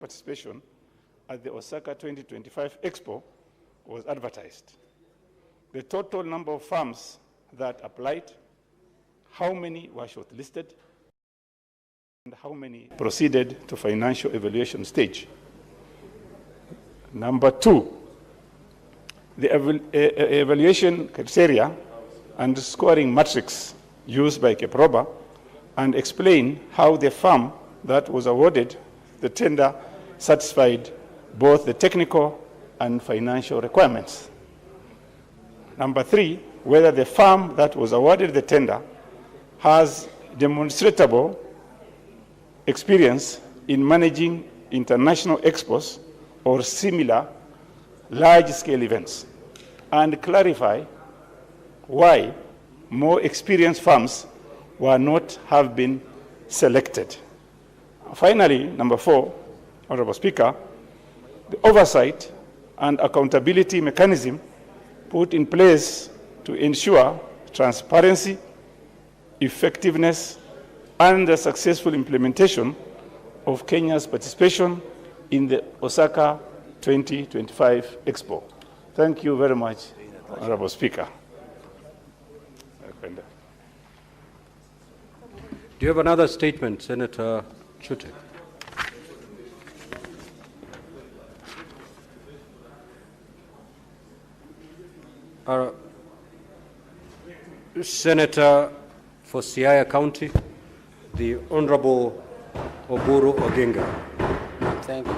participation at the Osaka 2025 Expo was advertised. The total number of firms that applied, how many were shortlisted, and how many proceeded to financial evaluation stage. Number two, the evaluation criteria and scoring matrix used by Keproba, and explain how the firm that was awarded the tender satisfied both the technical and financial requirements. Number three, whether the firm that was awarded the tender has demonstrable experience in managing international expos or similar large-scale events, and clarify why more experienced firms were not have been selected. Finally, number four, Honorable Speaker, the oversight and accountability mechanism put in place to ensure transparency, effectiveness, and the successful implementation of Kenya's participation in the Osaka 2025 Expo. Thank you very much, Honorable Speaker. Do you have another statement, Senator Chute? Senator for Siaya County, the Honorable Oburu Oginga. Thank you.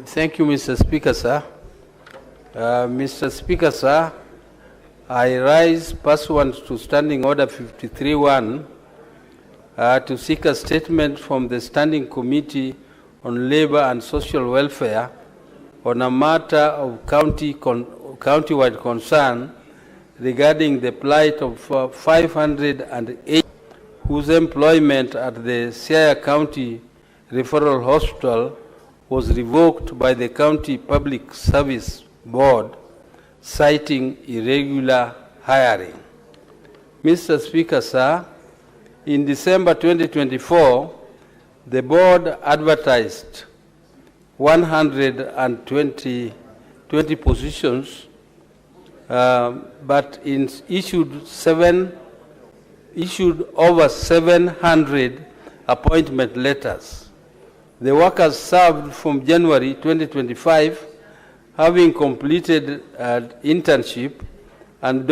Thank you, Mr. Speaker, sir. Mr. Speaker, sir, I rise pursuant to Standing Order 53-1 to seek a statement from the Standing Committee on Labor and Social Welfare on a matter of county-wide concern regarding the plight of 508 whose employment at the Siaya County Referral Hospital was revoked by the County Public Service Board, citing irregular hiring. Mr. Speaker, sir, in December 2024, the board advertised 120 positions, but issued over 700 appointment letters. The workers served from January 2025, having completed an internship and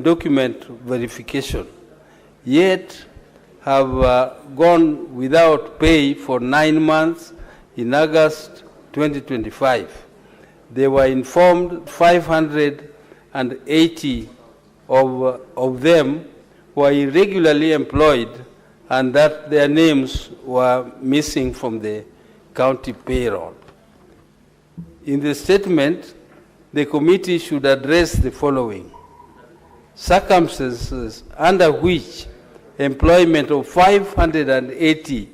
document verification, yet have gone without pay for 9 months in August 2025. They were informed 580 of them were irregularly employed and that their names were missing from the county payroll. In the statement, the committee should address the following: circumstances under which employment of 580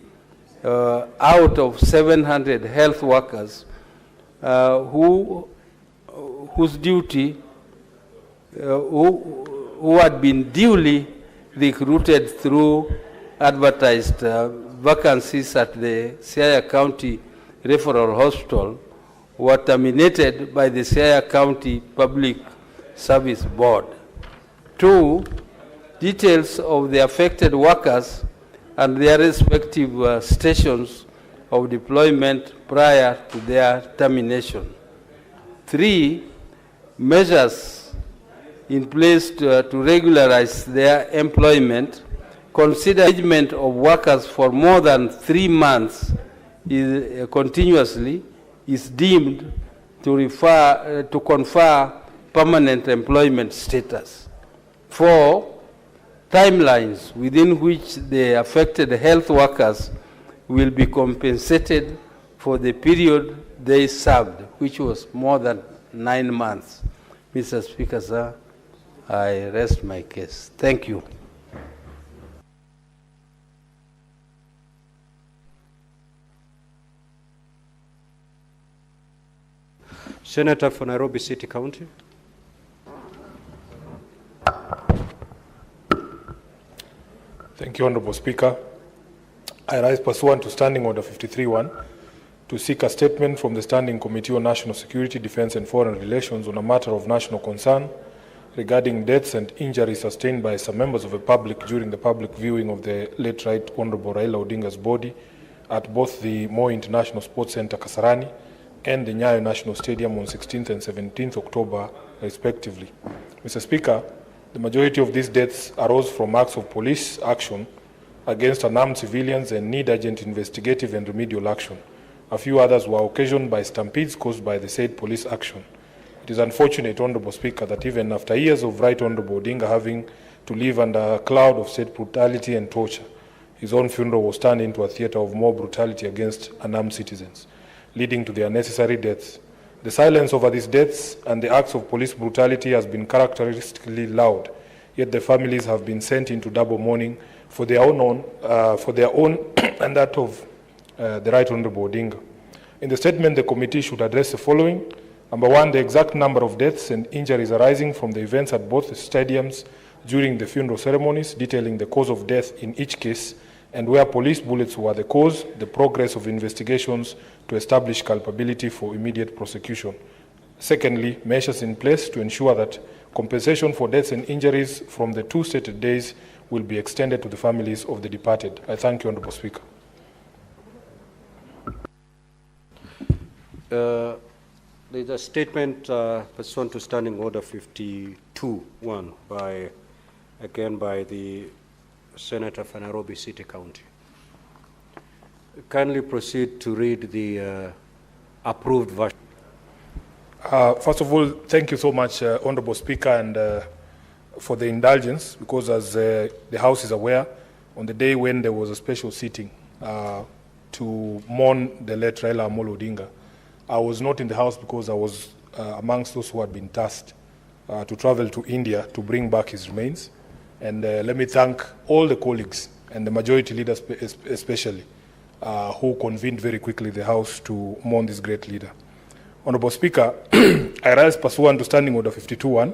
out of 700 health workers whose duty, who had been duly recruited through advertised vacancies at the Siaya County Referral Hospital, were terminated by the Siaya County Public Service Board. 2, details of the affected workers and their respective stations of deployment prior to their termination. 3, measures in place to regularize their employment. Consider engagement of workers for more than 3 months continuously is deemed to confer permanent employment status. 4, timelines within which the affected health workers will be compensated for the period they served, which was more than 9 months. Mr. Speaker, sir, I rest my case. Thank you. Senator for Nairobi City County. Thank you, Honorable Speaker. I rise pursuant to Standing Order 53-1 to seek a statement from the Standing Committee on National Security, Defence and Foreign Relations on a matter of national concern regarding deaths and injuries sustained by some members of the public during the public viewing of the late Right Honourable Raila Odinga'S body at both the Moi International Sports Centre, Kasarani, and the Nyayo National Stadium on 16th and 17th October, respectively. Mr. Speaker, the majority of these deaths arose from acts of police action against unarmed civilians and need urgent investigative and remedial action. A few others were occasioned by stampedes caused by the said police action. It is unfortunate, Honourable Speaker, that even after years of Right Honourable Odinga having to live under a cloud of state brutality and torture, his own funeral was turned into a theatre of more brutality against unarmed citizens, leading to their unnecessary deaths. The silence over these deaths and the acts of police brutality has been characteristically loud, yet the families have been sent into double mourning for their own and that of the Right Honourable Odinga. In the statement, the committee should address the following. Number one, the exact number of deaths and injuries arising from the events at both the stadiums during the funeral ceremonies, detailing the cause of death in each case, and where police bullets were the cause, the progress of investigations to establish culpability for immediate prosecution. Secondly, measures in place to ensure that compensation for deaths and injuries from the two stated days will be extended to the families of the departed. I thank you, Honourable Speaker. There's a statement pursuant to Standing Order 52-1 by the Senator for Nairobi City County. Kindly proceed to read the approved version. First of all, thank you so much, Honourable Speaker, and for the indulgence, because as the House is aware, on the day when there was a special sitting to mourn the late Raila Amolo Odinga, I was not in the House because I was amongst those who had been tasked to travel to India to bring back his remains. And let me thank all the colleagues and the majority leaders especially who convened very quickly the House to mourn this great leader. Honourable Speaker, I rise pursuant to Standing Order 52-1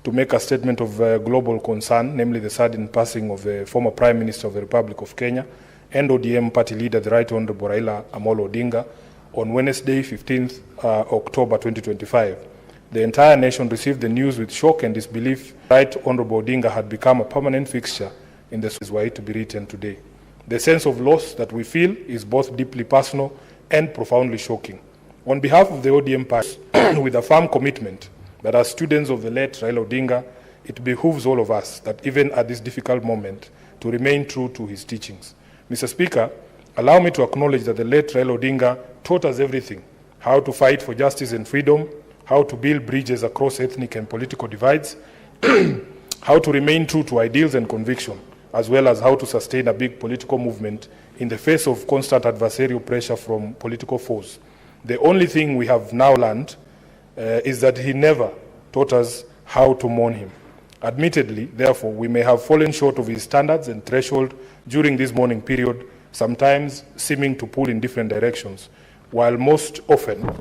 to make a statement of global concern, namely the sudden passing of the former Prime Minister of the Republic of Kenya and ODM party leader, the Right Honourable Raila Amolo Odinga, on Wednesday, 15th October 2025. The entire nation received the news with shock and disbelief. Right Honourable Odinga had become a permanent fixture in the is why to be written today. The sense of loss that we feel is both deeply personal and profoundly shocking. On behalf of the ODM party, with a firm commitment that as students of the late Raila Odinga, it behooves all of us that even at this difficult moment to remain true to his teachings. Mr. Speaker, allow me to acknowledge that the late Raila Odinga taught us everything: how to fight for justice and freedom, how to build bridges across ethnic and political divides, how to remain true to ideals and conviction, as well as how to sustain a big political movement in the face of constant adversarial pressure from political foes. The only thing we have now learned is that he never taught us how to mourn him. Admittedly, therefore, we may have fallen short of his standards and threshold during this mourning period, sometimes seeming to pull in different directions, while most often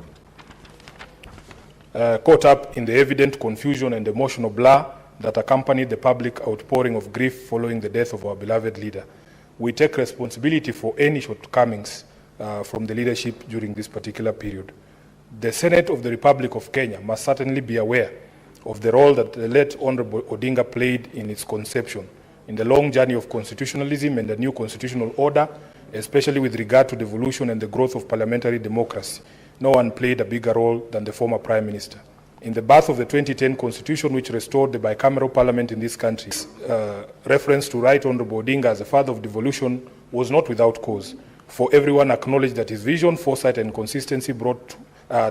caught up in the evident confusion and emotional blur that accompanied the public outpouring of grief following the death of our beloved leader. We take responsibility for any shortcomings from the leadership during this particular period. The Senate of the Republic of Kenya must certainly be aware of the role that the late Honourable Odinga played in its conception, in the long journey of constitutionalism and the new constitutional order, especially with regard to the evolution and the growth of parliamentary democracy. No one played a bigger role than the former Prime Minister. In the birth of the 2010 Constitution, which restored the bicameral parliament in this country, reference to Right Honourable Odinga as the father of devolution was not without cause, for everyone acknowledged that his vision, foresight and consistency brought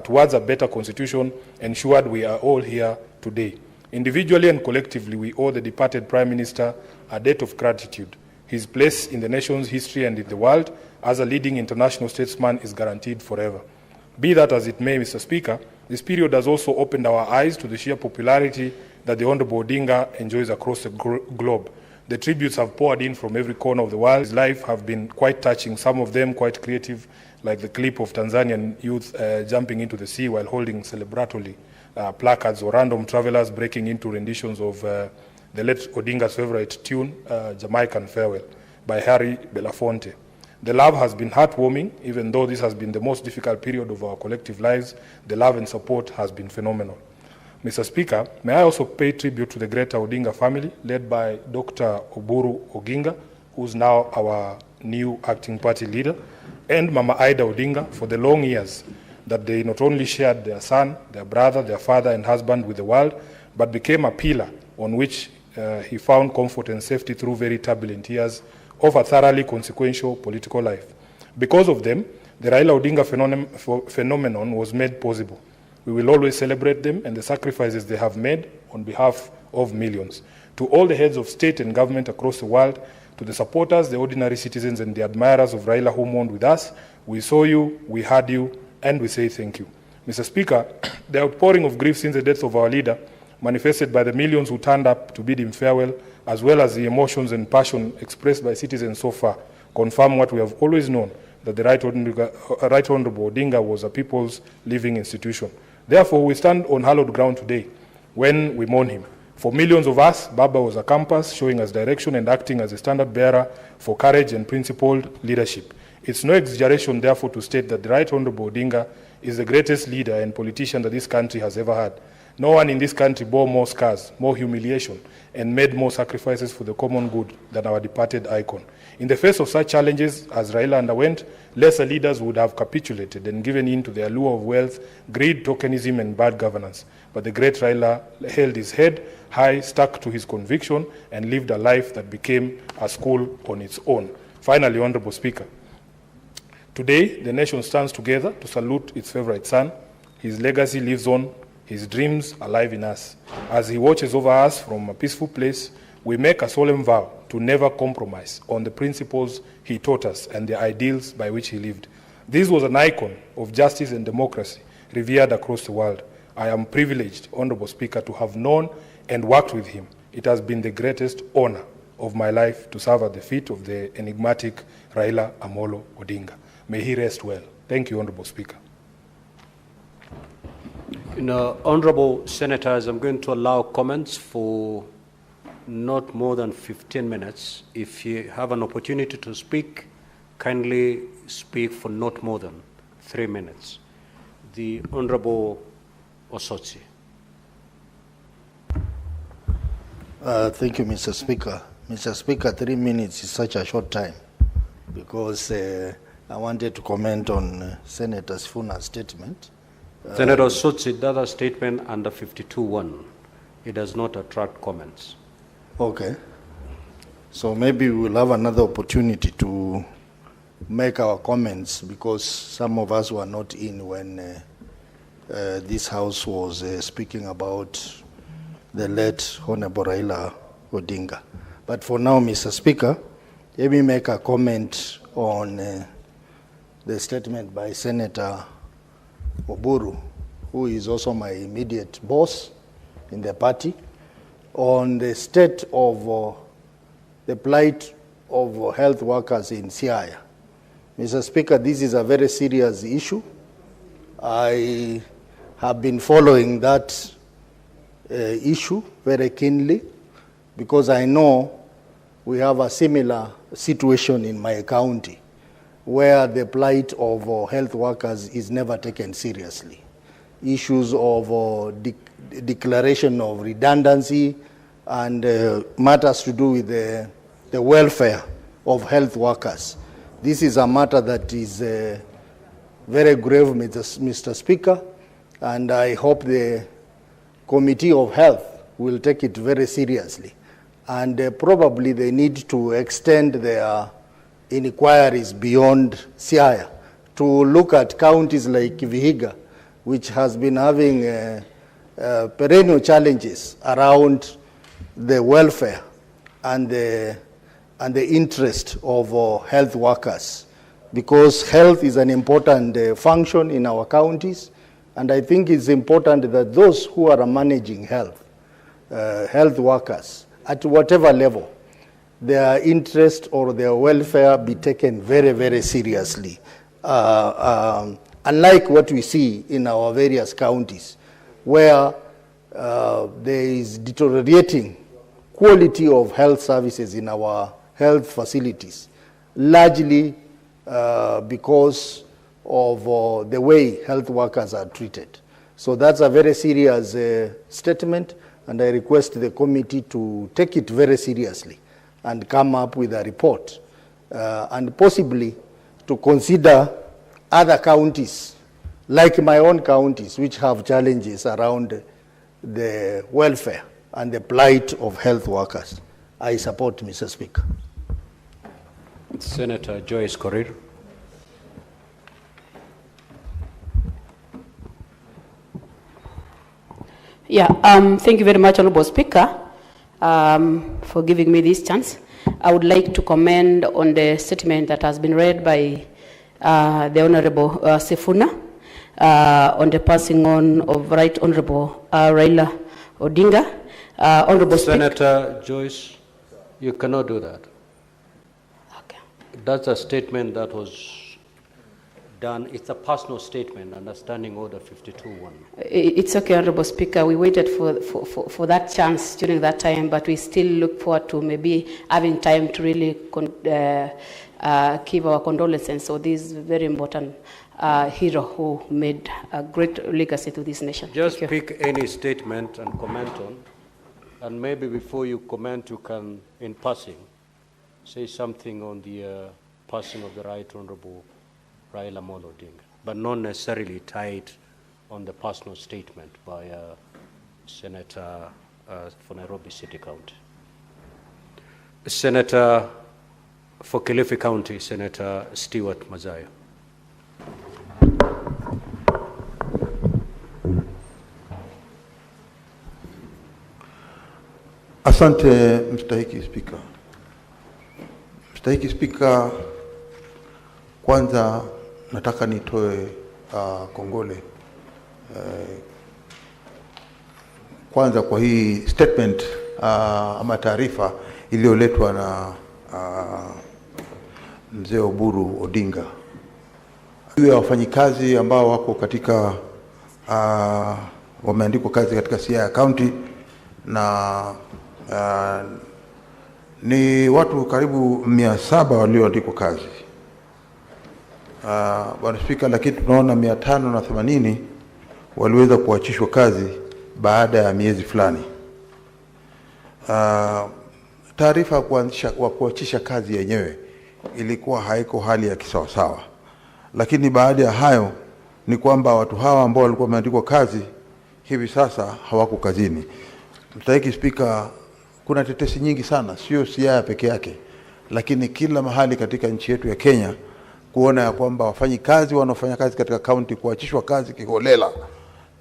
towards a better constitution ensured we are all here today. Individually and collectively, we owe the departed Prime Minister a debt of gratitude. His place in the nation's history and in the world as a leading international statesman is guaranteed forever. Be that as it may, Mr. Speaker, this period has also opened our eyes to the sheer popularity that the Honourable Odinga enjoys across the globe. The tributes have poured in from every corner of the world. His life have been quite touching, some of them quite creative, like the clip of Tanzanian youth jumping into the sea while holding celebratory placards, or random travelers breaking into renditions of the late Odinga's favorite tune, Jamaican Farewell, by Harry Belafonte. The love has been heartwarming, even though this has been the most difficult period of our collective lives. The love and support has been phenomenal. Mr. Speaker, may I also pay tribute to the greater Odinga family, led by Dr. Oburu Oginga, who's now our new acting party leader, and Mama Ida Odinga for the long years that they not only shared their son, their brother, their father and husband with the world, but became a pillar on which he found comfort and safety through very turbulent years of a thoroughly consequential political life. Because of them, the Raila Odinga phenomenon was made possible. We will always celebrate them and the sacrifices they have made on behalf of millions. To all the heads of state and government across the world, to the supporters, the ordinary citizens and the admirers of Raila who mourned with us, we saw you, we heard you, and we say thank you. Mr. Speaker, the outpouring of grief since the death of our leader, manifested by the millions who turned up to bid him farewell, as well as the emotions and passion expressed by citizens so far, confirm what we have always known, that the Right Honorable Odinga was a people's living institution. Therefore, we stand on hallowed ground today when we mourn him. For millions of us, Baba was a compass, showing us direction and acting as a standard bearer for courage and principled leadership. It's no exaggeration, therefore, to state that the Right Honorable Odinga is the greatest leader and politician that this country has ever had. No one in this country bore more scars, more humiliation, and made more sacrifices for the common good than our departed icon. In the face of such challenges as Raila underwent, lesser leaders would have capitulated and given in to the allure of wealth, greed, tokenism, and bad governance. But the great Raila held his head high, stuck to his conviction, and lived a life that became a school on its own. Finally, Honorable Speaker, today the nation stands together to salute its favorite son. His legacy lives on, his dreams alive in us. As he watches over us from a peaceful place, we make a solemn vow to never compromise on the principles he taught us and the ideals by which he lived. This was an icon of justice and democracy revered across the world. I am privileged, Honorable Speaker, to have known and worked with him. It has been the greatest honor of my life to serve at the feet of the enigmatic Raila Amolo Odinga. May he rest well. Thank you, Honorable Speaker. Honorable Senators, I'm going to allow comments for not more than 15 minutes. If you have an opportunity to speak, kindly speak for not more than 3 minutes. The Honorable Osotsi. Thank you, Mr. Speaker. Mr. Speaker, 3 minutes is such a short time because I wanted to comment on Senator Sifuna's statement. Senator Osotsi, the other statement under 52.1, it does not attract comments. Okay. So maybe we'll have another opportunity to make our comments because some of us were not in when this House was speaking about the late Honorable Raila Odinga. But for now, Mr. Speaker, let me make a comment on the statement by Senator Oburu, who is also my immediate boss in the party, on the state of the plight of health workers in Siaya. Mr. Speaker, this is a very serious issue. I have been following that issue very keenly because I know we have a similar situation in my county where the plight of health workers is never taken seriously. Issues of declaration of redundancy and matters to do with the welfare of health workers. This is a matter that is very grave, Mr. Speaker, and I hope the Committee of Health will take it very seriously. And probably they need to extend their inquiries beyond Siaya to look at counties like Vihiga, which has been having perennial challenges around the welfare and the interest of health workers, because health is an important function in our counties, and I think it's important that those who are managing health workers at whatever level, their interest or their welfare be taken very, very seriously. Unlike what we see in our various counties, where there is deteriorating quality of health services in our health facilities, largely because of the way health workers are treated. So that's a very serious statement, and I request the committee to take it very seriously and come up with a report, and possibly to consider other counties, like my own counties, which have challenges around the welfare and the plight of health workers. I support, Mr. Speaker. Senator Joyce Korir. Yeah, thank you very much, Honorable Speaker, for giving me this chance. I would like to comment on the statement that has been read by the Honorable Sifuna on the passing on of Right Honorable Raila Odinga. Honorable Senator Joyce, you cannot do that. Okay. That's a statement that was done. It's a personal statement under Standing Order 52-1. It's okay, Honorable Speaker. We waited for that chance during that time, but we still look forward to maybe having time to really give our condolences. So this is very important hero who made a great legacy to this nation. Just pick any statement and comment on, and maybe before you comment, you can, in passing, say something on the passing of the Right Honorable Raila Odinga, but not necessarily tied on the personal statement by Senator for Nairobi City County. Senator for Kilifi County, Senator Stewart Mazayo. Asante Mstahiki Spika. Mstahiki Spika, kwanza nataka nitoe kongole kwanza kwa hii statement ama taarifa iliyoletwa na mzee Oburu Odinga. Hiyo wafanyikazi ambao wako katika wameandikwa kazi katika Siaya County na ni watu karibu 700 walioandikwa kazi. Bwana Spika, lakini tunaona 580 waliweza kuachishwa kazi baada ya miezi fulani. Taarifa ya kuachisha kazi yenyewe ilikuwa haiko hali ya kisawasawa, lakini baada ya hayo ni kwamba watu hawa ambao walikuwa wameandikwa kazi hivi sasa hawako kazini. Mstahiki Spika, kuna tetesi nyingi sana, sio Siaya peke yake, lakini kila mahali katika nchi yetu ya Kenya, kuona ya kwamba wafanyikazi wanaofanya kazi katika kaunti kuachishwa kazi kiholela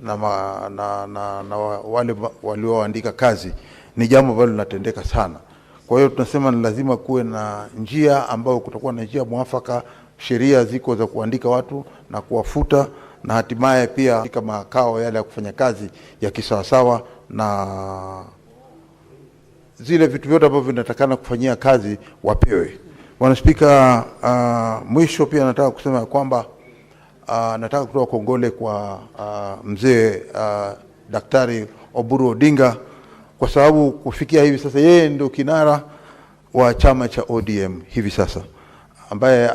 na wale walioandika kazi ni jambo ambalo linatendeka sana. Kwa hiyo tunasema ni lazima kuwe na njia ambayo kutakuwa na njia mwafaka, sheria ziko za kuandika watu na kuwafuta, na hatimaye pia katika makao yale ya kufanya kazi ya kisawasawa na zile vitu vyote ambavyo vinatakana kufanyia kazi wapewe. Bwana Spika, mwisho pia nataka kusema kwamba nataka kutoa kongole kwa mzee Daktari Oburu Odinga, kwa sababu kufikia hivi sasa yeye ndio kinara wa chama cha ODM hivi sasa, ambaye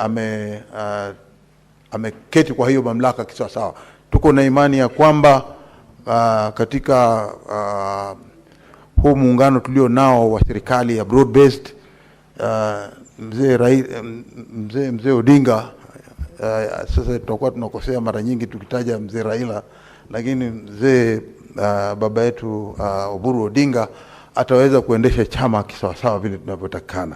ameketi kwa hiyo mamlaka kisawasawa. Tuko na imani ya kwamba katika huu muungano tulio nao wa serikali ya broad based, mzee Odinga, sasa tutakuwa tunakosea mara nyingi tukitaja mzee Raila, lakini mzee baba yetu Oburu Odinga ataweza kuendesha chama kisawasawa vile tunavyotakana,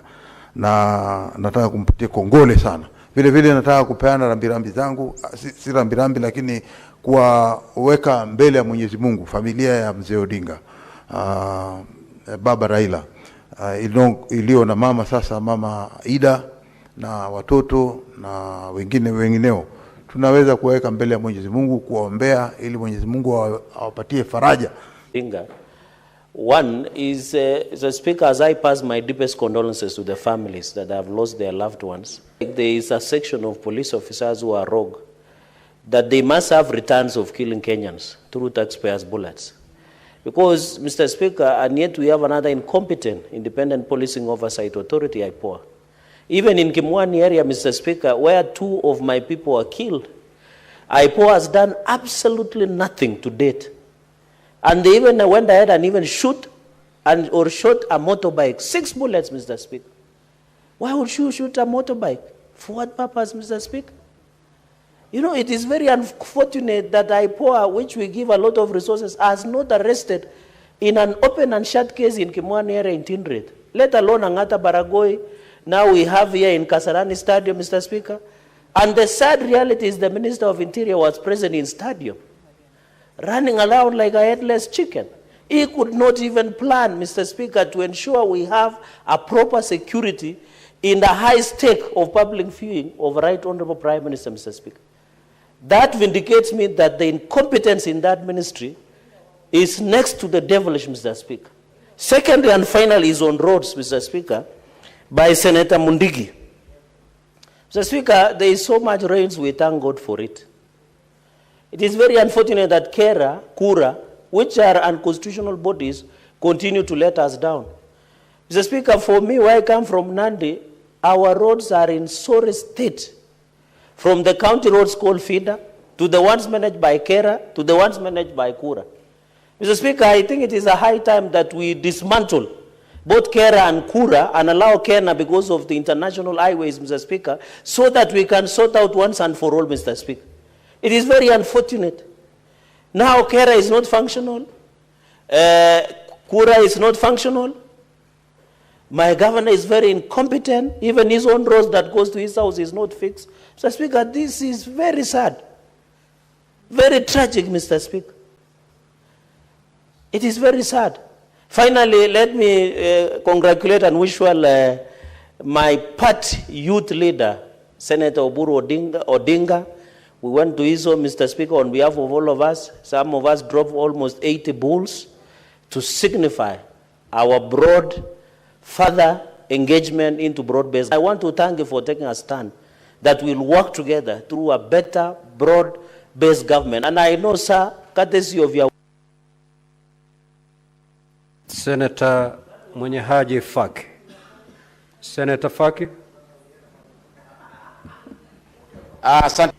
na nataka kumpatia kongole sana. Vile vile nataka kupeana rambirambi zangu, si rambirambi lakini kuweka mbele ya Mwenyezi Mungu familia ya mzee Odinga, baba Raila, iliyo na mama sasa, mama Ida, na watoto na wengineo. Tunaweza kuweka mbele ya Mwenyezi Mungu kuombea ili Mwenyezi Mungu awapatie faraja. One is, the Speaker, as I pass my deepest condolences to the families that have lost their loved ones. There is a section of police officers who are rogue, that they must have returns of killing Kenyans through taxpayers' bullets. Because, Mr. Speaker, and yet we have another incompetent independent policing oversight authority, IPOA. Even in Kimwani area, Mr. Speaker, where 2 of my people were killed, IPOA has done absolutely nothing to date. And they even went ahead and even shot a motorbike. 6 bullets, Mr. Speaker. Why would you shoot a motorbike? For what purpose, Mr. Speaker? You know, it is very unfortunate that IPOA, which we give a lot of resources, has not arrested in an open and shut case in Kimwani area in Tindred, let alone Angata Baragoi. Now we have here in Kasarani Stadium, Mr. Speaker. And the sad reality is the Minister of Interior was present in stadium, running around like a headless chicken. He could not even plan, Mr. Speaker, to ensure we have a proper security in the high stake of public viewing of Right Honorable Prime Minister, Mr. Speaker. That vindicates me that the incompetence in that ministry is next to the devilish, Mr. Speaker. Secondly and finally is on roads, Mr. Speaker, by Senator Mundigi. Mr. Speaker, there is so much rains, we thank God for it. It is very unfortunate that Kura, which are unconstitutional bodies, continue to let us down. Mr. Speaker, for me, where I come from, Nandi, our roads are in sorry state. From the county roads called feeder, to the ones managed by Kera, to the ones managed by Kura. Mr. Speaker, I think it is a high time that we dismantle both Kera and Kura and allow Kenya because of the international highways, Mr. Speaker, so that we can sort out once and for all, Mr. Speaker. It is very unfortunate. Now Kera is not functional. Kura is not functional. My governor is very incompetent. Even his own roads that goes to his house is not fixed. Mr. Speaker, this is very sad. Very tragic, Mr. Speaker. It is very sad. Finally, let me congratulate and wish well my party youth leader, Senator Oburu Odinga. We went to his home, Mr. Speaker, on behalf of all of us. Some of us drove almost 80 bulls to signify our broad further engagement into broad-based. I want to thank you for taking a stand that we'll work together through a better broad-based government. And I know, sir, courtesy of your... Senator Mwenyehaji Faki. Senator Faki. Asante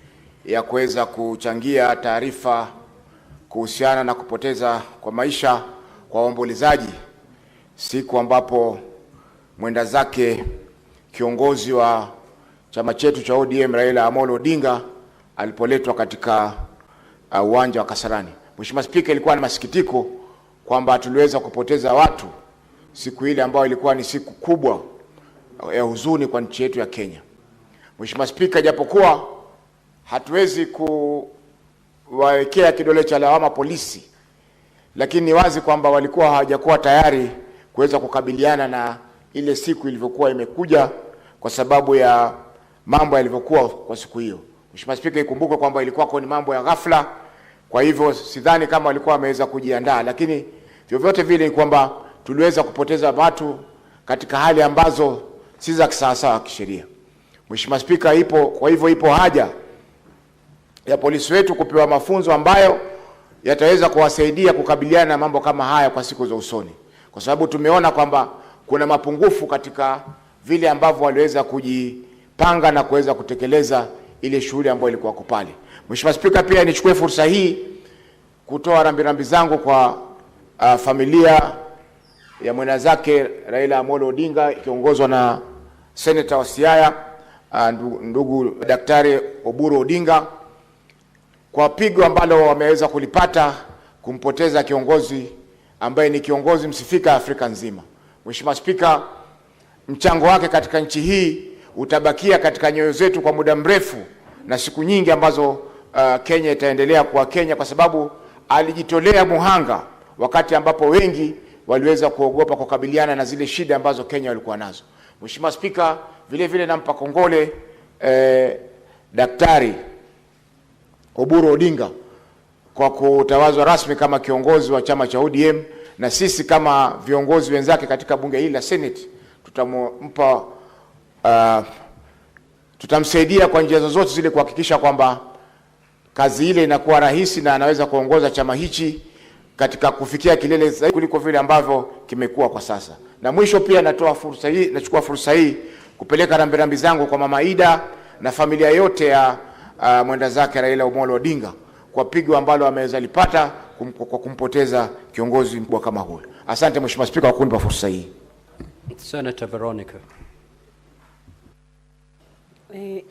ya kuweza kuchangia taarifa kuhusiana na kupoteza kwa maisha kwa waombolezaji siku ambapo mwenda zake kiongozi wa chama chetu cha ODM Raila Amolo Odinga alipoletwa katika uwanja wa Kasarani. Mheshimiwa Spika, ilikuwa na masikitiko kwamba tuliweza kupoteza watu siku ile ambayo ilikuwa ni siku kubwa ya huzuni kwa nchi yetu ya Kenya. Mheshimiwa Spika, japokuwa hatuwezi kuwaekea kidole cha lawama polisi, lakini ni wazi kwamba walikuwa hawajakuwa tayari kuweza kukabiliana na ile siku ilivyokuwa imekuja kwa sababu ya mambo yalivyokuwa kwa siku hiyo. Mheshimiwa Spika, ikumbuke kwamba ilikuwa ni mambo ya ghafla, kwa hivyo sidhani kama walikuwa wameweza kujiandaa, lakini vyovyote vile ni kwamba tuliweza kupoteza watu katika hali ambazo si za kisawasawa kisheria. Mheshimiwa Spika, kwa hivyo ipo haja ya polisi wetu kupewa mafunzo ambayo yataweza kuwasaidia kukabiliana na mambo kama haya kwa siku za usoni, kwa sababu tumeona kwamba kuna mapungufu katika vile ambavyo waliweza kujipanga na kuweza kutekeleza ile shughuli ambayo ilikuwa pale. Mheshimiwa Spika, pia nichukue fursa hii kutoa rambirambi zangu kwa familia ya mwenda zake Raila Amolo Odinga ikiongozwa na Senator wa Siaya ndugu Daktari Oburu Odinga kwa pigo ambalo wameweza kulipata kumpoteza kiongozi ambaye ni kiongozi msifika Afrika nzima. Mheshimiwa Spika, mchango wake katika nchi hii utabakia katika nyoyo zetu kwa muda mrefu na siku nyingi ambazo Kenya itaendelea kuwa Kenya, kwa sababu alijitolea muhanga wakati ambapo wengi waliweza kuogopa kukabiliana na zile shida ambazo Kenya walikuwa nazo. Mheshimiwa Spika, vile vile nampa kongole Daktari Oburu Odinga kwa kutawazwa rasmi kama kiongozi wa chama cha ODM, na sisi kama viongozi wenzake katika bunge hili la Senate tutamsaidia kwa njia zozote zile kuhakikisha kwamba kazi ile inakuwa rahisi na anaweza kuongoza chama hichi katika kufikia kilele zaidi kuliko vile ambavyo kimekuwa kwa sasa. Na mwisho pia nachukua fursa hii kupeleka rambirambi zangu kwa Mama Ida na familia yote ya mwenda zake Raila Omolo Odinga kwa pigo ambalo ameweza lipata kwa kumpoteza kiongozi mkubwa kama huyo. Asante Mheshimiwa Spika kwa kunipa fursa hii. Senator Veronica.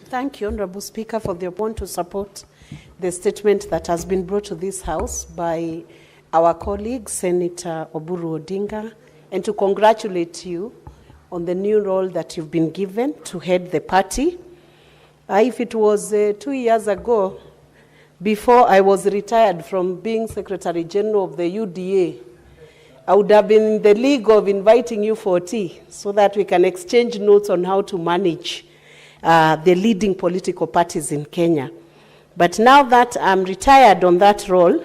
Thank you, Honorable Speaker, for the opportunity to support the statement that has been brought to this House by our colleague, Senator Oburu Odinga, and to congratulate you on the new role that you've been given to head the party. If it was 2 years ago, before I was retired from being Secretary General of the UDA, I would have been in the league of inviting you for tea so that we can exchange notes on how to manage the leading political parties in Kenya. But now that I'm retired on that role,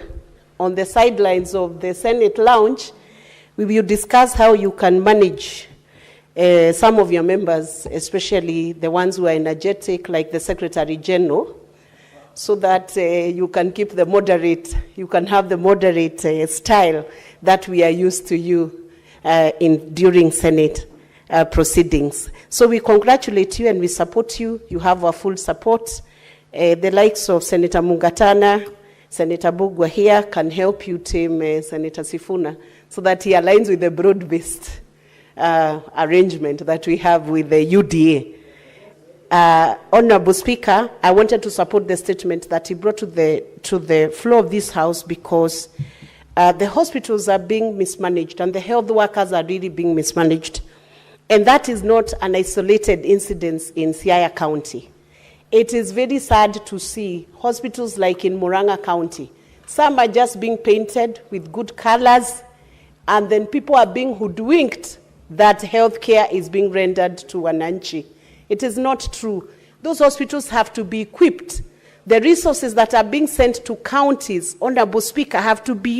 on the sidelines of the Senate lounge, we will discuss how you can manage some of your members, especially the ones who are energetic, like the Secretary General, so that you can keep the moderate, you can have the moderate style that we are used to you during Senate proceedings. So we congratulate you and we support you. You have our full support. The likes of Senator Mungatana, Senator Bugwa here can help you team Senator Sifuna so that he aligns with the broad-based arrangement that we have with the UDA. Honorable Speaker, I wanted to support the statement that he brought to the floor of this House because the hospitals are being mismanaged and the health workers are really being mismanaged. And that is not an isolated incident in Siaya County. It is very sad to see hospitals like in Murang'a County. Some are just being painted with good colors, and then people are being hoodwinked that health care is being rendered to Wananchi. It is not true. Those hospitals have to be equipped. The resources that are being sent to counties, Honorable Speaker, have to be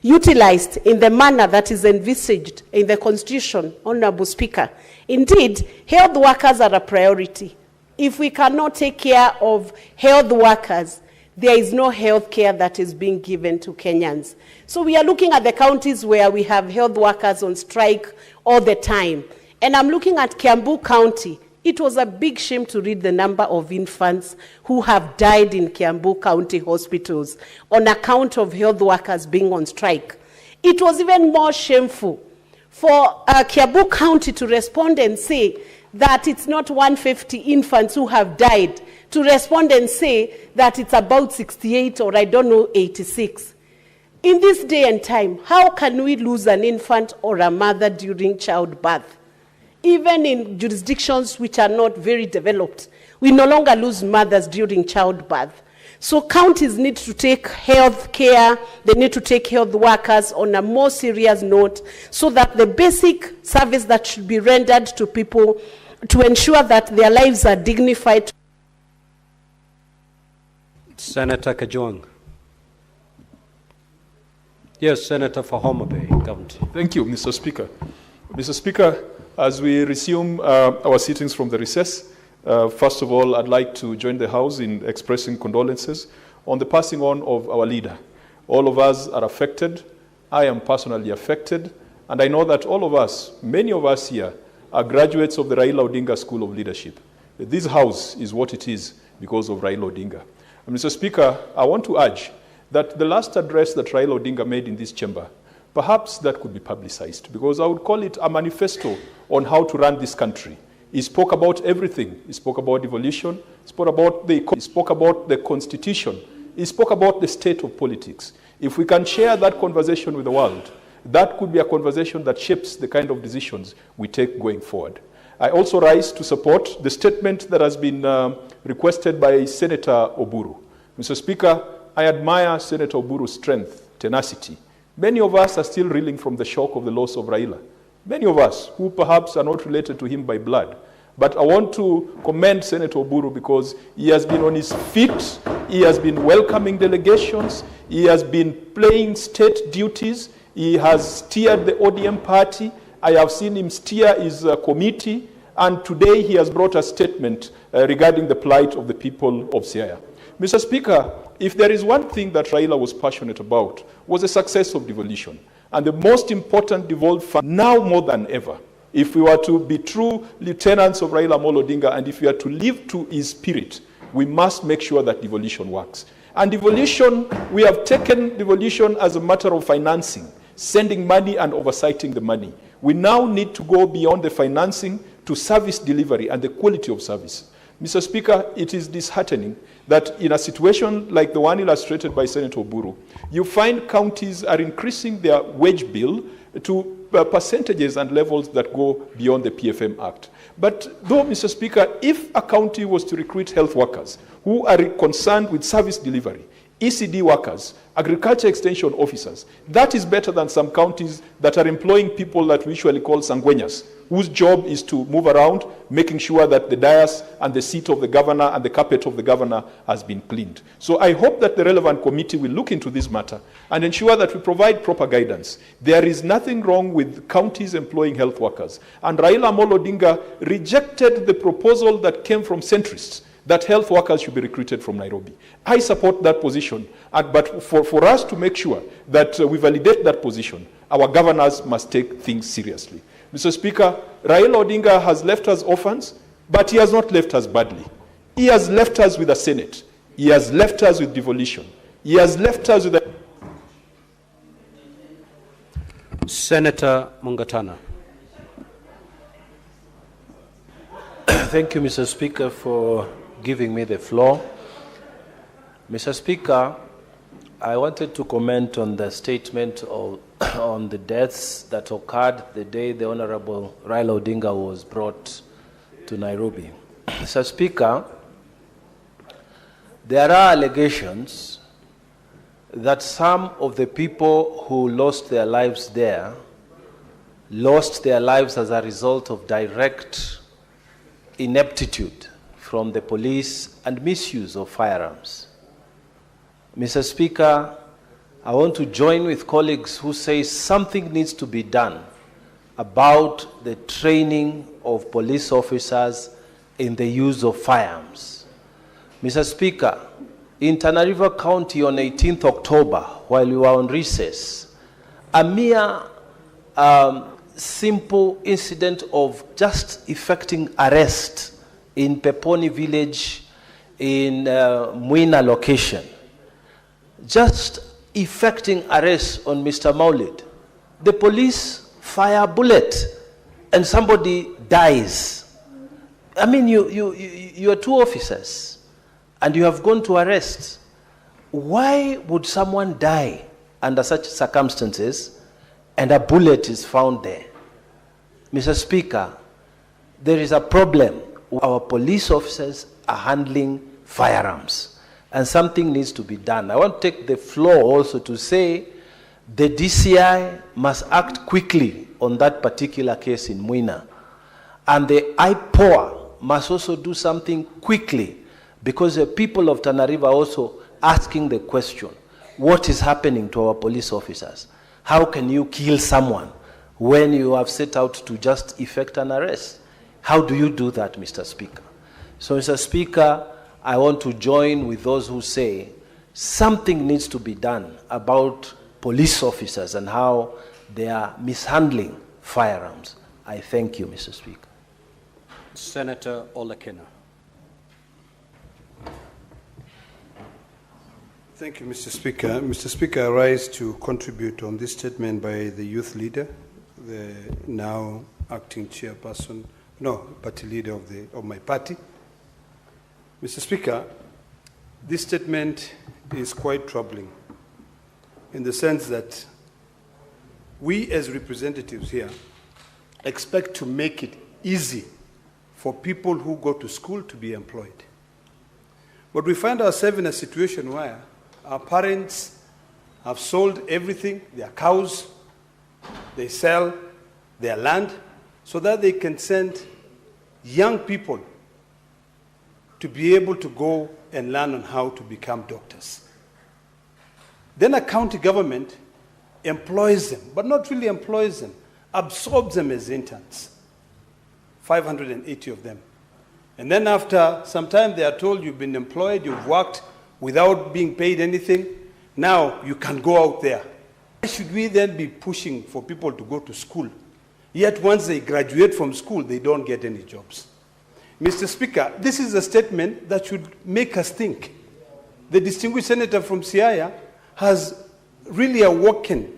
utilized in the manner that is envisaged in the Constitution, Honorable Speaker. Indeed, health workers are a priority. If we cannot take care of health workers, there is no health care that is being given to Kenyans. So we are looking at the counties where we have health workers on strike all the time. And I'm looking at Kiambu County. It was a big shame to read the number of infants who have died in Kiambu County hospitals on account of health workers being on strike. It was even more shameful for Kiambu County to respond and say that it's not 150 infants who have died, to respond and say that it's about 68 or I don't know, 86. In this day and time, how can we lose an infant or a mother during childbirth? Even in jurisdictions which are not very developed, we no longer lose mothers during childbirth. So counties need to take health care, they need to take health workers on a more serious note so that the basic service that should be rendered to people to ensure that their lives are dignified. Senator Kajwang. Yes, Senator for Homa Bay County. Thank you, Mr. Speaker. Mr. Speaker, as we resume our sittings from the recess, first of all, I'd like to join the House in expressing condolences on the passing on of our leader. All of us are affected. I am personally affected. And I know that all of us, many of us here, are graduates of the Raila Odinga School of Leadership. This House is what it is because of Raila Odinga. And Mr. Speaker, I want to urge that the last address that Raila Odinga made in this chamber, perhaps that could be publicized, because I would call it a manifesto on how to run this country. He spoke about everything. He spoke about devolution, he spoke about the Constitution, he spoke about the state of politics. If we can share that conversation with the world, that could be a conversation that shapes the kind of decisions we take going forward. I also rise to support the statement that has been requested by Senator Oburu. Mr. Speaker, I admire Senator Oburu's strength, tenacity. Many of us are still reeling from the shock of the loss of Raila. Many of us who perhaps are not related to him by blood. But I want to commend Senator Oburu because he has been on his feet, he has been welcoming delegations, he has been playing state duties, he has steered the ODM party, I have seen him steer his committee, and today he has brought a statement regarding the plight of the people of Siaya. Mr. Speaker, if there is one thing that Raila was passionate about, was the success of devolution. And the most important devolved fund, now more than ever, If we were to be true lieutenants of Raila Amolo Odinga, and if we are to live to his spirit, we must make sure that devolution works. And devolution, we have taken devolution as a matter of financing, sending money and oversighting the money. We now need to go beyond the financing to service delivery and the quality of service. Mr. Speaker, it is disheartening that in a situation like the one illustrated by Senator Oburu, you find counties are increasing their wage bill to percentages and levels that go beyond the PFM Act. But though, Mr. Speaker, if a county was to recruit health workers who are concerned with service delivery, ECD workers, agriculture extension officers, that is better than some counties that are employing people that we usually call sangueñas, whose job is to move around, making sure that the dais and the seat of the governor and the carpet of the governor has been cleaned. So I hope that the relevant committee will look into this matter and ensure that we provide proper guidance. There is nothing wrong with counties employing health workers. And Raila Amolo Odinga rejected the proposal that came from centrists that health workers should be recruited from Nairobi. I support that position, but for us to make sure that we validate that position, our governors must take things seriously. Mr. Speaker, Raila Odinga has left us orphans, but he has not left us badly. He has left us with a Senate. He has left us with devolution. He has left us with a... Senator Mungatana. Thank you, Mr. Speaker, for giving me the floor. Mr. Speaker, I wanted to comment on the statement on the deaths that occurred the day the Honorable Raila Odinga was brought to Nairobi. Mr. Speaker, there are allegations that some of the people who lost their lives there lost their lives as a result of direct ineptitude from the police and misuse of firearms. Mr. Speaker, I want to join with colleagues who say something needs to be done about the training of police officers in the use of firearms. Mr. Speaker, in Tana River County on 18th October, while we were on recess, a mere simple incident of just effecting arrest in Peponi village in Muina location, just effecting arrest on Mr. Maulid, the police fire a bullet and somebody dies. I mean, you are two officers and you have gone to arrest. Why would someone die under such circumstances and a bullet is found there? Mr. Speaker, there is a problem. Our police officers are handling firearms, and something needs to be done. I want to take the floor also to say the DCI must act quickly on that particular case in Muina, and the IPOA must also do something quickly, because the people of Tana River are also asking the question, what is happening to our police officers? How can you kill someone when you have set out to just effect an arrest? How do you do that, Mr. Speaker? So, Mr. Speaker, I want to join with those who say something needs to be done about police officers and how they are mishandling firearms. I thank you, Mr. Speaker. Senator Olekina. Thank you, Mr. Speaker. Mr. Speaker, I rise to contribute on this statement by the youth leader, the now acting chairperson, party leader of my party. Mr. Speaker, this statement is quite troubling in the sense that we as representatives here expect to make it easy for people who go to school to be employed. But we find ourselves in a situation where our parents have sold everything, their cows, they sell their land, so that they can send young people to be able to go and learn on how to become doctors. Then a county government employs them, but not really employs them, absorbs them as interns, 580 of them. And then after some time they are told you've been employed, you've worked without being paid anything, now you can go out there. Why should we then be pushing for people to go to school Yet once they graduate from school, they don't get any jobs. Mr. Speaker, this is a statement that should make us think. The distinguished senator from Siaya has really awoken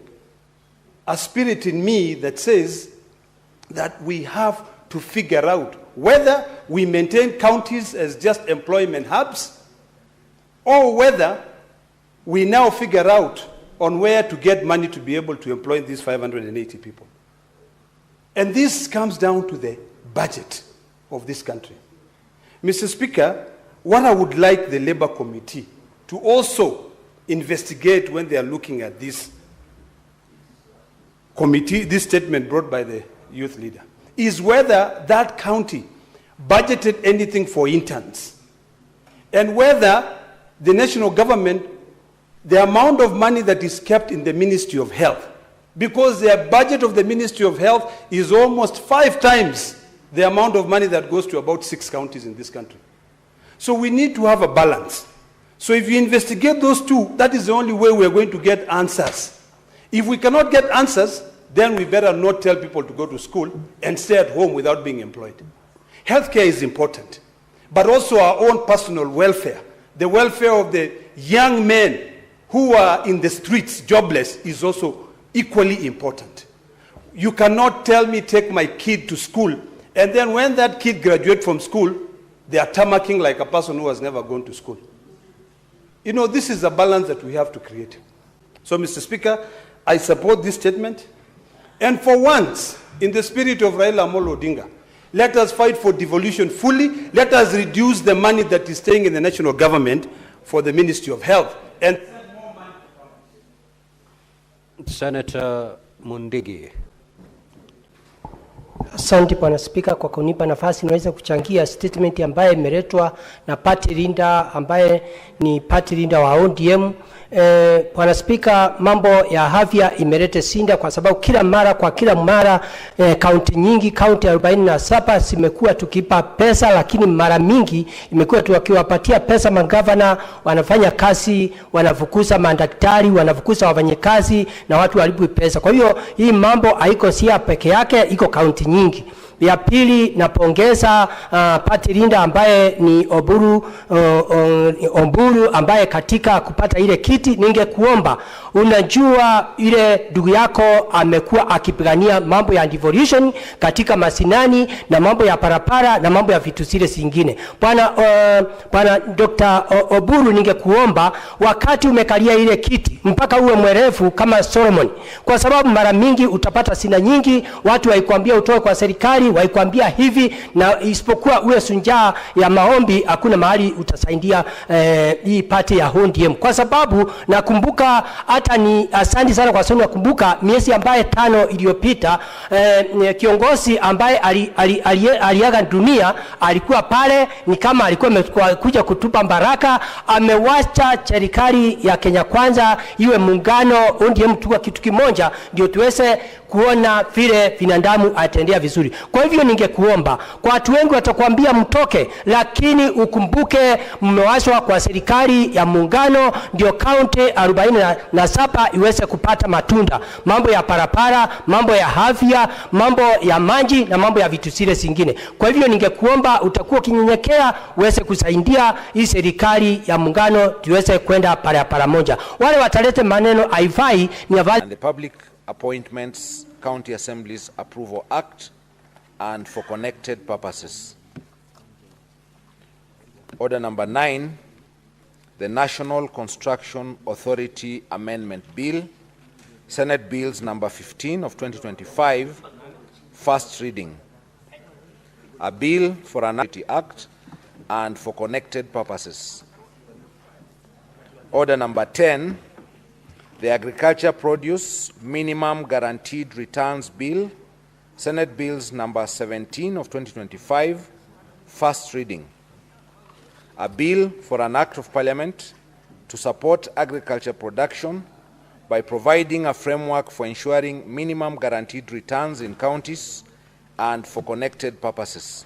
a spirit in me that says that we have to figure out whether we maintain counties as just employment hubs or whether we now figure out on where to get money to be able to employ these 580 people. And this comes down to the budget of this country. Mr. Speaker, what I would like the Labour Committee to also investigate when they are looking at this committee, this statement brought by the youth leader, is whether that county budgeted anything for interns and whether the national government, the amount of money that is kept in the Ministry of Health, because their budget of the Ministry of Health is almost 5 times the amount of money that goes to about 6 counties in this country. So we need to have a balance. So if you investigate those two, that is the only way we are going to get answers. If we cannot get answers, then we better not tell people to go to school and stay at home without being employed. Healthcare is important, but also our own personal welfare. The welfare of the young men who are in the streets jobless is also equally important. You cannot tell me take my kid to school, and then when that kid graduates from school, they are tarmacking like a person who has never gone to school. You know, this is a balance that we have to create. So, Mr. Speaker, I support this statement. And for once, in the spirit of Raila Amolo Odinga, let us fight for devolution fully. Let us reduce the money that is staying in the national government for the Ministry of Health. And Senator Mundigi. Asante Bwana Spika kwa kunipa nafasi niweze kuchangia statement ambaye imeletwa na party leader ambaye ni party leader wa ODM. Bwana Spika, mambo ya afya imeleta sinda kwa sababu kila mara kaunti nyingi, kaunti 47 zimekuwa tukipa pesa, lakini mara mingi imekuwa tukiwapatia pesa magavana, wanafanya kazi, wanafukuza madaktari, wanafukuza wafanyakazi na watu walipwe pesa. Kwa hiyo hii mambo haiko Siaya peke yake, iko kaunti nyingi. Ya pili, napongeza party leader ambaye ni Oburu ambaye katika kupata ile kiti, ningekuomba, unajua ile ndugu yako amekuwa akipigania mambo ya devolution katika masinani na mambo ya parapara na mambo ya vitu zile zingine. Bwana Dr. Oburu, ningekuomba wakati umekalia ile kiti mpaka uwe mwerefu kama Solomon, kwa sababu mara mingi utapata sina nyingi, watu waikwambia utoe kwa serikali, waikwambia hivi, na isipokuwa uwe sunjaa ya maombi hakuna mahali utasaidia hii party ya ODM. Kwa sababu nakumbuka, hata ni asante sana kwa sababu nakumbuka miezi ambaye 5 iliyopita kiongozi ambaye aliaga dunia alikuwa pale, ni kama alikuwa amekuja kutupa baraka, amewacha serikali ya Kenya Kwanza iwe muungano ODM tuwa kitu kimoja ndio tuweze kuona vile binadamu atendea vizuri. Kwa hivyo ningekuomba, kwa watu wengi watakwambia mtoke, lakini ukumbuke mmewashwa kwa serikali ya muungano ndio kaunti 47 iweze kupata matunda. Mambo ya parapara, mambo ya afya, mambo ya maji na mambo ya vitu zile zingine. Kwa hivyo ningekuomba utakuwa kinyenyekea uweze kusaidia hii serikali ya muungano tuweze kwenda para moja. Wale watalete maneno haifai ni the Public Appointments County Assemblies Approval Act and for connected purposes. Order number 9, the National Construction Authority Amendment Bill, Senate Bills number 15 of 2025, first reading. A bill for an act and for connected purposes. Order number 10, the Agriculture Produce Minimum Guaranteed Returns Bill, Senate Bills number 17 of 2025, first reading. A bill for an act of parliament to support agriculture production by providing a framework for ensuring minimum guaranteed returns in counties and for connected purposes.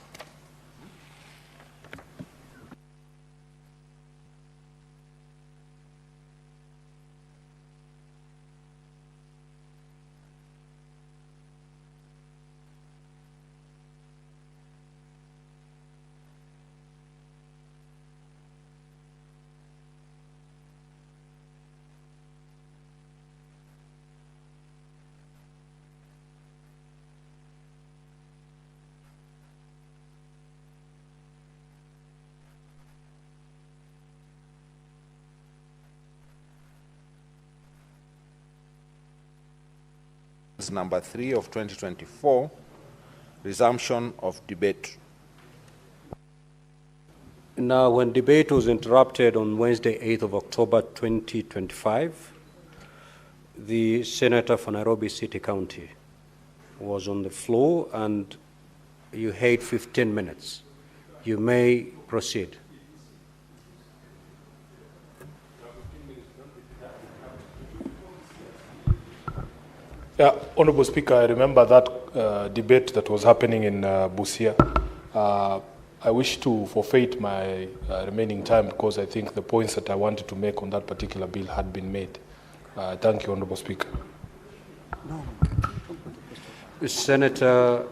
Number 3 of 2024, resumption of debate. Now, when debate was interrupted on Wednesday, 8th of October 2025, the Senator for Nairobi City County was on the floor and you had 15 minutes. You may proceed. Yeah, Honorable Speaker, I remember that debate that was happening in Busia. I wish to forfeit my remaining time because I think the points that I wanted to make on that particular bill had been made. Thank you, Honorable Speaker. Senator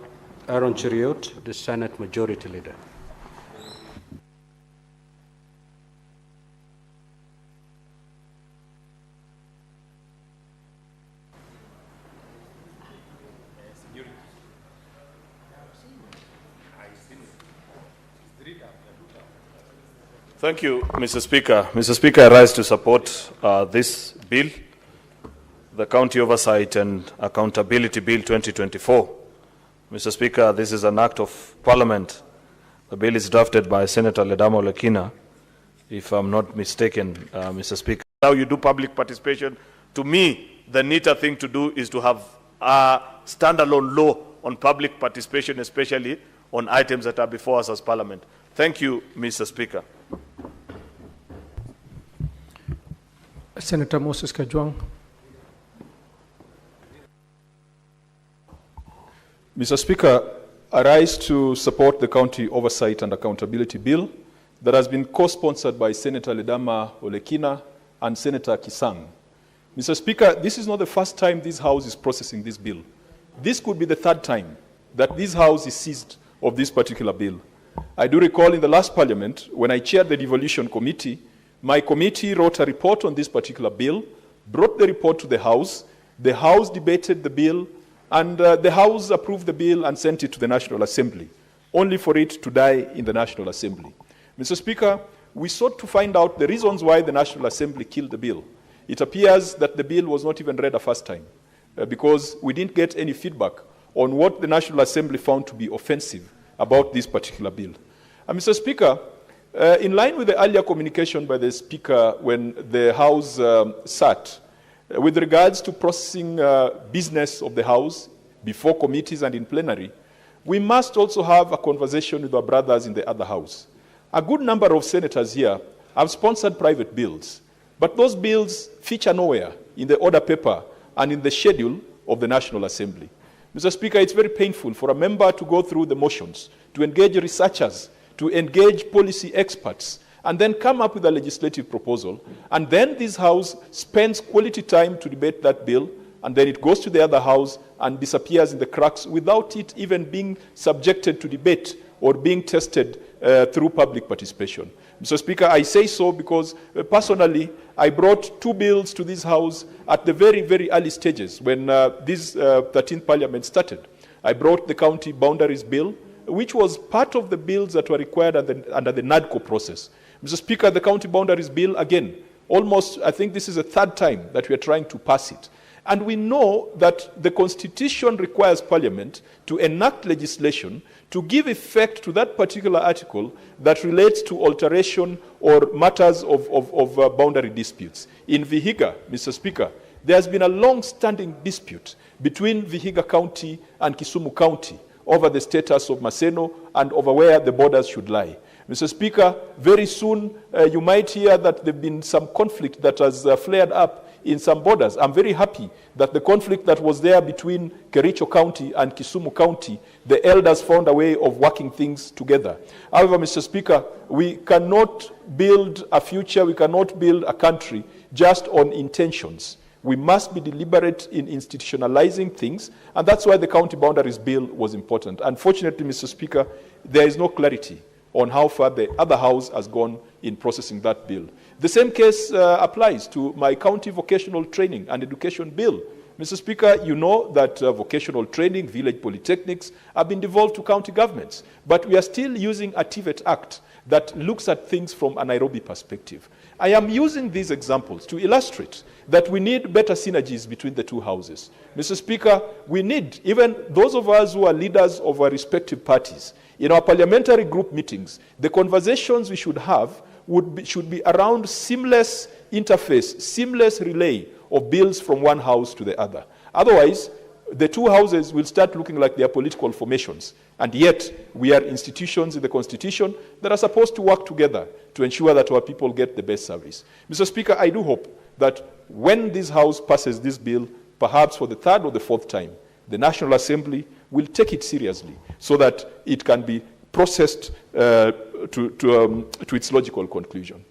Aaron Cheriot, the Senate Majority Leader. Thank you, Mr. Speaker. Mr. Speaker, I rise to support this bill, the County Oversight and Accountability Bill 2024. Mr. Speaker, this is an act of Parliament. The bill is drafted by Senator Ledamo Lekina, if I'm not mistaken, Mr. Speaker. Now you do public participation. To me, the neater thing to do is to have a standalone law on public participation, especially on items that are before us as Parliament. Thank you, Mr. Speaker. Senator Moses Kajwang. Mr. Speaker, I rise to support the County Oversight and Accountability Bill that has been co-sponsored by Senator Ledama Olekina and Senator Kisang. Mr. Speaker, this is not the first time this House is processing this bill. This could be the third time that this House is seized of this particular bill. I do recall in the last Parliament, when I chaired the Devolution Committee, my committee wrote a report on this particular bill, brought the report to the House debated the bill, and the House approved the bill and sent it to the National Assembly, only for it to die in the National Assembly. Mr. Speaker, we sought to find out the reasons why the National Assembly killed the bill. It appears that the bill was not even read a first time, because we didn't get any feedback on what the National Assembly found to be offensive about this particular bill. And Mr. Speaker, in line with the earlier communication by the Speaker when the House sat, with regards to processing business of the House before committees and in plenary, we must also have a conversation with our brothers in the other House. A good number of senators here have sponsored private bills, but those bills feature nowhere in the order paper and in the schedule of the National Assembly. Mr. Speaker, it's very painful for a member to go through the motions, to engage researchers, to engage policy experts, and then come up with a legislative proposal. And then this House spends quality time to debate that bill, and then it goes to the other House and disappears in the cracks without it even being subjected to debate or being tested through public participation. Mr. Speaker, I say so because personally, I brought 2 bills to this House at the very, very early stages when this 13th Parliament started. I brought the County Boundaries Bill, which was part of the bills that were required under the NADCO process. Mr. Speaker, the County Boundaries Bill, again, almost, I think this is the 3rd time that we are trying to pass it. And we know that the Constitution requires Parliament to enact legislation to give effect to that particular article that relates to alteration or matters of boundary disputes. In Vihiga, Mr. Speaker, there has been a long-standing dispute between Vihiga County and Kisumu County over the status of Maseno and over where the borders should lie. Mr. Speaker, very soon you might hear that there have been some conflict that has flared up in some borders. I'm very happy that the conflict that was there between Kericho County and Kisumu County, the elders found a way of working things together. However, Mr. Speaker, we cannot build a future, we cannot build a country just on intentions. We must be deliberate in institutionalizing things, and that's why the County Boundaries Bill was important. Unfortunately, Mr. Speaker, there is no clarity on how far the other House has gone in processing that bill. The same case applies to my County Vocational Training and Education Bill. Mr. Speaker, you know that vocational training, village polytechnics, have been devolved to county governments, but we are still using a TVET Act that looks at things from a Nairobi perspective. I am using these examples to illustrate that we need better synergies between the two houses. Mr. Speaker, we need, even those of us who are leaders of our respective parties, in our parliamentary group meetings, the conversations we should have should be around seamless interface, seamless relay of bills from one house to the other. Otherwise, the two houses will start looking like they are political formations. And yet, we are institutions in the Constitution that are supposed to work together to ensure that our people get the best service. Mr. Speaker, I do hope that when this House passes this bill, perhaps for the third or the fourth time, the National Assembly will take it seriously so that it can be processed to its logical conclusion.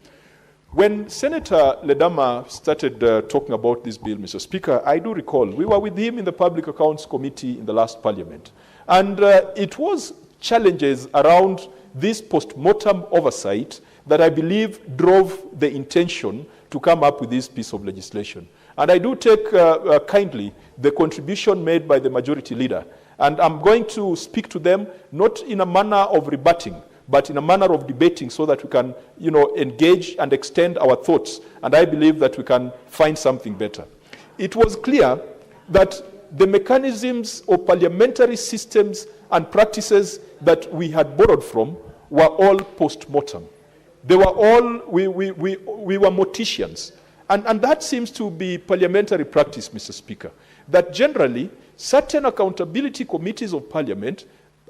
When Senator Ledama started talking about this bill, Mr. Speaker, I do recall we were with him in the Public Accounts Committee in the last Parliament. And it was challenges around this post-mortem oversight that I believe drove the intention to come up with this piece of legislation. And I do take kindly the contribution made by the majority leader. And I'm going to speak to them not in a manner of rebutting, but in a manner of debating so that we can, engage and extend our thoughts. And I believe that we can find something better. It was clear that the mechanisms of parliamentary systems and practices that we had borrowed from were all post-mortem. They were all, we were morticians. And that seems to be parliamentary practice, Mr. Speaker, that generally certain accountability committees of parliament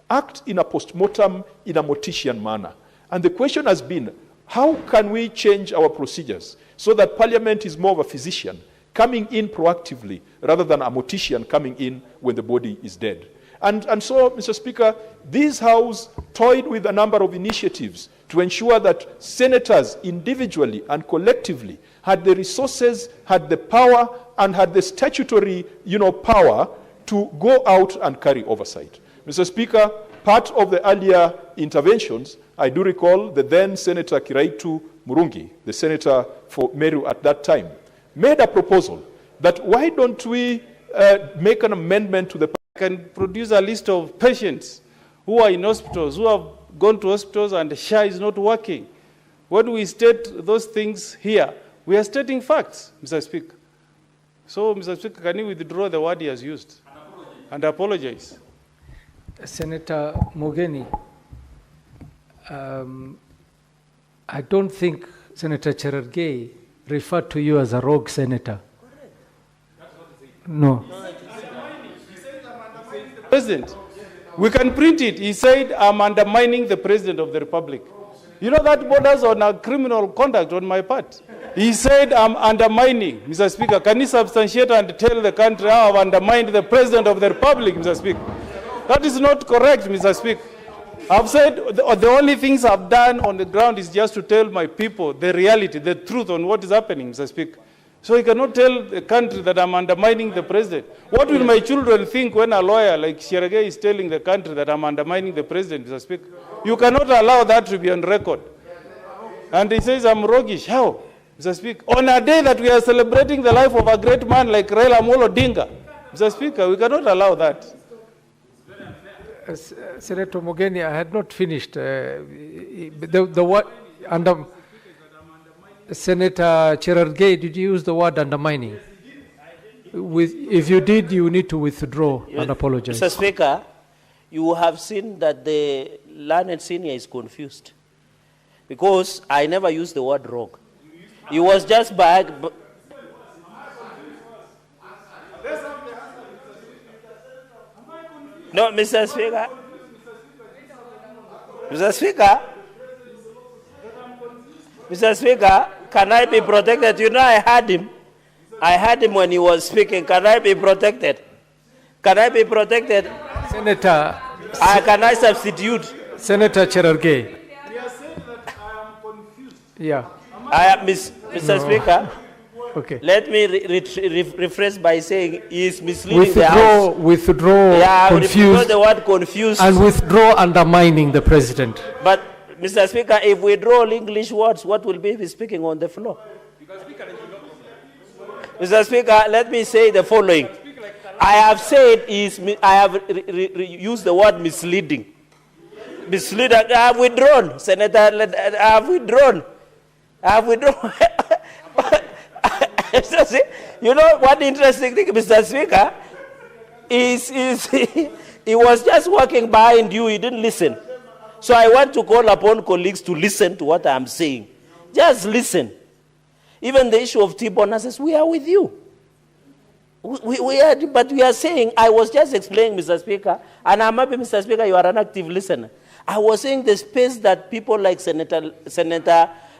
act in a post-mortem, in a mortician manner. And the question has been, how can we change our procedures so that parliament is more of a physician, coming in proactively, rather than a mortician coming in when the body is dead? And so, Mr. Speaker, this House toyed with a number of initiatives to ensure that senators individually and collectively had the resources, had the power, and had the statutory, power to go out and carry oversight. Mr. Speaker, part of the earlier interventions, I do recall the then Senator Kiraitu Murungi, the senator for Meru at that time, made a proposal that why don't we make an amendment to the... Can produce a list of patients who are in hospitals, who have gone to hospitals and SHA is not working. When we state those things here, we are stating facts, Mr. Speaker. So, Mr. Speaker, can you withdraw the word he has used and apologize? Senator Mogeni, I don't think Senator Cherargei referred to you as a rogue senator. No. President, we can print it. He said, I'm undermining the President of the Republic. You know, that borders on a criminal conduct on my part. He said, I'm undermining. Mr. Speaker, can you substantiate and tell the country how I've undermined the President of the Republic, Mr. Speaker? That is not correct, Mr. Speaker. I've said the only things I've done on the ground is just to tell my people the reality, the truth on what is happening, Mr. Speaker. So you cannot tell the country that I'm undermining the president. What will my children think when a lawyer like Cherargei is telling the country that I'm undermining the president, Mr. Speaker? You cannot allow that to be on record. And he says I'm roguish. How, Mr. Speaker? On a day that we are celebrating the life of a great man like Raila Odinga'S, Mr. Speaker, we cannot allow that. Senator Mogeni, I had not finished. The what under Senator Cherargei, did you use the word undermining? If you did, you need to withdraw and apologize. Mr. Speaker, you have seen that the learned senior is confused because I never used the word rogue. He was just No, Mr. Speaker. Mr. Speaker. Mr. Speaker, can I be protected? You know, I heard him. I heard him when he was speaking. Can I be protected? Can I be protected? Senator. Can I substitute? Senator Cherargei. Yeah. Mr. Speaker. Okay. Let me rephrase by saying he is misleading the House. Withdraw, confused. The word confused. And withdraw undermining the president. But, Mr. Speaker, if we draw English words, what will be speaking on the floor? Mr. Speaker, let me say the following. I have said I have used the word misleading. misleader. I have withdrawn, Senator. I have withdrawn. I have withdrawn. You know what interesting thing, Mr. Speaker, is he was just walking behind you. He didn't listen. So I want to call upon colleagues to listen to what I'm saying. Just listen. Even the issue of T-Bonus says, we are with you. But we are saying, I was just explaining, Mr. Speaker, and I'm happy, Mr. Speaker, you are an active listener. I was saying the space that people like Senator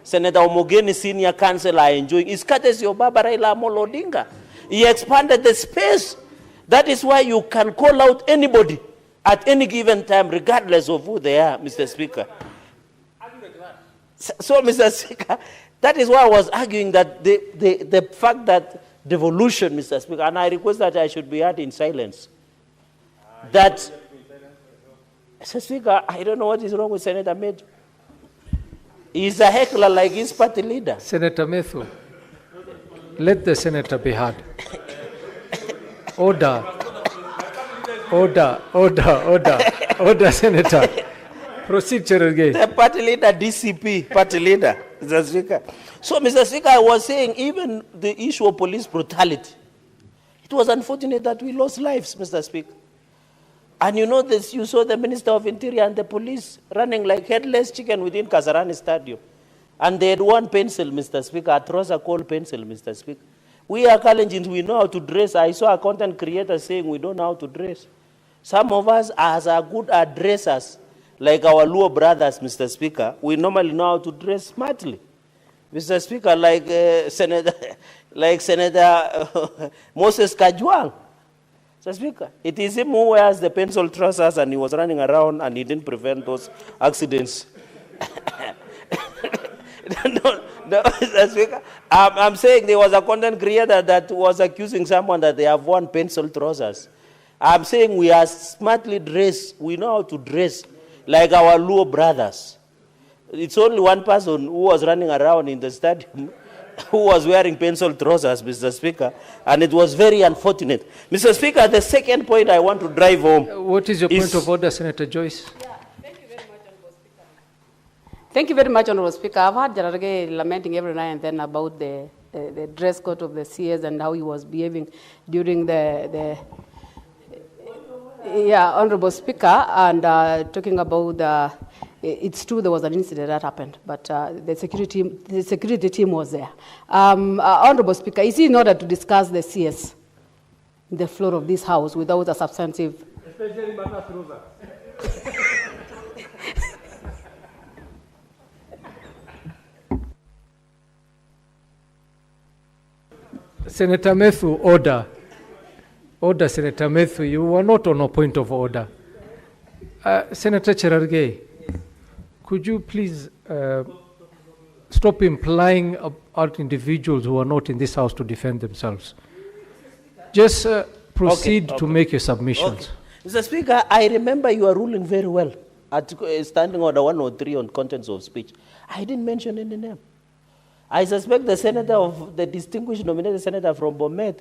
Omogeni Senior Counsel are enjoying is courtesy of Baba Raila Amolo Odinga. He expanded the space. That is why you can call out anybody at any given time, regardless of who they are, Mr. Speaker. So, Mr. Speaker, that is why I was arguing that the fact that devolution, Mr. Speaker, and I request that I should be heard in silence, that, Mr. Speaker, I don't know what is wrong with Senator Metu. He's a heckler like his party leader. Senator Methu, let the senator be heard. Order. Order, Senator. Proceed, Cherargei. The party leader, DCP, party leader, Mr. Speaker. So, Mr. Speaker, I was saying even the issue of police brutality, it was unfortunate that we lost lives, Mr. Speaker. And you know this, you saw the Minister of Interior and the police running like headless chicken within Kasarani Stadium. And they had one pencil, Mr. Speaker, a trouser called pencil, Mr. Speaker. We are Kalenjins, we know how to dress. I saw a content creator saying we don't know how to dress. Some of us are good at dressers, like our Luo brothers, Mr. Speaker. We normally know how to dress smartly. Mr. Speaker, like Senator Moses Kajwang. Mr. Speaker, it is him who wears the pencil trousers and he was running around and he didn't prevent those accidents. No, Mr. Speaker, I'm saying there was a content creator that was accusing someone that they have worn pencil trousers. I'm saying we are smartly dressed. We know how to dress like our Luo brothers. It's only one person who was running around in the stadium who was wearing pencil trousers, Mr. Speaker, and it was very unfortunate. Mr. Speaker, the second point I want to drive home. What is your point of order, Senator Joyce? Thank you very much, Honorable Speaker. I've heard Cherargei lamenting every now and then about the dress code of the CS and how he was behaving during the Honorable Speaker, and talking about it's true there was an incident that happened, but the security team was there. Honorable Speaker, is it in order to discuss the CS in the floor of this House without a substantive... Especially Manathroza. Senator Methu, order. Order, Senator Methu. You were not on a point of order. Senator Cherargei, could you please stop implying about individuals who are not in this House to defend themselves? Just proceed to make your submissions. Okay. Mr. Speaker, I remember you are ruling very well at Standing Order 103 on contents of speech. I didn't mention any name. I suspect the senator of the distinguished nominated senator from Bomet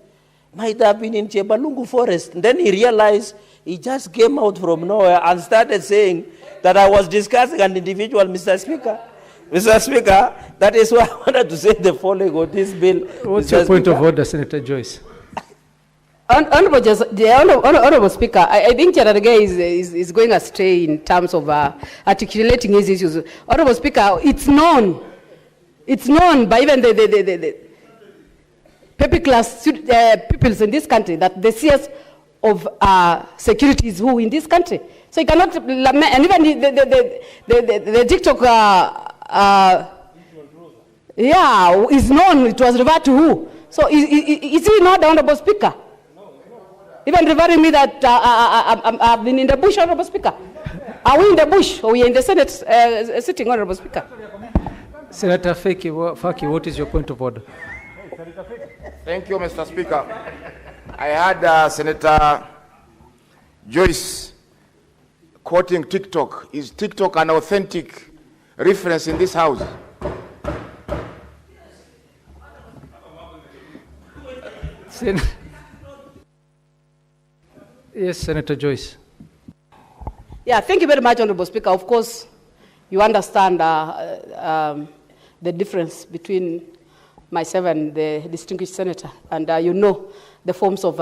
might have been in Chebalungu Forest. And then he realized he just came out from nowhere and started saying that I was discussing an individual, Mr. Speaker. Mr. Speaker, that is why I wanted to say the following on this bill. What's your point of order, Senator Joyce? Honorable Speaker, I think Cherargei is going astray in terms of articulating his issues. Honorable Speaker, it's known by even the paper class peoples in this country that the CS of security is who in this country. So you cannot lament, and even the TikTok, is known, it was referred to who. So is he not the Honorable Speaker? Even referring me that I've been in the bush, Honorable Speaker. Are we in the bush or we are in the Senate sitting, Honorable Speaker? Senator Faki, what is your point of order? Thank you, Mr. Speaker. I had Senator Joyce quoting TikTok. Is TikTok an authentic reference in this House? Yes, Senator Joyce. Yeah, thank you very much, Honorable Speaker. Of course, you understand the difference between myself and the distinguished senator, and you know the forms of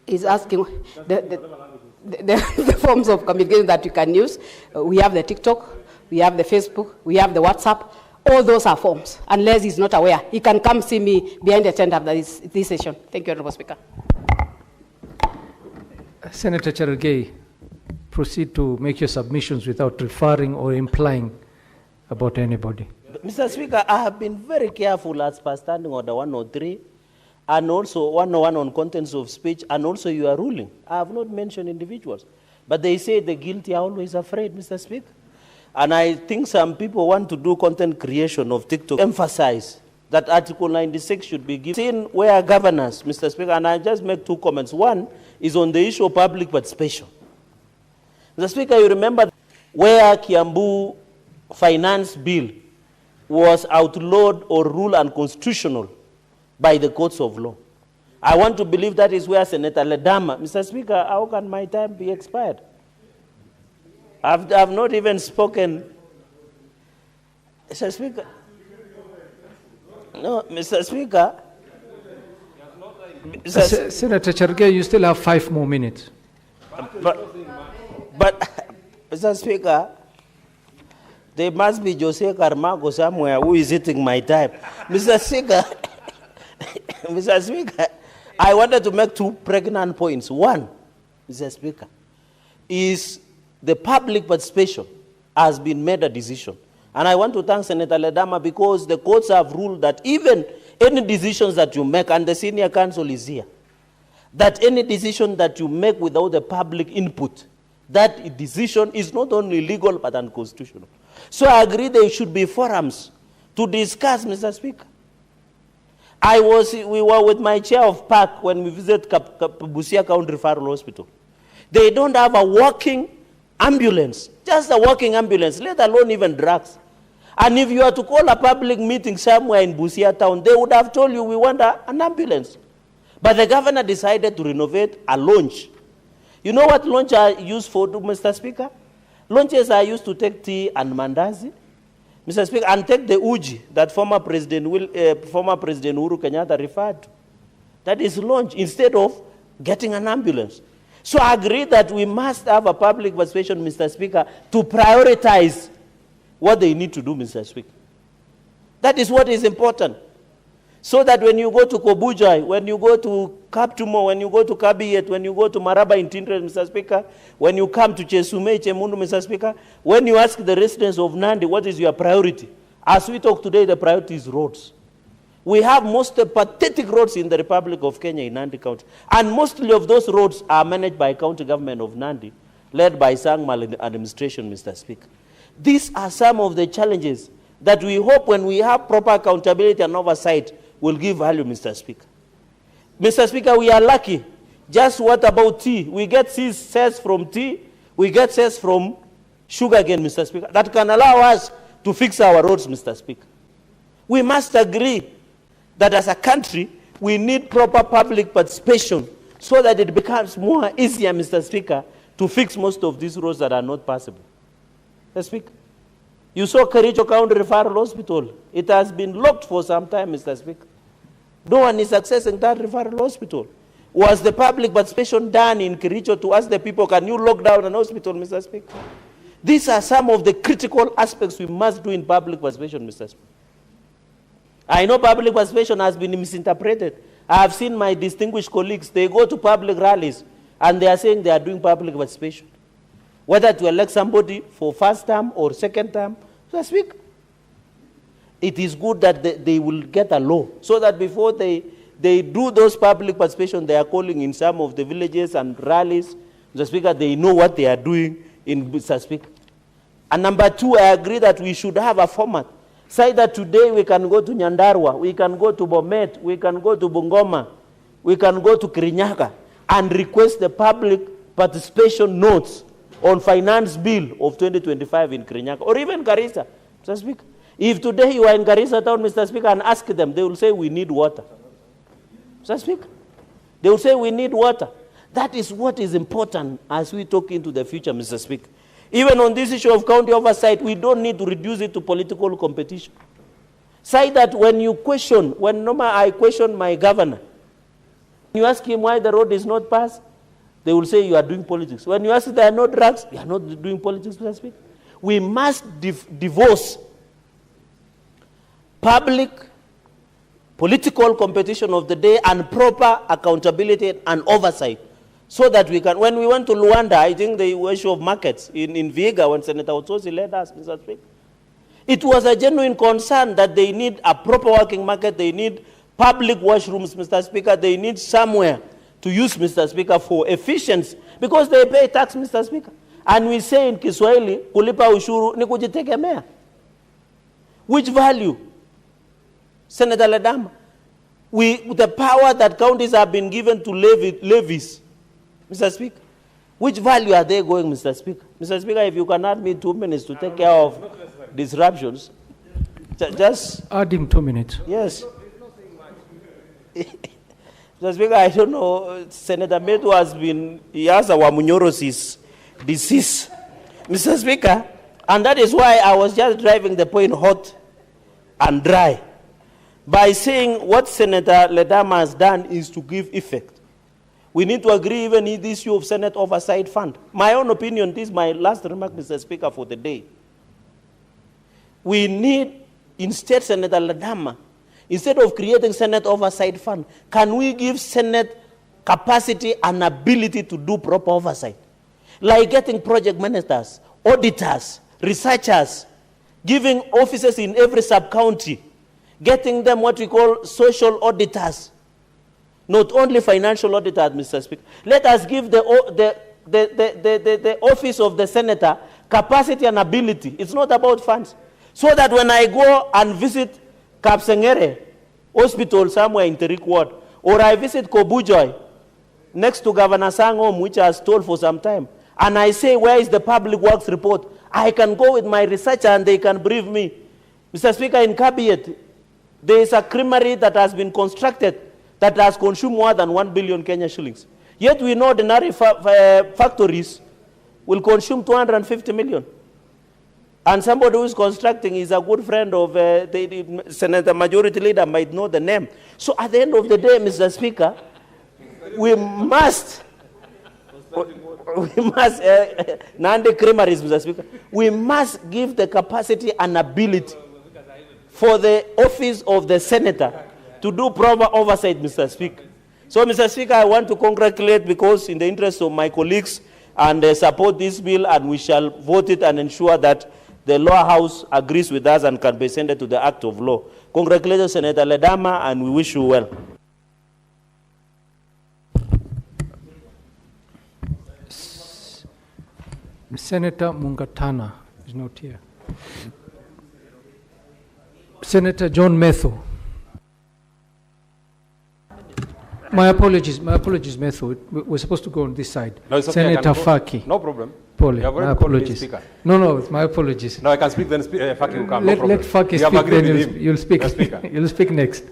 is asking the forms of communication that you can use. We have the TikTok, we have the Facebook, we have the WhatsApp. All those are forms. Unless he's not aware, he can come see me behind the tent after this session. Thank you, Honorable Speaker. Senator Cherargei, proceed to make your submissions without referring or implying about anybody. Mr. Speaker, I have been very careful as per Standing Order 103 and also 101 on contents of speech and also your ruling. I have not mentioned individuals. But they say the guilty are always afraid, Mr. Speaker. And I think some people want to do content creation of TikTok. Emphasize that Article 96 should be given where governance, Mr. Speaker, and I just make 2 comments. One is on the issue of public participation. Mr. Speaker, you remember where Kiambu finance bill was outlawed or ruled unconstitutional by the courts of law. I want to believe that is where Senator Ledama, Mr. Speaker, how can my time be expired? I've not even spoken. Mr. Speaker. No, Mr. Speaker. Senator Cherargei, you still have 5 more minutes. But Mr. Speaker, there must be Jose Carmago somewhere who is eating my time. Mr. Speaker, Mr. Speaker, I wanted to make 2 pregnant points. One, Mr. Speaker, is the public participation has been made a decision. And I want to thank Senator Ledama because the courts have ruled that even any decisions that you make, and the senior counsel is here, that any decision that you make without the public input, that decision is not only legal but unconstitutional. So I agree there should be forums to discuss, Mr. Speaker. We were with my chair of PAC when we visited Busia County Referral Hospital. They don't have a working ambulance, just a working ambulance, let alone even drugs. And if you are to call a public meeting somewhere in Busia town, they would have told you we want an ambulance. But the governor decided to renovate a launch. You know what launch are used for, Mr. Speaker? Launches are used to take tea and mandazi, Mr. Speaker, and take the uji that former President Uhuru Kenyatta referred to. That is launch instead of getting an ambulance. So I agree that we must have a public participation, Mr. Speaker, to prioritize what they need to do, Mr. Speaker. That is what is important. So that when you go to Kobujai, when you go to Kaptumo, when you go to Kabiyet, when you go to Maraba in Tindre, Mr. Speaker, when you come to Chesume, Chemundu, Mr. Speaker, when you ask the residents of Nandi, what is your priority? As we talk today, the priority is roads. We have most pathetic roads in the Republic of Kenya in Nandi County. And mostly of those roads are managed by county government of Nandi, led by Sangmal administration, Mr. Speaker. These are some of the challenges that we hope when we have proper accountability and oversight will give value, Mr. Speaker. Mr. Speaker, we are lucky. Just what about tea? We get cess from tea. We get cess from sugar again, Mr. Speaker. That can allow us to fix our roads, Mr. Speaker. We must agree that as a country, we need proper public participation so that it becomes more easier, Mr. Speaker, to fix most of these roads that are not passable. Mr. Speaker, you saw Kericho County Referral Hospital. It has been locked for some time, Mr. Speaker. No one is accessing that referral hospital. Was the public participation done in Kericho to ask the people, can you lock down an hospital, Mr. Speaker? These are some of the critical aspects we must do in public participation, Mr. Speaker. I know public participation has been misinterpreted. I have seen my distinguished colleagues, they go to public rallies and they are saying they are doing public participation. Whether to elect somebody for first term or second term, Mr. Speaker, it is good that they will get a law so that before they do those public participation they are calling in some of the villages and rallies, Mr. Speaker, they know what they are doing in, Mr. Speaker. And number 2, I agree that we should have a format. Say that today we can go to Nyandarua, we can go to Bomet, we can go to Bungoma, we can go to Kirinyaga and request the public participation notes on finance bill of 2025 in Kirinyaga or even Garissa, Mr. Speaker. If today you are in Garissa town, Mr. Speaker, and ask them, they will say we need water. Mr. Speaker. They will say we need water. That is what is important as we talk into the future, Mr. Speaker. Even on this issue of county oversight, we don't need to reduce it to political competition. Say that when you question, when I question my governor, you ask him why the road is not passed, they will say you are doing politics. When you ask if there are no drugs, you are not doing politics, Mr. Speaker. We must divorce public political competition of the day and proper accountability and oversight, so that we can, when we went to Luanda, I think the issue of markets in Vihiga, when Senator Otsosi led us, Mr. Speaker, it was a genuine concern that they need a proper working market, they need public washrooms, Mr. Speaker, they need somewhere to use, Mr. Speaker, for efficiency, because they pay tax, Mr. Speaker. And we say in Kiswahili, kulipa ushuru ni kujitegemea. Which value? Senator Ledama, the power that counties have been given to levies, Mr. Speaker, which value are they going, Mr. Speaker? Mr. Speaker, if you can add me 2 minutes to take care of disruptions, just... Add him 2 minutes. Yes. Mr. Speaker, I don't know, Senator Metu he has a Wamunyorosis disease, Mr. Speaker, and that is why I was just driving the point hot and dry by saying what Senator Ledama has done is to give effect. We need to agree even in this issue of Senate Oversight Fund. My own opinion, this is my last remark, Mr. Speaker, for the day. We need, instead, Senator Ledama, instead of creating Senate Oversight Fund, can we give Senate capacity and ability to do proper oversight? Like getting project managers, auditors, researchers, giving officers in every sub-county, getting them what we call social auditors, not only financial auditors, Mr. Speaker. Let us give the office of the senator capacity and ability. It's not about funds. So that when I go and visit Kapsengere Hospital somewhere in Terik Ward, or I visit Kobujoy, next to Governor Sangom, which I was told for some time, and I say, where is the public works report? I can go with my researcher and they can brief me. Mr. Speaker, in Kabiet, there is a creamery that has been constructed that has consumed more than 1 billion Kenya shillings. Yet we know ordinary factories will consume 250 million. And somebody who is constructing is a good friend of the Senator Majority Leader, might know the name. So at the end of the day, Mr. Speaker, we must, Nandi creameries, Mr. Speaker, we must give the capacity and ability for the office of the senator to do proper oversight, Mr. Speaker. So, Mr. Speaker, I want to congratulate, because in the interest of my colleagues, and support this bill, and we shall vote it and ensure that the lower house agrees with us and can be sent to the act of law. Congratulations, Senator Ledama, and we wish you well. Senator Mungatana is not here. Senator John Methu. My apologies, Methu. We're supposed to go on this side. No, it's okay, Senator Faki. No problem. Pole, You are very my apologies. speaker. No, my apologies. No, I can speak, then Faki will come. Let No problem. Faki We have speak, agreed then with him. you'll speak. The speaker. You'll speak next.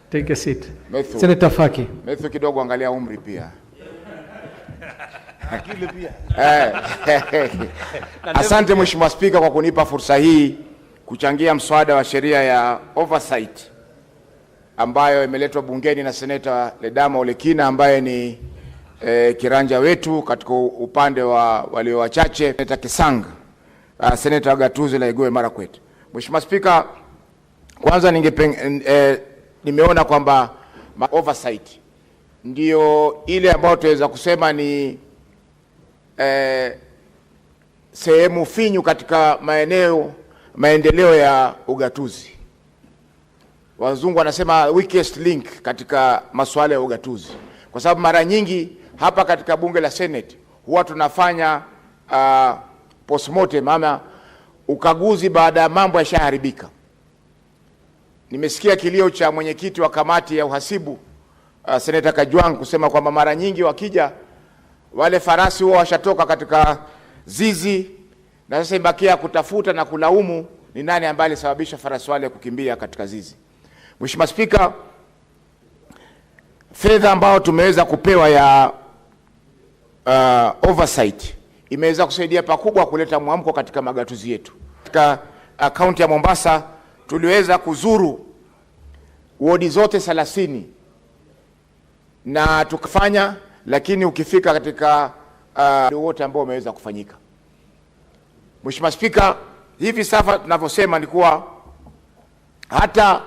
Take a seat. Methu. Senator Faki. Methu kidogo angalia umri pia. Asante Mheshimiwa Spika kwa kunipa fursa hii kuchangia mswada wa sheria ya oversight ambayo imeletwa bungeni na Seneta Ledama Olekina ambaye ni kiranja wetu katika upande wa walio wachache, Seneta Kisanga, Seneta Gatuzi la Igwe Marakwet. Mheshimiwa Spika, kwanza nimeona kwamba oversight ndio ile ambayo tuweza kusema ni sehemu finyu katika maendeleo ya ugatuzi. Wazungu wanasema weakest link katika masuala ya ugatuzi. Kwa sababu mara nyingi hapa katika bunge la Senate huwa tunafanya postmortem, ama ukaguzi baada ya mambo yashaharibika. Nimesikia kilio cha mwenyekiti wa kamati ya uhasibu Senator Kajwang kusema kwamba mara nyingi wakija wale farasi huwa washatoka katika zizi, na sasa ibakia kutafuta na kulaumu ni nani ambaye alisababisha farasi wale kukimbia katika zizi. Mheshimiwa Spika, fedha ambayo tumeweza kupewa ya oversight imeweza kusaidia pakubwa kuleta mwamko katika magatuzi yetu. Katika kaunti ya Mombasa tuliweza kuzuru wodi zote 30 na tukafanya, lakini ukifika katika wote ambao umeweza kufanyika. Mheshimiwa Spika, hivi sasa tunavyosema ni kuwa hata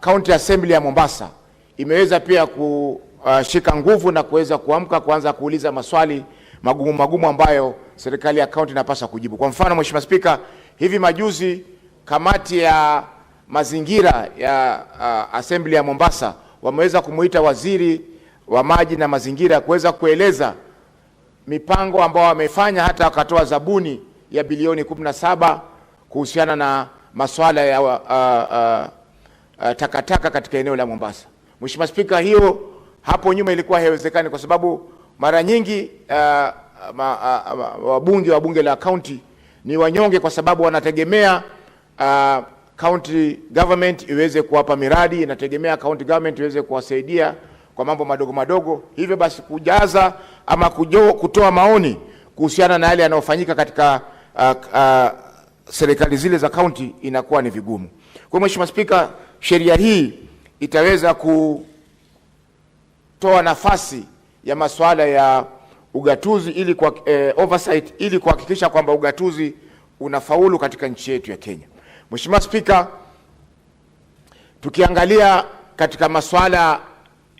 County Assembly ya Mombasa imeweza pia kushika nguvu na kuweza kuamka kuanza kuuliza maswali magumu ambayo serikali ya kaunti inapaswa kujibu. Kwa mfano, Mheshimiwa Spika, hivi majuzi kamati ya mazingira ya Assembly ya Mombasa wameweza kumuita waziri wa maji na mazingira kuweza kueleza mipango ambao wamefanya, hata wakatoa zabuni ya bilioni 17 kuhusiana na masuala ya takataka katika eneo la Mombasa. Mheshimiwa Spika, hiyo hapo nyuma ilikuwa haiwezekani kwa sababu mara nyingi wabunge wa bunge la county ni wanyonge kwa sababu wanategemea county government iweze kuwapa miradi, inategemea county government iweze kuwasaidia kwa mambo madogo. Hivyo basi kujaza ama kutoa maoni kuhusiana na yale yanayofanyika katika serikali zile za county inakuwa ni vigumu. Kwa Mheshimiwa Spika, sheria hii itaweza kutoa nafasi ya masuala ya ugatuzi ili kwa oversight ili kuhakikisha kwamba ugatuzi unafaulu katika nchi yetu ya Kenya. Mheshimiwa Spika, tukiangalia katika masuala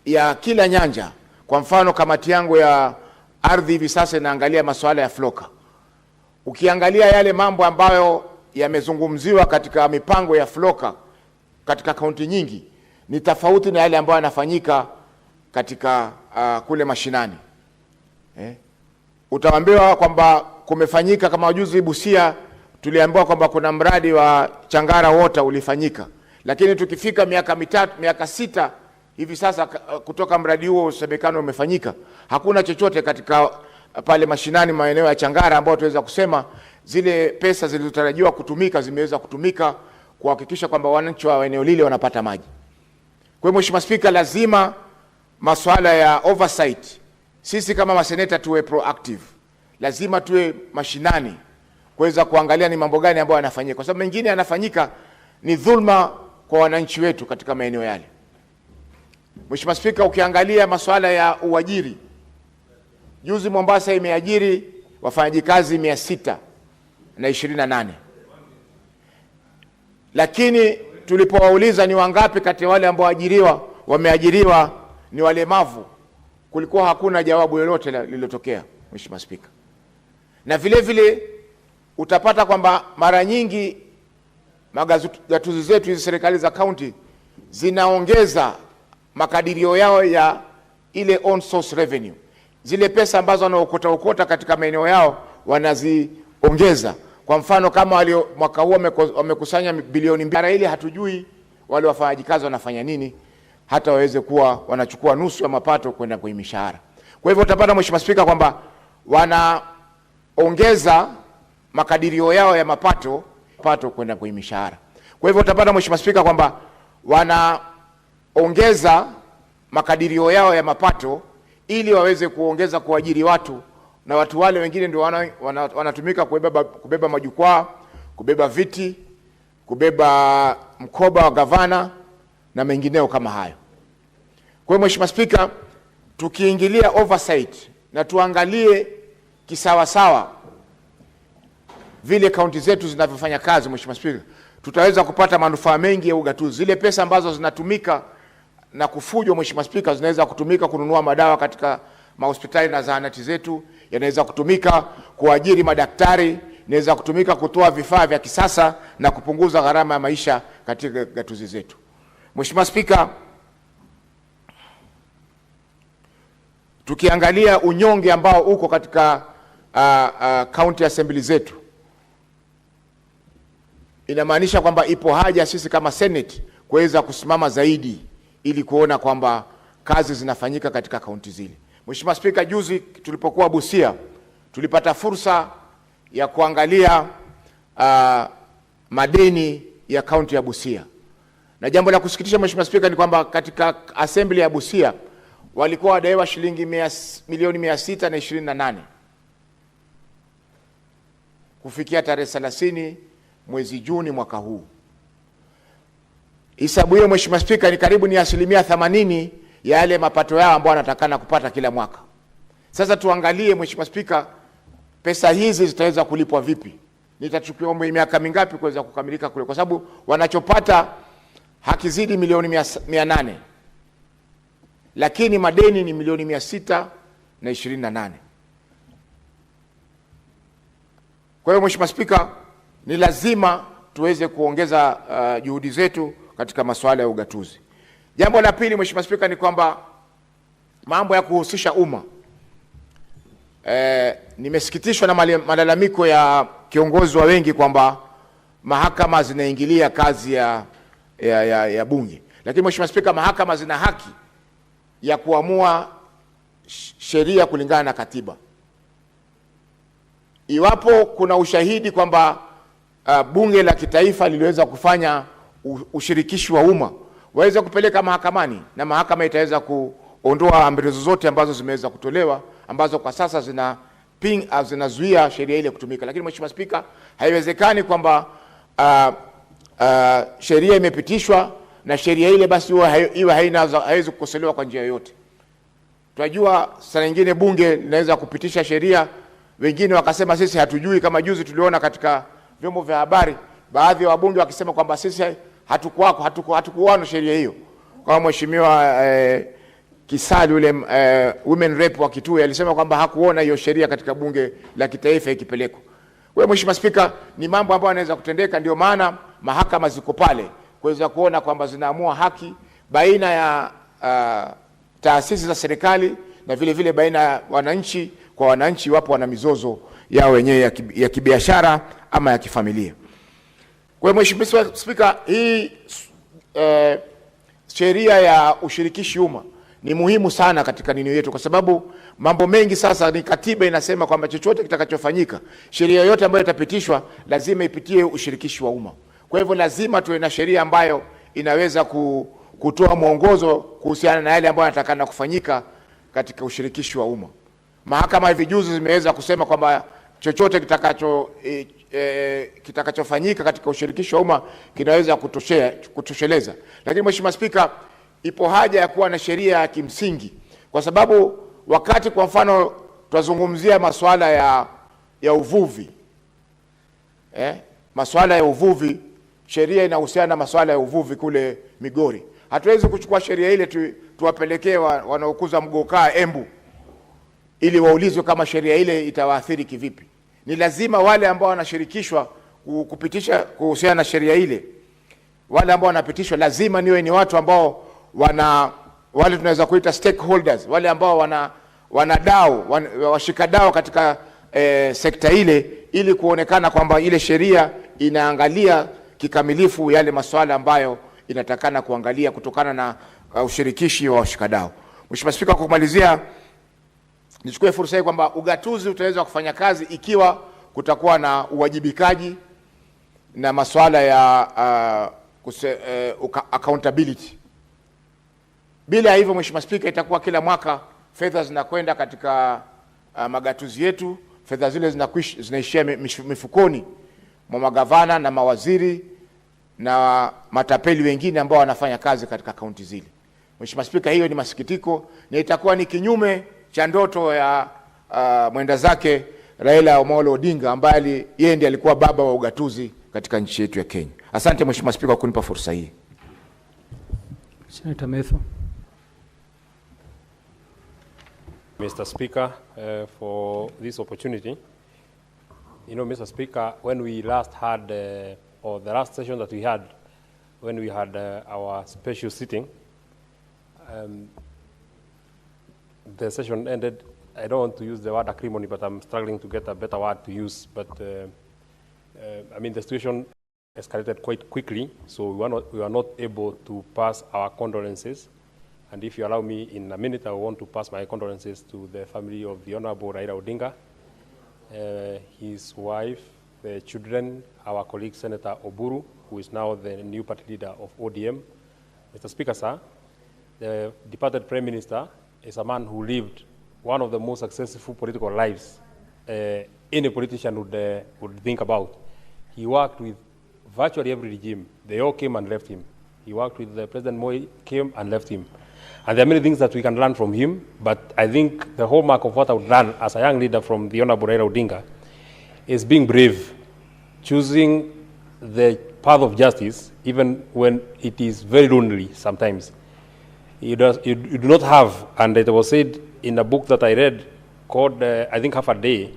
ya kila nyanja, kwa mfano kamati yangu ya ardhi hivi sasa inaangalia masuala ya floka. Ukiangalia yale mambo ambayo yamezungumziwa katika mipango ya floka katika kaunti nyingi ni tofauti na yale ambayo yanafanyika katika kule mashinani. Utaambiwa kwamba kumefanyika kama wajuzi Busia tuliambiwa kwamba kuna mradi wa Changara Water ulifanyika, lakini tukifika miaka 6 hivi sasa kutoka mradi huo usemekano umefanyika, hakuna chochote katika pale mashinani maeneo ya Changara ambao tuweza kusema zile pesa zilizotarajiwa kutumika zimeweza kutumika kuhakikisha kwamba wananchi wa eneo lile wanapata maji. Kwa hiyo Mheshimiwa Spika, lazima masuala ya oversight sisi kama maseneta tuwe proactive. Lazima tuwe mashinani kuweza kuangalia ni mambo gani ambayo yanafanyika, kwa sababu mengine yanafanyika ni dhulma kwa wananchi wetu katika maeneo yale. Mheshimiwa Spika, ukiangalia masuala ya uajiri, juzi Mombasa imeajiri wafanyakazi 628. Lakini tulipowauliza ni wangapi kati ya wale ambao wameajiriwa ni walemavu, kulikuwa hakuna jawabu lolote lililotokea, Mheshimiwa Spika. Na vile vile utapata kwamba mara nyingi magatuzi zetu hizi serikali za county zinaongeza makadirio yao ya ile on source revenue. Zile pesa ambazo wanaokota katika maeneo yao wanaziongeza. Kwa mfano kama mwaka huu wamekusanya bilioni 2, ile hatujui wale wafanyakazi wanafanya nini hata waweze kuwa wanachukua nusu ya mapato kwenda kwa mishahara. Kwa hivyo utapata Mheshimiwa Spika kwamba wanaongeza makadirio yao ya mapato kwenda kwa mishahara. Kwa hivyo utapata Mheshimiwa Spika kwamba wanaongeza makadirio yao ya mapato ili waweze kuongeza kuajiri watu, na watu wale wengine ndio wanatumika kubeba majukwaa, kubeba viti, kubeba mkoba wa gavana na mengineo kama hayo. Kwa hiyo Mheshimiwa Spika, tukiingilia oversight na tuangalie kisawasawa vile kaunti zetu zinavyofanya kazi, Mheshimiwa Spika, tutaweza kupata manufaa mengi ya ugatuzi. Zile pesa ambazo zinatumika na kufujwa, Mheshimiwa Spika, zinaweza kutumika kununua madawa katika mahospitali na zahanati zetu, yanaweza kutumika kuajiri madaktari, inaweza kutumika kutoa vifaa vya kisasa na kupunguza gharama ya maisha katika gatuzi zetu. Mheshimiwa Spika, tukiangalia unyonge ambao uko katika county assembly zetu, inamaanisha kwamba ipo haja sisi kama Senate kuweza kusimama zaidi ili kuona kwamba kazi zinafanyika katika kaunti zile. Mheshimiwa Spika, juzi tulipokuwa Busia tulipata fursa ya kuangalia madeni ya kaunti ya Busia, Na jambo la kusikitisha Mheshimiwa Spika ni kwamba katika assembly ya Busia walikuwa wadaiwa shilingi milioni 628 kufikia tarehe 30 mwezi Juni mwaka huu. Hesabu hiyo Mheshimiwa Spika ni karibu ni 80% ya yale mapato yao ambao wanatakana kupata kila mwaka. Sasa tuangalie Mheshimiwa Spika, pesa hizi zitaweza kulipwa vipi? Nitachukua miaka mingapi kuweza kukamilika kule, kwa sababu wanachopata hakizidi milioni 800, lakini madeni ni milioni 628. Kwa hiyo Mheshimiwa Spika, ni lazima tuweze kuongeza juhudi zetu katika masuala ya ugatuzi. Jambo la pili Mheshimiwa Spika ni kwamba mambo ya kuhusisha umma. Nimesikitishwa na malalamiko ya kiongozi wa wengi kwamba mahakama zinaingilia kazi ya bunge. Lakini Mheshimiwa Spika, mahakama zina haki ya kuamua sheria kulingana na katiba. Iwapo kuna ushahidi kwamba bunge la kitaifa liliweza kufanya ushirikishi wa umma, waweza kupeleka mahakamani na mahakama itaweza kuondoa amri zozote ambazo zimeweza kutolewa ambazo kwa sasa zinazuia sheria ile kutumika. Lakini Mheshimiwa Spika, haiwezekani kwamba sheria imepitishwa na sheria ile basi iwe haiwezi kukosolewa kwa njia yoyote. Tunajua saa nyingine bunge linaweza kupitisha sheria, wengine wakasema sisi hatujui, kama juzi tuliona katika vyombo vya habari baadhi ya wabunge wakisema kwamba sisi hatukuona sheria hiyo. Kwa Mheshimiwa Kisali yule women rep wa Kitui alisema kwamba hakuona hiyo sheria katika bunge la kitaifa ikipelekwa. Kwa hiyo Mheshimiwa Spika, ni mambo ambayo yanaweza kutendeka, ndio maana mahakama ziko pale kuweza kuona kwamba zinaamua haki baina ya taasisi za serikali na vile vile baina ya wananchi kwa wananchi, wapo wana mizozo yao wenyewe ya kibiashara ama ya kifamilia. Kwa hiyo Mheshimiwa Spika, hii sheria ya ushirikishi umma ni muhimu sana katika nini yetu, kwa sababu mambo mengi sasa ni katiba inasema kwamba chochote kitakachofanyika, sheria yoyote ambayo itapitishwa lazima ipitie ushirikishi wa umma. Kwa hivyo lazima tuwe na sheria ambayo inaweza kutoa mwongozo kuhusiana na yale ambayo yanatakana kufanyika katika ushirikishi wa umma. Mahakama hivi juzi zimeweza kusema kwamba chochote kitakachofanyika katika ushirikishi wa umma kinaweza kutosheleza. Lakini Mheshimiwa Spika, ipo haja ya kuwa na sheria ya kimsingi, kwa sababu wakati kwa mfano tunazungumzia masuala ya uvuvi, masuala ya uvuvi, sheria inahusiana na masuala ya uvuvi kule Migori. Hatuwezi kuchukua sheria ile tuwapelekee wanaokuza mgokaa Embu ili waulizwe kama sheria ile itawaathiri kivipi. Ni lazima wale ambao wanashirikishwa kupitisha kuhusiana na sheria ile, wale ambao wanapitishwa lazima ni watu ambao wale tunaweza kuita stakeholders, wale ambao wanadau, washikadau katika sekta ile, ili kuonekana kwamba ile sheria inaangalia kikamilifu yale masuala ambayo inatakana kuangalia kutokana na ushirikishi wa washikadau. Mheshimiwa Spika, kwa kumalizia, nichukue fursa hii kwamba ugatuzi utaweza kufanya kazi ikiwa kutakuwa na uwajibikaji na masuala ya accountability. Bila hivyo Mheshimiwa Spika, itakuwa kila mwaka fedha zinakwenda katika magatuzi yetu, fedha zile zinaishia mifukoni mwa magavana na mawaziri na matapeli wengine ambao wanafanya kazi katika kaunti zile. Mheshimiwa Spika, hiyo ni masikitiko na itakuwa ni kinyume cha ndoto ya mwenda zake Raila Omolo Odinga ambaye yeye ndiye alikuwa baba wa ugatuzi katika nchi yetu ya Kenya. Asante Mheshimiwa Spika kwa kunipa fursa hii. Senator Methu. Mr. Speaker, for this opportunity. You know, Mr. Speaker, when we last had, or the last session that we had, when we had our special sitting, the session ended. I don't want to use the word acrimony, but I'm struggling to get a better word to use. But I mean, the situation escalated quite quickly, so we were not able to pass our condolences. And if you allow me, in a minute, I want to pass my condolences to the family of the Honorable Raila Odinga, his wife, the children, our colleague Senator Oburu, who is now the new party leader of ODM. Mr. Speaker, sir, the departed Prime Minister is a man who lived one of the most successful political lives any politician would think about. He worked with virtually every regime. They all came and left him. He worked with President Moi, came and left him. And there are many things that we can learn from him, but I think the hallmark of what I would learn as a young leader from the Honorable Raila Odinga is being brave, choosing the path of justice, even when it is very lonely sometimes. You do not have, and it was said in a book that I read called, I think, Half a Day,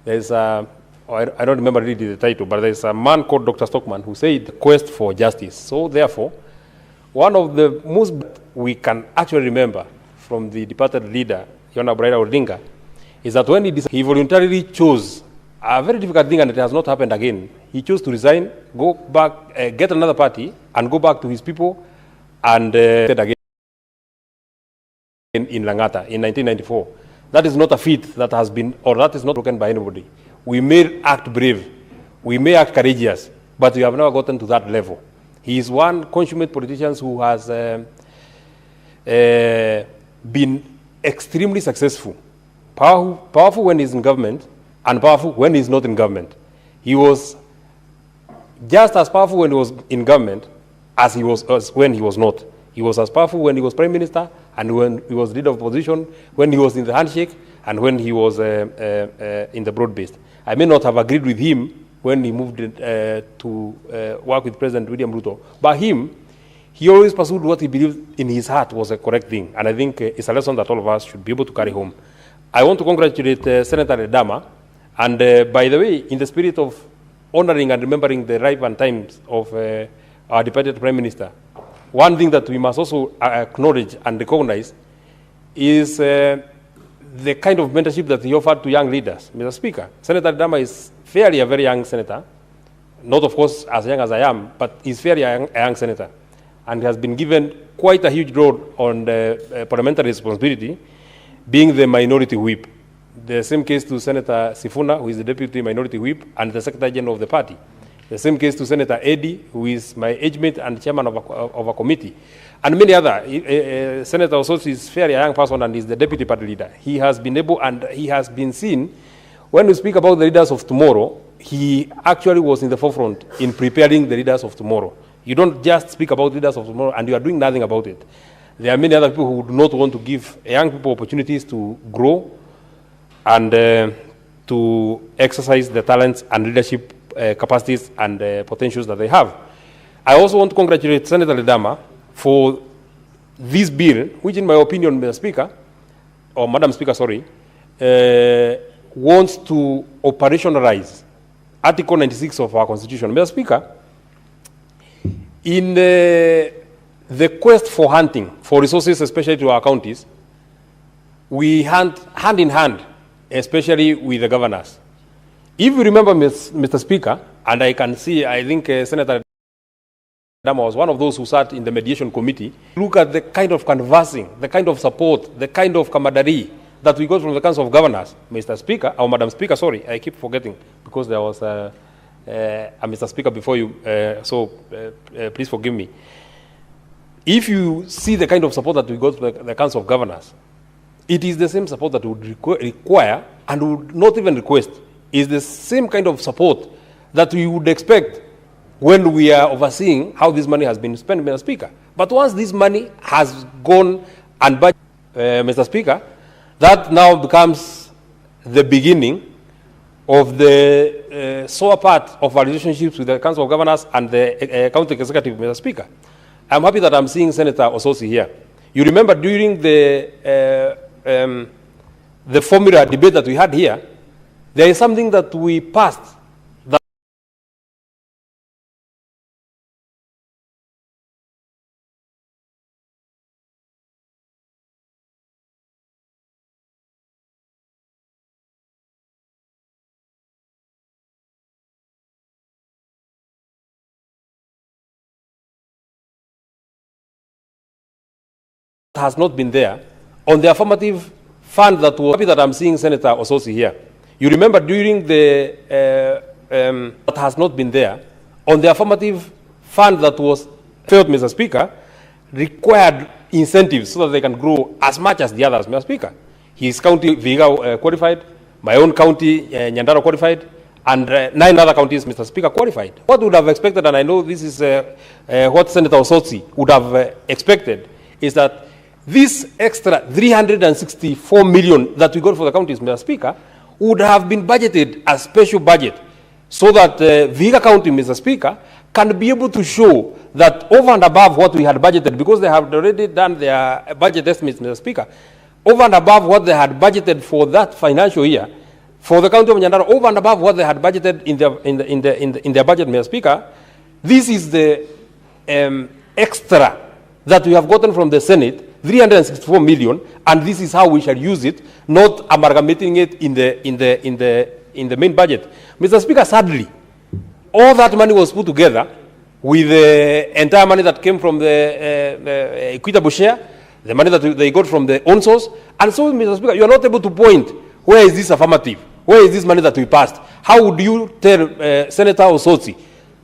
there's a, I don't remember really the title, but there's a man called Dr. Stockman who said, the quest for justice. So therefore, one of the most we can actually remember from the departed leader, Honorable Raila Odinga, is that when he voluntarily chose a very difficult thing, and it has not happened again, he chose to resign, go back, get another party, and go back to his people, and again in Langata in 1994. That is not a feat that has been, or that is not broken by anybody. We may act brave, we may act courageous, but we have never gotten to that level. He is one consummate politician who has been extremely successful, powerful when he's in government, and powerful when he's not in government. He was just as powerful when he was in government as he was when he was not. He was as powerful when he was Prime Minister, and when he was leader of opposition, when he was in the handshake, and when he was in the broad-based. I may not have agreed with him when he moved to work with President William Ruto, but he always pursued what he believed in his heart was a correct thing, and I think it's a lesson that all of us should be able to carry home. I want to congratulate Senator Ledama, and by the way, in the spirit of honoring and remembering the ripe times of our departed Prime Minister, one thing that we must also acknowledge and recognize is the kind of mentorship that he offered to young leaders. Mr. Speaker, Senator Ledama is fairly a very young senator, not of course as young as I am, but he's fairly a young senator, and has been given quite a huge role on the parliamentary responsibility, being the minority whip. The same case to Senator Sifuna, who is the deputy minority whip and the secretary general of the party. The same case to Senator Eddy, who is my age mate and chairman of a committee. And many other. Senator also is fairly a young person and is the deputy party leader. He has been able, and he has been seen, when we speak about the leaders of tomorrow, he actually was in the forefront in preparing the leaders of tomorrow. You don't just speak about leaders of tomorrow and you are doing nothing about it. There are many other people who do not want to give young people opportunities to grow and to exercise the talents and leadership capacities and potentials that they have. I also want to congratulate Senator Ledama for this bill, which in my opinion, Mr. Speaker, or Madam Speaker, sorry, wants to operationalize Article 96 of our Constitution. Mr. Speaker, in the quest for hunting, for resources, especially to our counties, we hunt hand in hand, especially with the governors. If you remember, Mr. Speaker, and I can see, I think Senator Dama was one of those who sat in the mediation committee, look at the kind of conversing, the kind of support, the kind of camaraderie that we got from the Council of Governors. Mr. Speaker, or Madam Speaker, sorry, I keep forgetting, because there was a Mr. Speaker before you, please forgive me. If you see the kind of support that we got from the Council of Governors, it is the same support that we would require and would not even request. Is the same kind of support that we would expect when we are overseeing how this money has been spent, Mr. Speaker. But once this money has gone and budgeted, Mr. Speaker, that now becomes the beginning of the sore part of our relationships with the Council of Governors and the County Executive, Mr. Speaker. I'm happy that I'm seeing Senator Ososi here. You remember during the formula debate that we had here, there is something that we passed that has not been there on the affirmative fund that was happy that I'm seeing Senator Ososi here. You remember during the that has not been there on the affirmative fund that was felt, Mr. Speaker, required incentives so that they can grow as much as the others, Mr. Speaker. His county, Vihiga, qualified, my own county, Nyandarua, qualified, and 9 other counties, Mr. Speaker, qualified. What would have expected, and I know this is what Senator Osotsi would have expected, is that this extra 364 million that we got for the counties, Mr. Speaker, would have been budgeted as special budget so that Vihiga County, Mr. Speaker, can be able to show that over and above what we had budgeted, because they have already done their budget estimates, Mr. Speaker, over and above what they had budgeted for that financial year, for the county of Nyandarua, over and above what they had budgeted in their budget, Mr. Speaker, this is the extra that we have gotten from the Senate, 364 million, and this is how we shall use it, not amalgamating it in the main budget. Mr. Speaker, sadly, all that money was put together with the entire money that came from the equitable share, the money that they got from the own source, and so, Mr. Speaker, you are not able to point, where is this affirmative? Where is this money that we passed? How would you tell Senator Osotsi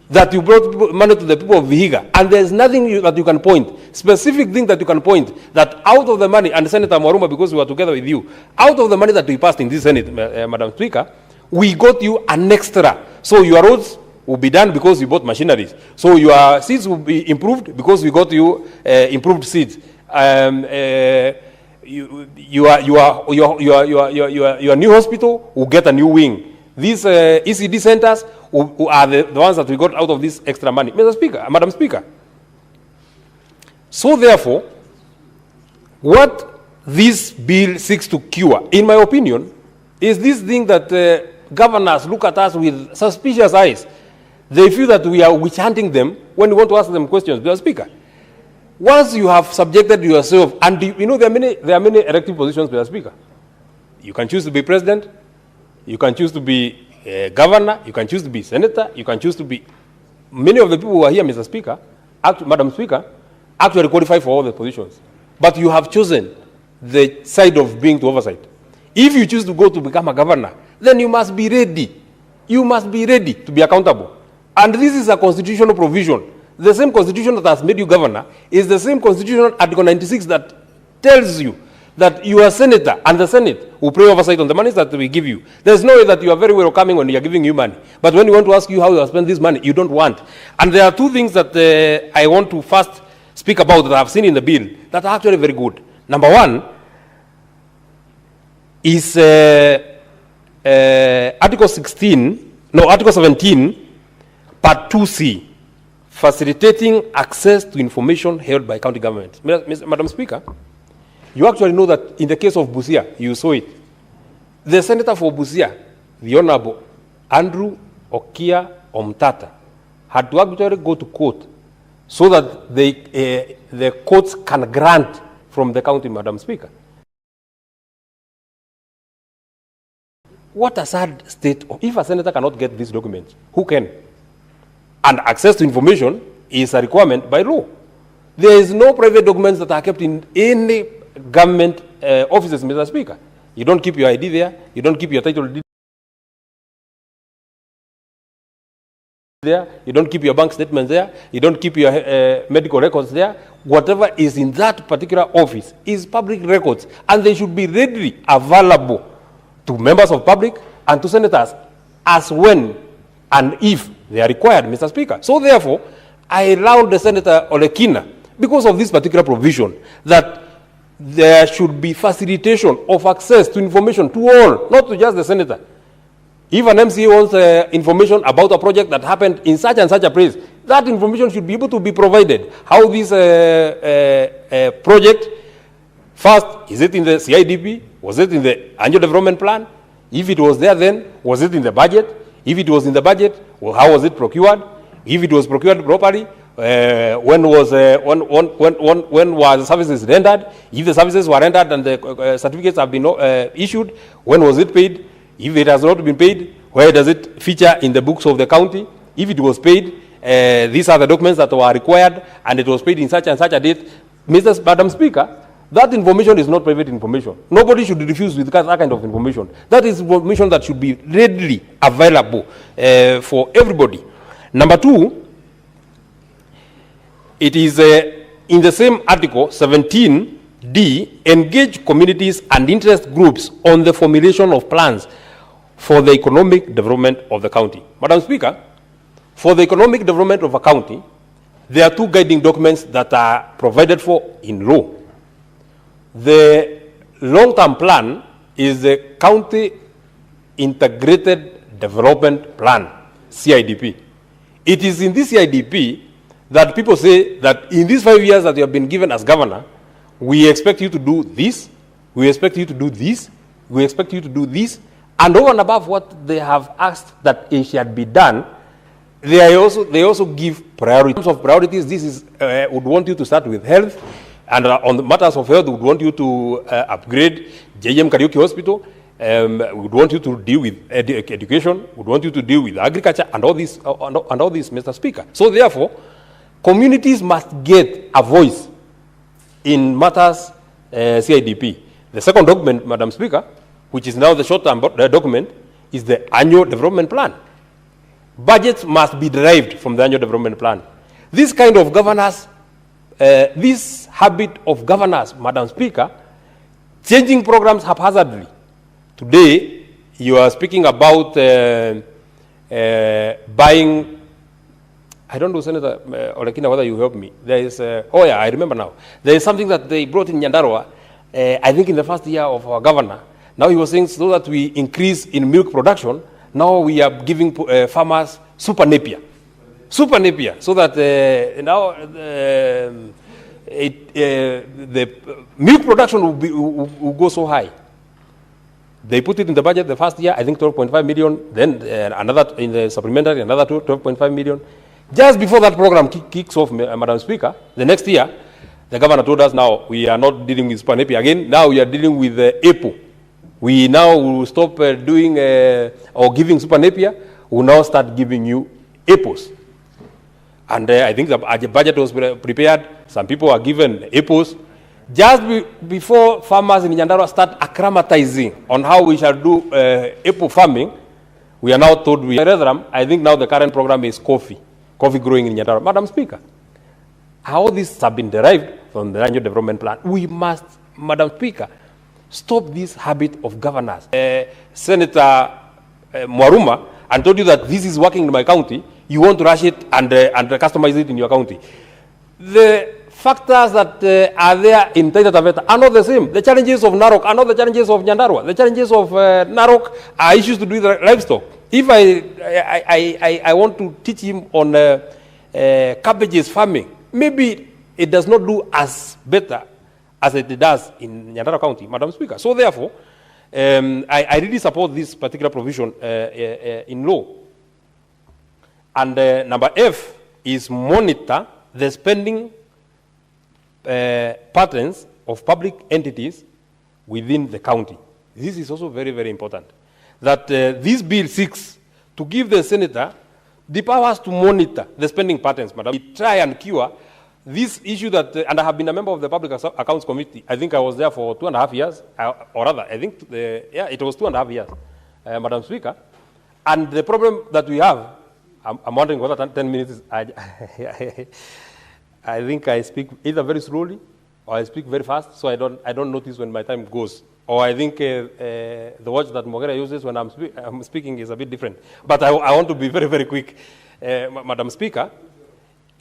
that you brought money to the people of Vihiga, and there's nothing that you can point, specific thing that you can point, that out of the money, and Senator Mwaruma, because we were together with you, out of the money that we passed in this Senate, Madam Speaker, we got you an extra. So your roads will be done because you bought machineries. So your seeds will be improved because we got you improved seeds. Your new hospital will get a new wing. These ECD centers are the ones that we got out of this extra money. Mr. Speaker, Madam Speaker. So therefore, what this bill seeks to cure, in my opinion, is this thing that governors look at us with suspicious eyes. They feel that we are witch hunting them when we want to ask them questions. Mr. Speaker, once you have subjected yourself, and you know there are many elective positions, Mr. Speaker. You can choose to be president, you can choose to be governor, you can choose to be senator, you can choose to be... Many of the people who are here, Mr. Speaker, Madam Speaker, actually qualify for all the positions. But you have chosen the side of being to oversight. If you choose to go to become a governor, then you must be ready. You must be ready to be accountable. And this is a constitutional provision. The same constitution that has made you governor is the same constitution, Article 96, that tells you that you are senator and the Senate will pay oversight on the money that we give you. There's no way that you are very welcoming when you are giving you money. But when you want to ask you how you have spent this money, you don't want. And there are two things that I want to first speak about that I have seen in the bill that are actually very good. Number one is Article 17, Part 2C, facilitating access to information held by county government. Madam Speaker, you actually know that in the case of Busia, you saw it. The senator for Busia, the Honorable Andrew Okia Omtata, had to actually go to court so that the courts can grant from the county, Madam Speaker. What a sad state. If a senator cannot get these documents, who can? And access to information is a requirement by law. There is no private documents that are kept in any government offices, Mr. Speaker. You don't keep your ID there. You don't keep your title deed there. You don't keep your bank statements there. You don't keep your medical records there. Whatever is in that particular office is public records, and they should be readily available to members of public and to senators as when and if they are required, Mr. Speaker. So therefore, I allowed the Senator Olekina, because of this particular provision, that there should be facilitation of access to information to all, not to just the senator. If an MCA wants information about a project that happened in such and such a place, that information should be able to be provided. How this project, first, is it in the CIDP? Was it in the annual development plan? If it was there then, was it in the budget? If it was in the budget, well, how was it procured? If it was procured properly, when was the services rendered? If the services were rendered and the certificates have been issued, when was it paid? If it has not been paid, where does it feature in the books of the county? If it was paid, these are the documents that were required, and it was paid in such and such a date. Madam Speaker, That information is not private information. Nobody should refuse with that kind of information. That is information that should be readily available for everybody. Number two, it is in the same article 17D, engage communities and interest groups on the formulation of plans for the economic development of the county. Madam Speaker, for the economic development of a county, there are two guiding documents that are provided for in law. The long-term plan is the County Integrated Development Plan, CIDP. It is in this CIDP that people say that in these 5 years that you have been given as governor, we expect you to do this, we expect you to do this, we expect you to do this, and over and above what they have asked that it should be done, they also give priorities. In terms of priorities, this is, would want you to start with health, and on the matters of health, we would want you to upgrade JM Karaoke Hospital. We would want you to deal with education. We would want you to deal with agriculture and all this, Mr. Speaker. So therefore, communities must get a voice in matters CIDP. The second document, Madam Speaker, which is now the short-term document, is the annual development plan. Budgets must be derived from the annual development plan. This kind of governance, this habit of governance, Madam Speaker, changing programs haphazardly. Today, you are speaking about buying, I don't know, Senator Olekina, whether you help me. There is, oh yeah, I remember now. There is something that they brought in Nyandarua, I think in the first year of our governor. Now he was saying so that we increase in milk production, now we are giving farmers super napier. Super napier, so that now the milk production will go so high. They put it in the budget the first year, I think 12.5 million, then another in the supplementary, another 12.5 million. Just before that program kicks off, Madam Speaker, the next year, the governor told us now we are not dealing with super napier again, now we are dealing with APO. We now will stop doing or giving super napier, we'll now start giving you APOs. And I think the budget was prepared, some people are given APOs. Just before farmers in Nyandarua start acclimatizing on how we shall do apple farming, we are now told I think now the current program is coffee growing in Nyandarua. Madam Speaker, how these have been derived from the annual development plan, we must, Madam Speaker, stop this habit of governance. Senator Mwaruma, and told you that this is working in my county, you want to rush it and customize it in your county. The factors that are there in Taita Taveta are not the same. The challenges of Narok are not the challenges of Nyandarua. The challenges of Narok are issues to do with livestock. If I want to teach him on cabbages farming, maybe it does not do as better as it does in Nyandarua County, Madam Speaker. So therefore, I really support this particular provision in law. And number F is monitor the spending patterns of public entities within the county. This is also very, very important. That this bill seeks to give the senator the powers to monitor the spending patterns, Madam. We try and cure this issue that, and I have been a member of the Public Accounts Committee. I think I was there for 2.5 years, or rather, I think, yeah, it was 2.5 years, Madam Speaker. And the problem that we have, I'm wondering whether 10 minutes is, I think I speak either very slowly or I speak very fast, so I don't notice when my time goes. Or I think the watch that Mogera uses when I'm speaking is a bit different. But I want to be very, very quick, Madam Speaker.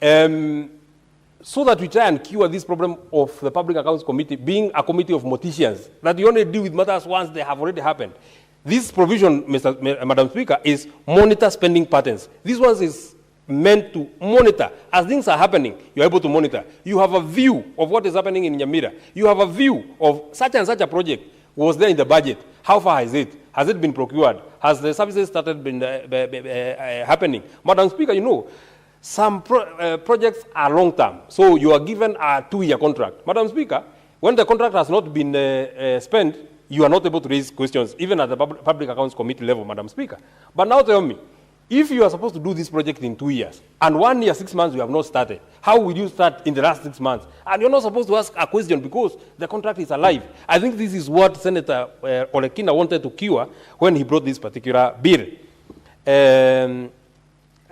So that we try and cure this problem of the Public Accounts Committee being a committee of morticians, that you only deal with matters once they have already happened. This provision, Madam Speaker, is monitor spending patterns. This one is meant to monitor. As things are happening, you're able to monitor. You have a view of what is happening in Nyamira. You have a view of such and such a project. Was there in the budget? How far is it? Has it been procured? Has the services started happening? Madam Speaker, you know, some projects are long-term. So you are given a 2-year contract. Madam Speaker, when the contract has not been spent, you are not able to raise questions, even at the Public Accounts Committee level, Madam Speaker. But now tell me, If you are supposed to do this project in 2 years, and 1 year, 6 months, you have not started, how will you start in the last 6 months? And you're not supposed to ask a question because the contract is alive. I think this is what Senator Olekina wanted to cure when he brought this particular bill.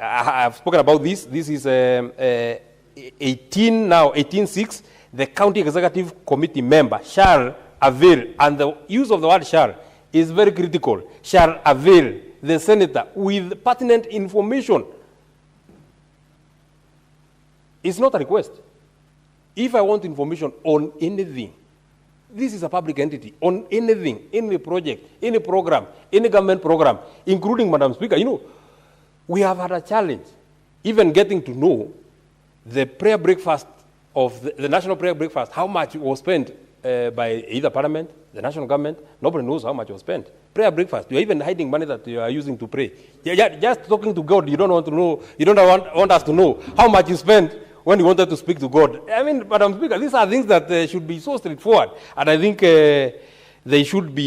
I've spoken about this. This is 18.6. The county executive committee member shall avail, and the use of the word shall is very critical, shall avail the senator with pertinent information. It's not a request. If I want information on anything, this is a public entity, on anything, any project, any program, any government program, including, Madam Speaker, you know, we have had a challenge, even getting to know the prayer breakfast of the national prayer breakfast, how much was spent by either parliament, the national government. Nobody knows how much was spent. Prayer breakfast, you're even hiding money that you are using to pray. Just talking to God, you don't want to know, you don't want us to know how much you spent when you wanted to speak to God. I mean, Madam Speaker, these are things that should be so straightforward. And I think they should,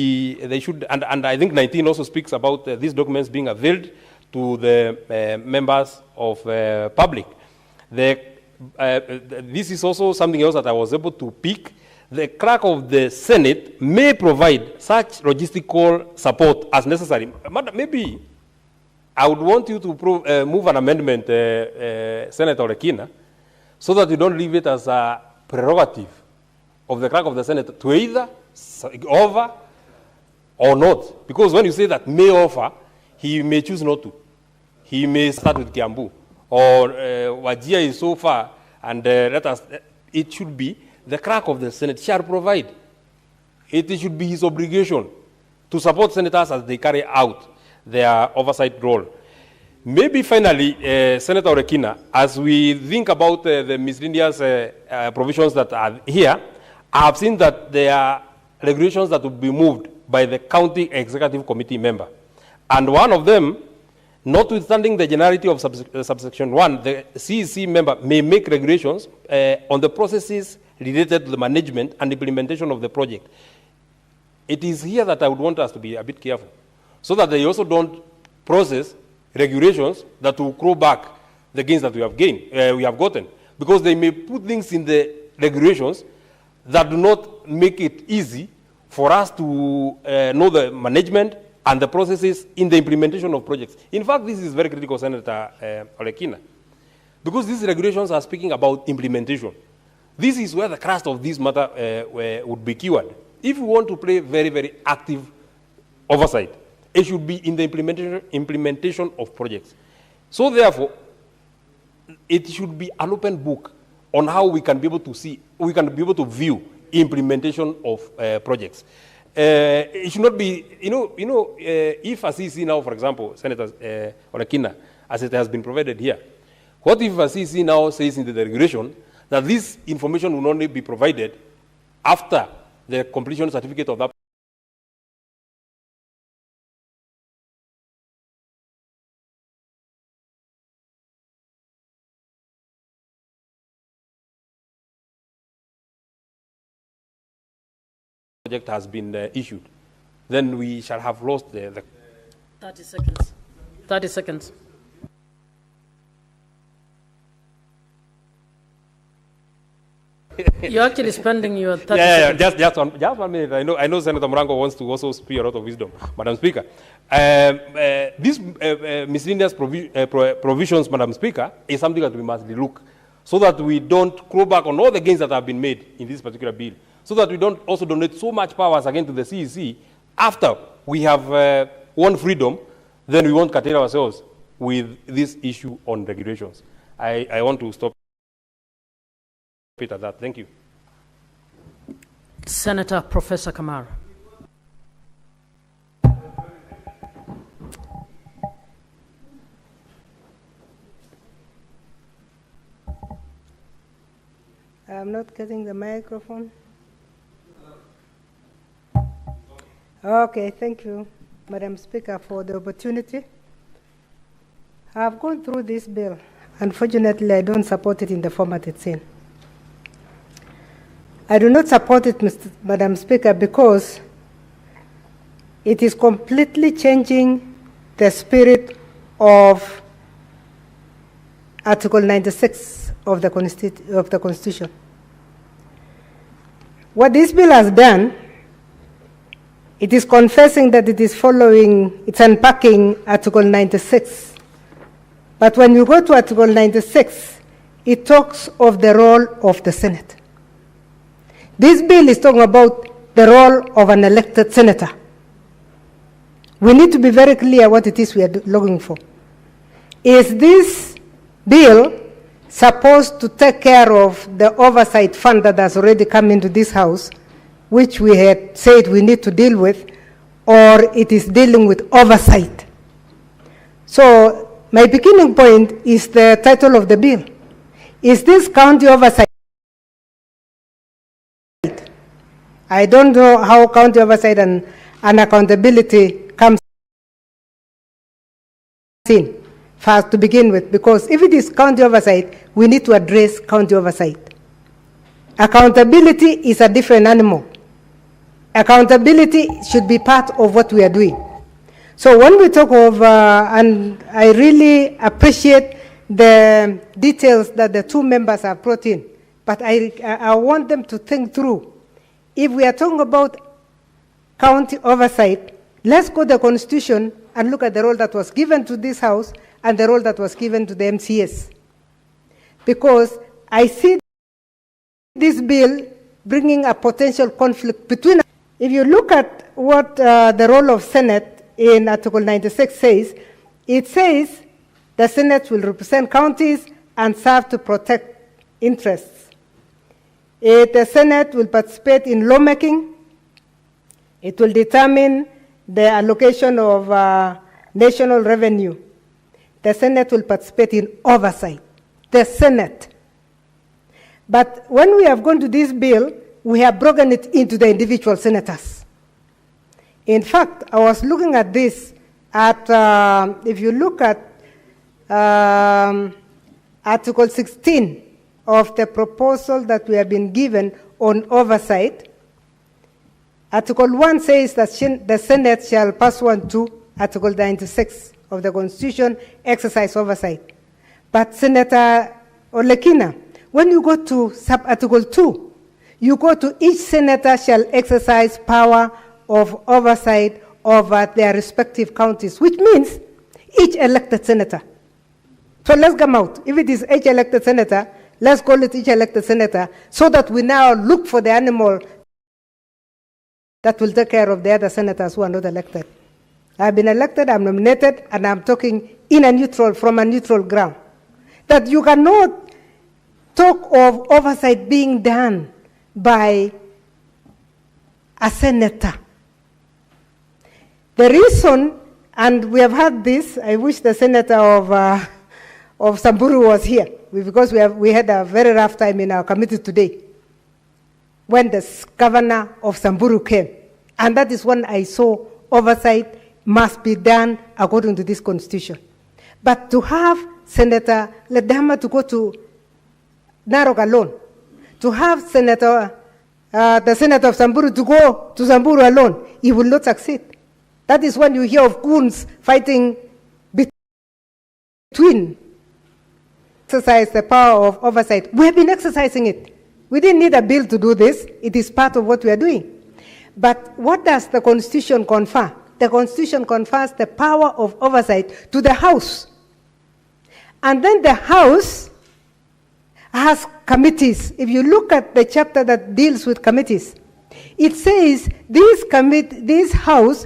and I think 19 also speaks about these documents being availed to the members of public. This is also something else that I was able to pick. The clerk of the Senate may provide such logistical support as necessary. Maybe I would want you to move an amendment, Senator Olekina, so that you don't leave it as a prerogative of the clerk of the Senate to either offer or not. Because when you say that may offer, he may choose not to. He may start with Kiambu. Or Wajir is so far, and it should be the clerk of the Senate shall provide. It should be his obligation to support senators as they carry out their oversight role. Maybe finally, Senator Olekina, as we think about the miscellaneous provisions that are here, I have seen that there are regulations that will be moved by the county executive committee member. And one of them, notwithstanding the generality of subsection 1, the CEC member may make regulations on the processes related to the management and implementation of the project. It is here that I would want us to be a bit careful, so that they also don't process regulations that will claw back the gains that we have gotten, because they may put things in the regulations that do not make it easy for us to know the management and the processes in the implementation of projects. In fact, this is very critical, Senator Olekina, because these regulations are speaking about implementation. This is where the crust of this matter would be cured. If we want to play very, very active oversight, it should be in the implementation of projects. So therefore, it should be an open book on how we can be able to see, we can be able to view implementation of projects. It should not be, if a CC now, for example, Senator Olekina, as it has been provided here, what if a CC now says in the regulation that this information will only be provided after the completion certificate of that project has been issued, then we shall have lost the 30 seconds. 30 seconds. You're actually spending your 30 seconds. Just 1 minute. I know Senator Murango wants to also speak a lot of wisdom, Madam Speaker. These miscellaneous provisions, Madam Speaker, is something that we must look, so that we don't claw back on all the gains that have been made in this particular bill, so that we don't also donate so much powers again to the CEC after we have won freedom, then we won't curtail ourselves with this issue on regulations. I want to stop it at that. Thank you. Senator Professor Kamara. I'm not getting the microphone. Okay, thank you, Madam Speaker, for the opportunity. I've gone through this bill. Unfortunately, I don't support it in the format it's in. I do not support it, Madam Speaker, because it is completely changing the spirit of Article 96 of the Constitution. What this bill has done, it is confessing that it is following, it's unpacking Article 96. But when you go to Article 96, it talks of the role of the Senate. This bill is talking about the role of an elected senator. We need to be very clear what it is we are looking for. Is this bill supposed to take care of the oversight fund that has already come into this House, which we had said we need to deal with, or it is dealing with oversight? So my beginning point is the title of the bill. Is this county oversight? I don't know how county oversight and accountability comes in first to begin with, because if it is county oversight, we need to address county oversight. Accountability is a different animal. Accountability should be part of what we are doing. So when we talk of, and I really appreciate the details that the two members have brought in, but I want them to think through. If we are talking about county oversight, let's go to the Constitution and look at the role that was given to this House and the role that was given to the MCS. Because I see this bill bringing a potential conflict between. If you look at what the role of Senate in Article 96 says, it says the Senate will represent counties and serve to protect interests. The Senate will participate in lawmaking. It will determine the allocation of national revenue. The Senate will participate in oversight. The Senate. But when we have gone to this bill, we have broken it into the individual senators. In fact, I was looking at this at, if you look at Article 16 of the proposal that we have been given on oversight, Article 1 says that the Senate shall pursuant to Article 96 of the Constitution exercise oversight. But Senator Olekina, when you go to sub-Article 2, you go to each senator shall exercise power of oversight over their respective counties, which means each elected senator. So let's come out. If it is each elected senator, let's call it each elected senator, so that we now look for the animal that will take care of the other senators who are not elected. I've been elected, I'm nominated, and I'm talking from a neutral ground. That you cannot talk of oversight being done by a senator. The reason, and we have had this, I wish the senator of Samburu was here, because we had a very rough time in our committee today when the governor of Samburu came. And that is when I saw oversight must be done according to this constitution. But to have Senator Ledama to go to Narok alone, to have the Senator of Samburu to go to Samburu alone, he will not succeed. That is when you hear of goons fighting between. Exercise the power of oversight. We have been exercising it. We didn't need a bill to do this. It is part of what we are doing. But what does the Constitution confer? The Constitution confers the power of oversight to the House. And then the House has committees. If you look at the chapter that deals with committees, it says this House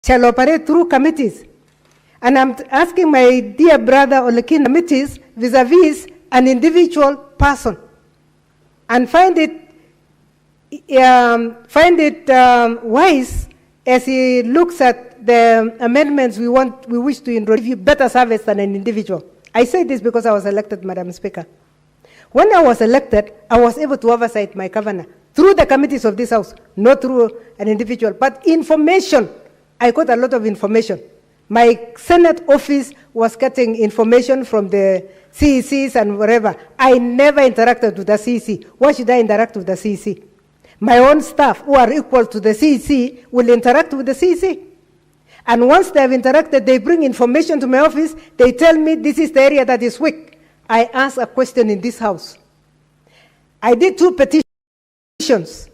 shall operate through committees. And I'm asking my dear brother Olekin, committees vis-a-vis an individual person, and find it wise as he looks at the amendments we wish to give you better service than an individual. I say this because I was elected, Madam Speaker. When I was elected, I was able to oversight my governor through the committees of this House, not through an individual, but information. I got a lot of information. My Senate office was getting information from the CECs and whatever. I never interacted with the CEC. Why should I interact with the CEC? My own staff, who are equal to the CEC, will interact with the CEC. And once they have interacted, they bring information to my office. They tell me this is the area that is weak. I ask a question in this house. I did 2 petitions,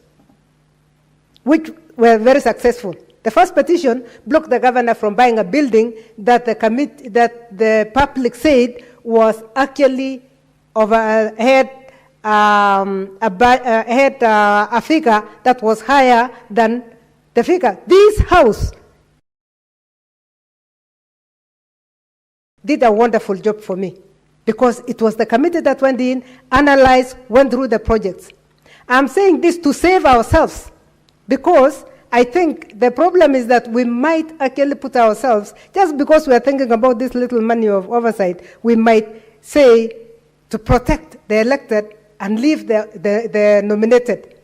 which were very successful. The first petition blocked the governor from buying a building that the public said was actually had a figure that was higher than the figure. This house did a wonderful job for me because it was the committee that went in, analyzed, went through the projects. I'm saying this to save ourselves because I think the problem is that we might actually put ourselves, just because we are thinking about this little money of oversight, we might say to protect the elected and leave the nominated.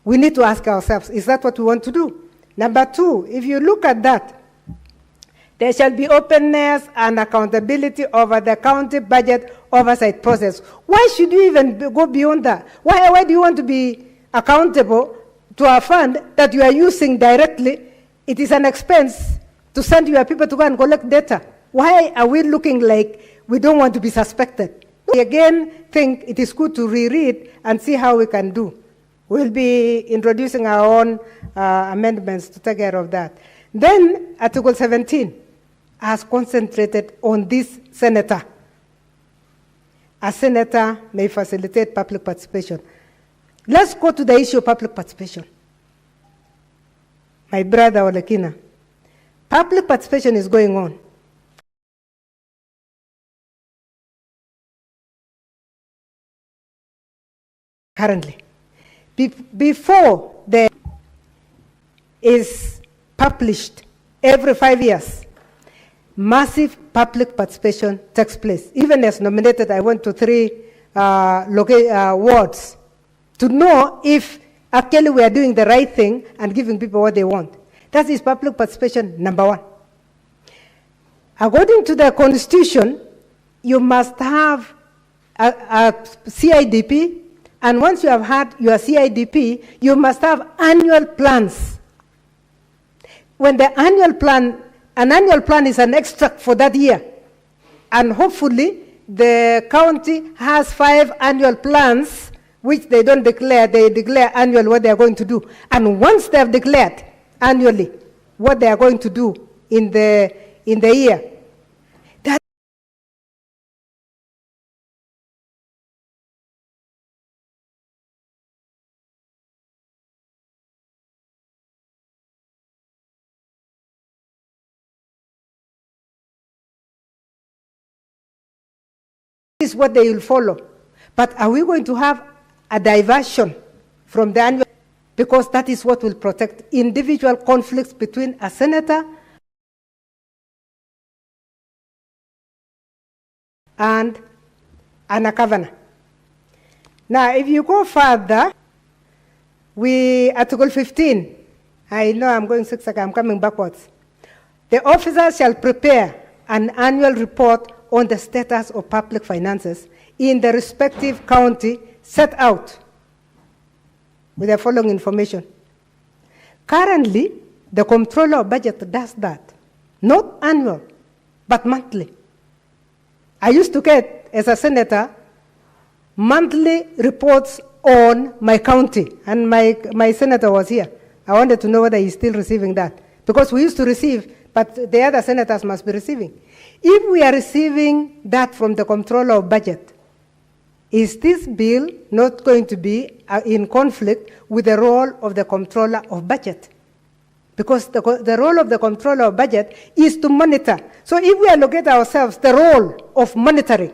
We need to ask ourselves, is that what we want to do? Number 2, if you look at that, there shall be openness and accountability over the county budget oversight process. Why should you even go beyond that? Why do you want to be accountable to a fund that you are using directly? It is an expense to send your people to go and collect data. Why are we looking like we don't want to be suspected? I again think it is good to reread and see how we can do. We'll be introducing our own amendments to take care of that. Then Article 17 has concentrated on this senator. A senator may facilitate public participation. Let's go to the issue of public participation. My brother Olekina, public participation is going on. Currently. Before there is published every 5 years, massive public participation takes place. Even as nominated, I went to 3 wards to know if actually we are doing the right thing and giving people what they want. That is public participation number 1. According to the Constitution, you must have a CIDP, and once you have had your CIDP, you must have annual plans. When the annual plan, an annual plan is an extract for that year, and hopefully the county has 5 annual plans which they don't declare. They declare annually what they are going to do. And once they have declared annually what they are going to do in the year, that is what they will follow. But are we going to have a diversion from the annual? Because that is what will protect individual conflicts between a senator and a governor. Now, if you go further, Article 15, I know I'm going zigzag, I'm coming backwards. The officer shall prepare an annual report on the status of public finances in the respective county set out with the following information. Currently, the Comptroller of Budget does that, not annual, but monthly. I used to get, as a senator, monthly reports on my county, and my senator was here. I wanted to know whether he's still receiving that, because we used to receive, but the other senators must be receiving. If we are receiving that from the Comptroller of Budget, is this bill not going to be in conflict with the role of the Comptroller of Budget? Because the role of the Comptroller of Budget is to monitor. So if we allocate ourselves the role of monitoring,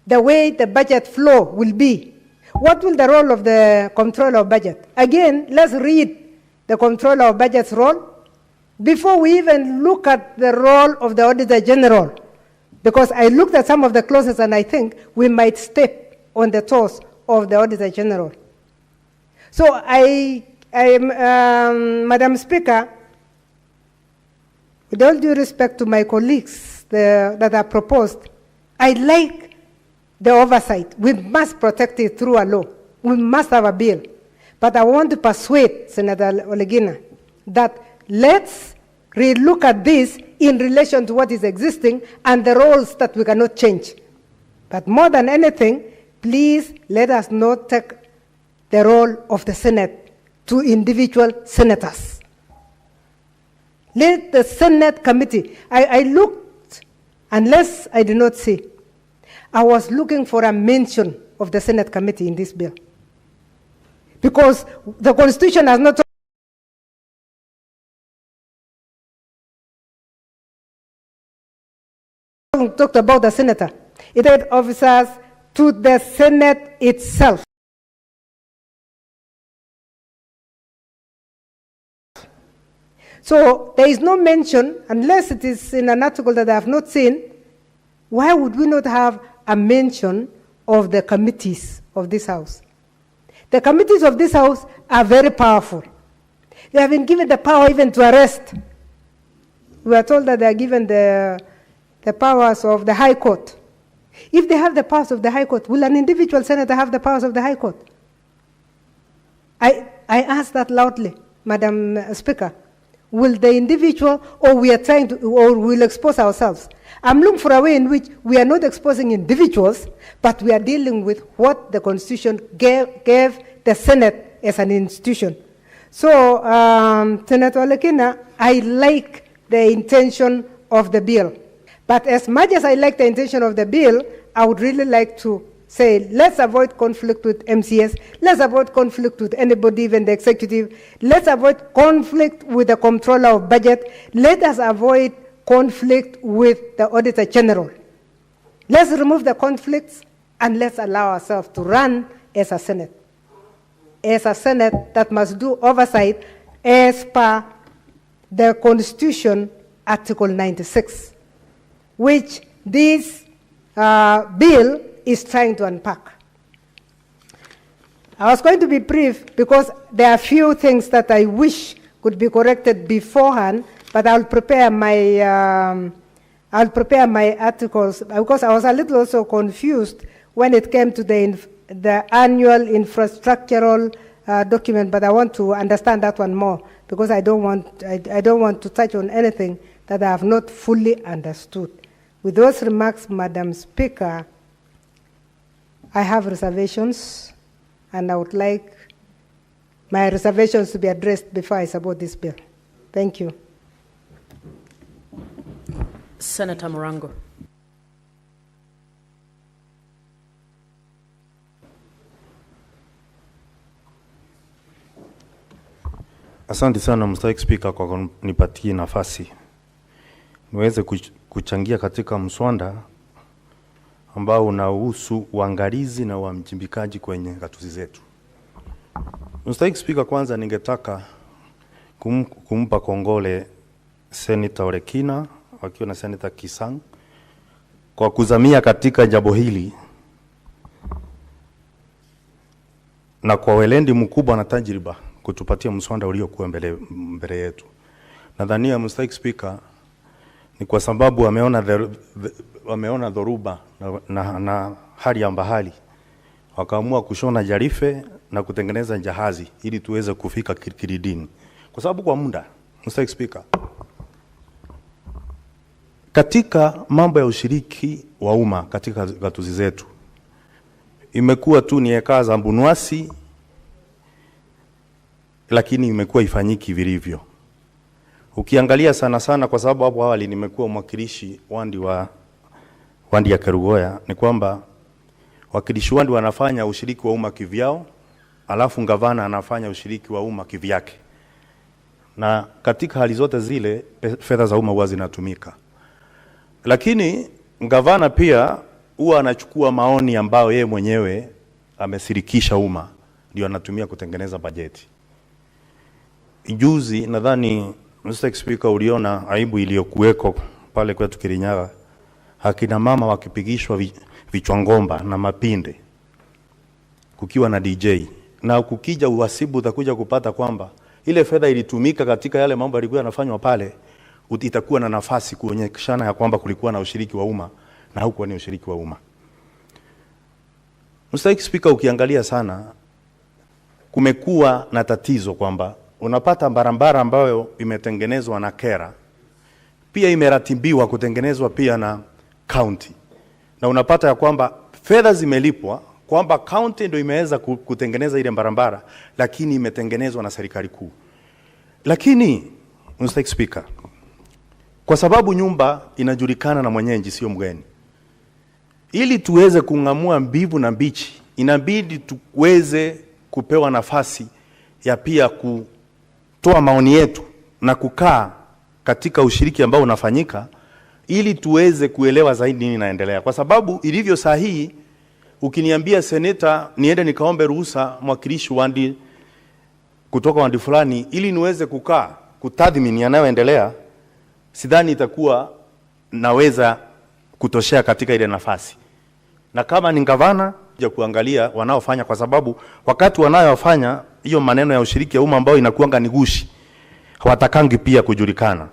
the way the budget flow will be, what will the role of the Comptroller of Budget? Again, let's read the Comptroller of Budget's role before we even look at the role of the Auditor General. Because I looked at some of the clauses and I think we might step on the toes of the Auditor General. So Madam Speaker, with all due respect to my colleagues that are proposed, I like the oversight. We must protect it through a law. we must have a bill. But I want to persuade Senator Olegina that let's relook at this in relation to what is existing and the roles that we cannot change. But more than anything, please let us not take the role of the Senate to individual senators. Let the Senate committee, I looked, unless I did not see, I was looking for a mention of the Senate committee in this bill. Because the Constitution has not talked about the senator. It had officers to the Senate itself. So there is no mention, unless it is in an article that I have not seen. Why would we not have a mention of the committees of this House? The committees of this House are very powerful. They have been given the power even to arrest. We are told that they are given the powers of the High Court. If they have the powers of the High Court, will an individual senator have the powers of the High Court? I ask that loudly, Madam Speaker. Will the individual, or we are trying to, or we'll expose ourselves? I'm looking for a way in which we are not exposing individuals, but we are dealing with what the Constitution gave the Senate as an institution. So, Senator Olekina, I like the intention of the bill. But as much as I like the intention of the bill, I would really like to say, let's avoid conflict with MCS, let's avoid conflict with anybody, even the executive, let's avoid conflict with the comptroller of budget, let us avoid conflict with the Auditor General. Let's remove the conflicts and let's allow ourselves to run as a Senate that must do oversight as per the Constitution, Article 96, which this bill is trying to unpack. I was going to be brief because there are few things that I wish could be corrected beforehand, but I'll prepare my articles because I was a little also confused when it came to the annual infrastructural document, but I want to understand that one more because I don't want to touch on anything that I have not fully understood. With those remarks, Madam Speaker, I have reservations, and I would like my reservations to be addressed before I support this bill. Thank you. Senator Morango. Asante sana Mstahiki Spika kwa kunipatia nafasi niweze kuchangia katika mswada ambao unahusu uangalizi na uwajibikaji kwenye gatuzi zetu. Mstahiki Spika, kwanza ningetaka kumpa kongole Senator Orekina wakiwa na Senator Kisang kwa kuzamia katika jambo hili na kwa welendi mkubwa na tajriba kutupatia mswada uliokuwa mbele yetu. Nadhania Mstahiki Spika ni kwa sababu wameona dhoruba na hali ya bahari, wakaamua kushona jarife na kutengeneza jahazi ili tuweze kufika kilidini. Kwa sababu kwa muda, Mstahiki Spika, katika mambo ya ushiriki wa umma katika gatuzi zetu imekuwa tu ni eka za mbunwasi, lakini imekuwa ifanyiki vilivyo. Ukiangalia sana kwa sababu hapo awali nimekuwa mwakilishi wandi ya Kerugoya, ni kwamba wakilishi wandi wanafanya ushiriki wa umma kivyao, alafu gavana anafanya ushiriki wa umma kivyake. Na katika hali zote zile fedha za umma huwa zinatumika. Lakini gavana pia huwa anachukua maoni ambayo yeye mwenyewe amesirikisha umma ndio anatumia kutengeneza bajeti. Juzi nadhani Mr. Speaker uliona aibu iliyokuweko pale kwetu Kirinyaga, hakina mama wakipigishwa vichwa ngomba na mapinde kukiwa na DJ, na kukija uhasibu utakuja kupata kwamba ile fedha ilitumika katika yale mambo yalikuwa yanafanywa pale, itakuwa na nafasi kuonyeshana ya kwamba kulikuwa na ushiriki wa umma na hukuwa ni ushiriki wa umma. Mr. Speaker, ukiangalia sana kumekuwa na tatizo kwamba unapata barabara ambayo imetengenezwa na kera pia imeratibiwa kutengenezwa pia na county, na unapata ya kwamba fedha zimelipwa kwamba county ndio imeweza kutengeneza ile barabara, lakini imetengenezwa na serikali kuu. Lakini Mr. Speaker, kwa sababu nyumba inajulikana na mwenyeji sio mgeni, ili tuweze kung'amua mbivu na mbichi, inabidi tuweze kupewa nafasi ya pia kutoa maoni yetu na kukaa katika ushiriki ambao unafanyika, ili tuweze kuelewa zaidi nini inaendelea. Kwa sababu ilivyo sahihi, ukiniambia seneta niende nikaombe ruhusa mwakilishi wandi kutoka wandi fulani ili niweze kukaa kutathmini yanayoendelea, sidhani itakuwa naweza kutoshea katika ile nafasi. Na kama ni gavana ya kuangalia wanaofanya, kwa sababu wakati wanayofanya hiyo maneno ya ushiriki ya umma ambao inakuanga ni gushi, hawatakangi pia kujulikana.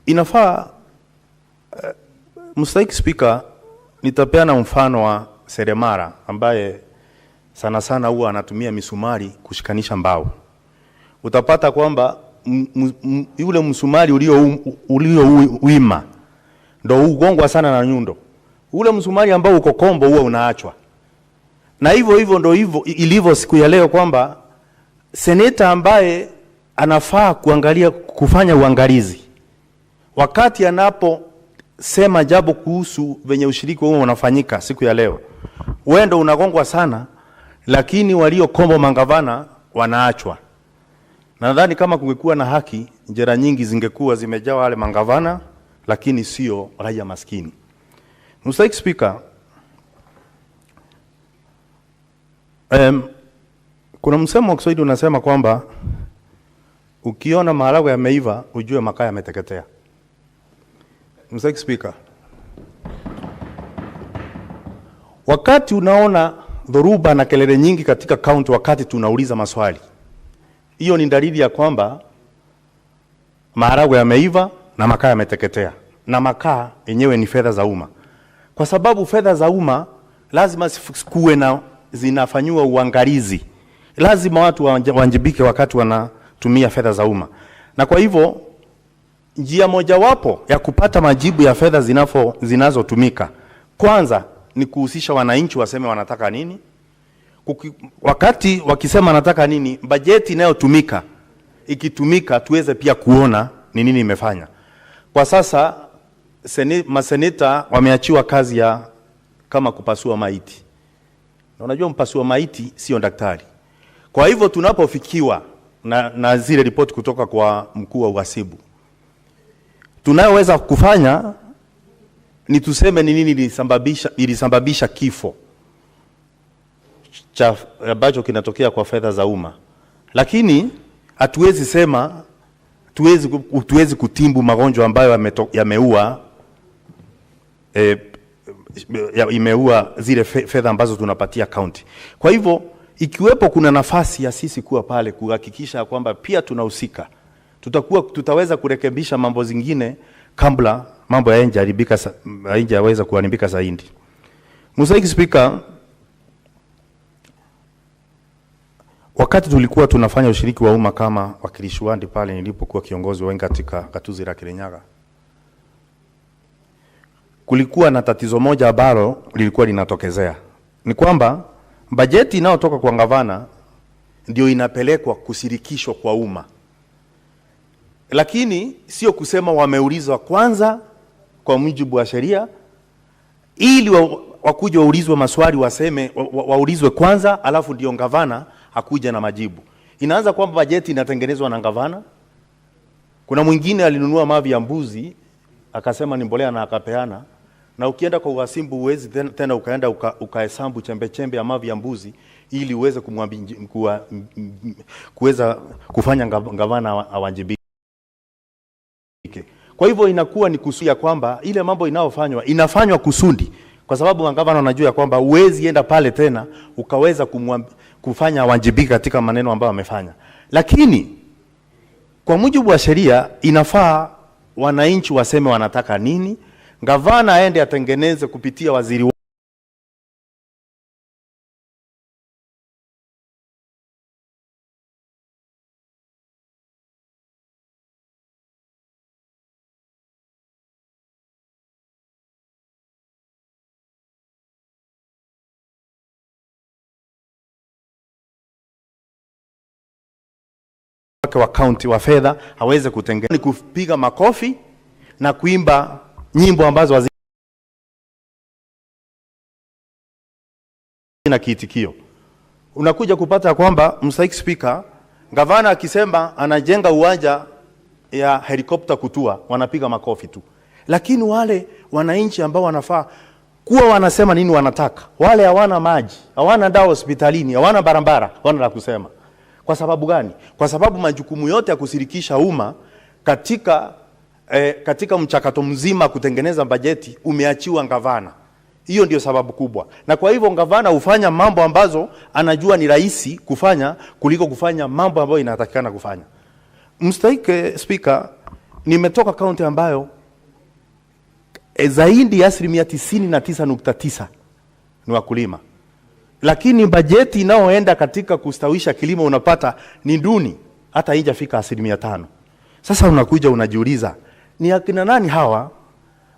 Inafaa Mr. Speaker, nitapeana mfano wa seremara ambaye sana sana huwa anatumia misumari kushikanisha mbao. Utapata kwamba yule msumari ulio wima ndio ugongwa sana na nyundo. Ule msumari ambao uko kombo huwa unaachwa. Na hivyo ndio ilivyo siku ya leo, kwamba seneta ambaye anafaa kufanya uangalizi wakati anaposema jambo kuhusu venye ushiriki wao unafanyika siku ya leo, wewe ndio unagongwa sana, lakini walio kombo mangavana wanaachwa. Nadhani kama kungekuwa na haki, njera nyingi zingekuwa zimejaa wale mangavana, lakini sio raia maskini. Mr. Speaker, kuna msemo wa Kiswahili unasema kwamba ukiona maharagwe yameiva ujue makaa yameteketea. Mr. Speaker, wakati unaona dhoruba na kelele nyingi katika kaunti wakati tunauliza maswali, hiyo ni dalili ya kwamba maharagwe yameiva na makaa yameteketea. Na makaa yenyewe ni fedha za umma. Kwa sababu fedha za umma lazima kuwe na zinafanywa uangalizi. Lazima watu wajibike wakati wanatumia fedha za umma. Na kwa hivyo njia mojawapo ya kupata majibu ya fedha zinazotumika, kwanza ni kuhusisha wananchi waseme wanataka nini. Wakati wakisema wanataka nini, bajeti inayotumika ikitumika tuweze pia kuona ni nini imefanya. Kwa sasa maseneta wameachiwa kazi ya kama kupasua maiti. Na unajua mpasua maiti sio daktari. Kwa hivyo tunapofikiwa na zile ripoti kutoka kwa mkuu wa uhasibu, tunayoweza kufanya ni tuseme ni nini ilisababisha kifo cha ambacho kinatokea kwa fedha za umma. Lakini hatuwezi sema tuwezi kutimbu magonjwa ambayo yameua imeua zile fedha ambazo tunapatia county. Kwa hivyo ikiwepo kuna nafasi ya sisi kuwa pale kuhakikisha kwamba pia tunahusika, tutaweza kurekebisha mambo zingine kabla mambo hayajaweza kuharibika zaidi. Mr. Speaker, wakati tulikuwa tunafanya ushiriki wa umma kama wakilishi wandi pale nilipokuwa kiongozi wengi katika gatuzi la Kirinyaga, kulikuwa na tatizo moja ambalo lilikuwa linatokezea. Ni kwamba bajeti inayotoka kwa gavana ndio inapelekwa kushirikishwa kwa umma. Lakini sio kusema wameulizwa kwanza kwa mujibu wa sheria, ili wakuje waulizwe maswali waseme waulizwe kwanza alafu ndio gavana hakuja na majibu. Inaanza kwamba bajeti inatengenezwa na gavana. Kuna mwingine alinunua mavi ya mbuzi akasema ni mbolea na akapeana, na ukienda kwa uhasibu uwezi tena ukaenda ukahesabu chembe ya mavi ya mbuzi ili uweze kuweza kufanya gavana awajibike. Kwa hivyo inakuwa ni kusudia kwamba ile mambo inafanywa kusudi, kwa sababu gavana anajua kwamba uwezi enda pale tena ukaweza kufanya awajibike katika maneno ambayo amefanya. Lakini kwa mujibu wa sheria inafaa wananchi waseme wanataka nini, gavana aende atengeneze kupitia waziri wake wa county wa fedha aweze kutengeneza, ni kupiga makofi na kuimba nyimbo ambazo hazina kiitikio. Unakuja kupata kwamba Mr. Speaker, gavana akisema anajenga uwanja ya helikopta kutua, wanapiga makofi tu. Lakini wale wananchi ambao wanafaa kuwa wanasema nini wanataka, wale hawana maji, hawana dawa hospitalini, hawana barabara, wana la kusema. Kwa sababu gani? Kwa sababu majukumu yote ya kushirikisha umma katika mchakato mzima kutengeneza bajeti umeachiwa gavana. Hiyo ndio sababu kubwa. Na kwa hivyo gavana hufanya mambo ambazo anajua ni rahisi kufanya kuliko kufanya mambo ambayo inatakikana kufanya. Mr. Speaker, nimetoka kaunti ambayo zaidi ya 99.9% ni wakulima. Lakini bajeti inaoenda katika kustawisha kilimo unapata ni duni, hata haijafika 5%. Sasa unakuja unajiuliza, ni akina nani hawa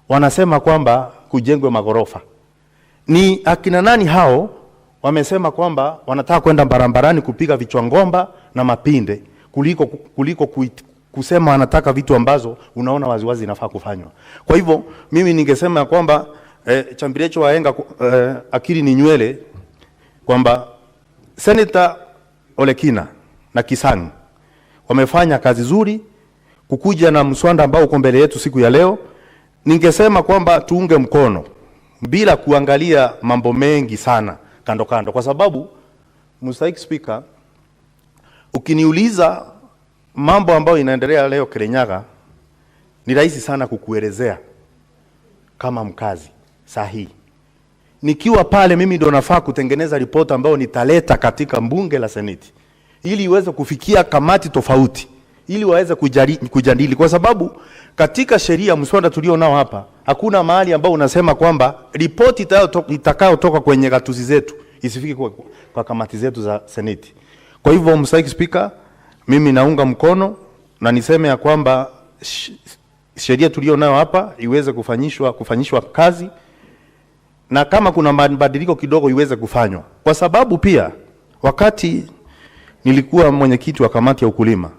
wanasema kwamba kujengwe magorofa? Ni akina nani hao wamesema kwamba wanataka kwenda barabarani kupiga vichwa ngomba na mapinde kuliko kusema wanataka vitu ambazo unaona waziwazi inafaa kufanywa. Kwa hivyo mimi ningesema kwamba chambilecho waenga akili ni nywele, kwamba Senator Olekina na Kisang wamefanya kazi nzuri kukuja na mswada ambao uko mbele yetu siku ya leo. Ningesema kwamba tuunge mkono bila kuangalia mambo mengi sana kando kando, kwa sababu Mr. Speaker, ukiniuliza mambo ambayo inaendelea leo Kirinyaga, ni rahisi sana kukuelezea kama mkazi sahihi. Nikiwa pale mimi ndo nafaa kutengeneza ripoti ambayo nitaleta katika bunge la Seneti ili iweze kufikia kamati tofauti ili waweze kujadili, kwa sababu katika sheria mswada tulio nao hapa hakuna mahali ambao unasema kwamba ripoti itakayotoka kwenye gatuzi zetu isifike kwa kamati zetu za Seneti. Kwa hivyo Mr. Speaker, mimi naunga mkono na niseme ya kwamba sheria tulio nayo hapa iweze kufanyishwa kazi, na kama kuna mabadiliko kidogo iweze kufanywa, kwa sababu pia wakati nilikuwa mwenyekiti wa kamati ya ukulima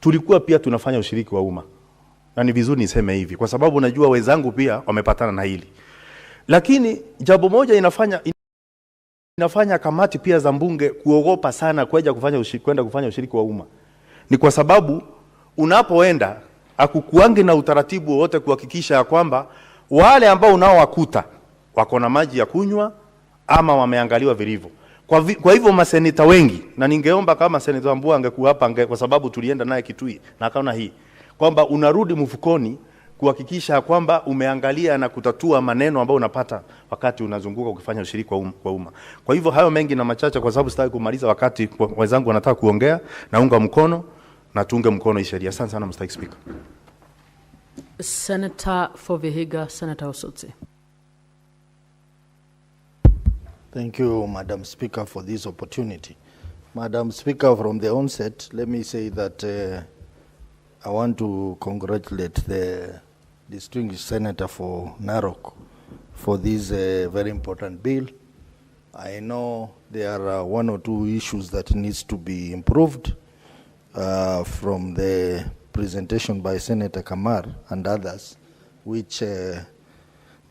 tulikuwa pia tunafanya ushiriki wa umma, na ni vizuri niseme hivi kwa sababu najua wenzangu pia wamepatana na hili. Lakini jambo moja inafanya kamati pia za mbunge kuogopa sana kwenda kufanya ushiriki wa umma, ni kwa sababu unapoenda hakukuangi na utaratibu wote kuhakikisha ya kwamba wale ambao unaowakuta wako na maji ya kunywa ama wameangaliwa vilivyo. Kwa hivyo maseneta wengi, na ningeomba kama Senator Wambua angekuwa hapa kwa sababu tulienda naye Kitui na akaona hii kwamba unarudi mfukoni kuhakikisha kwamba umeangalia na kutatua maneno ambayo unapata wakati unazunguka ukifanya ushiriki kwa umma. Kwa hivyo hayo mengi na machache, kwa sababu sitaki kumaliza wakati wenzangu wanataka kuongea, naunga mkono na tuunge mkono hii sheria. Asante sana Mr. Speaker. Senator for Vihiga, Senator Osotsi. Thank you, Madam Speaker, for this opportunity. Madam Speaker, from the onset, let me say that I want to congratulate the distinguished Senator for Narok for this very important bill. I know there are one or two issues that needs to be improved from the presentation by Senator Kamar and others, which the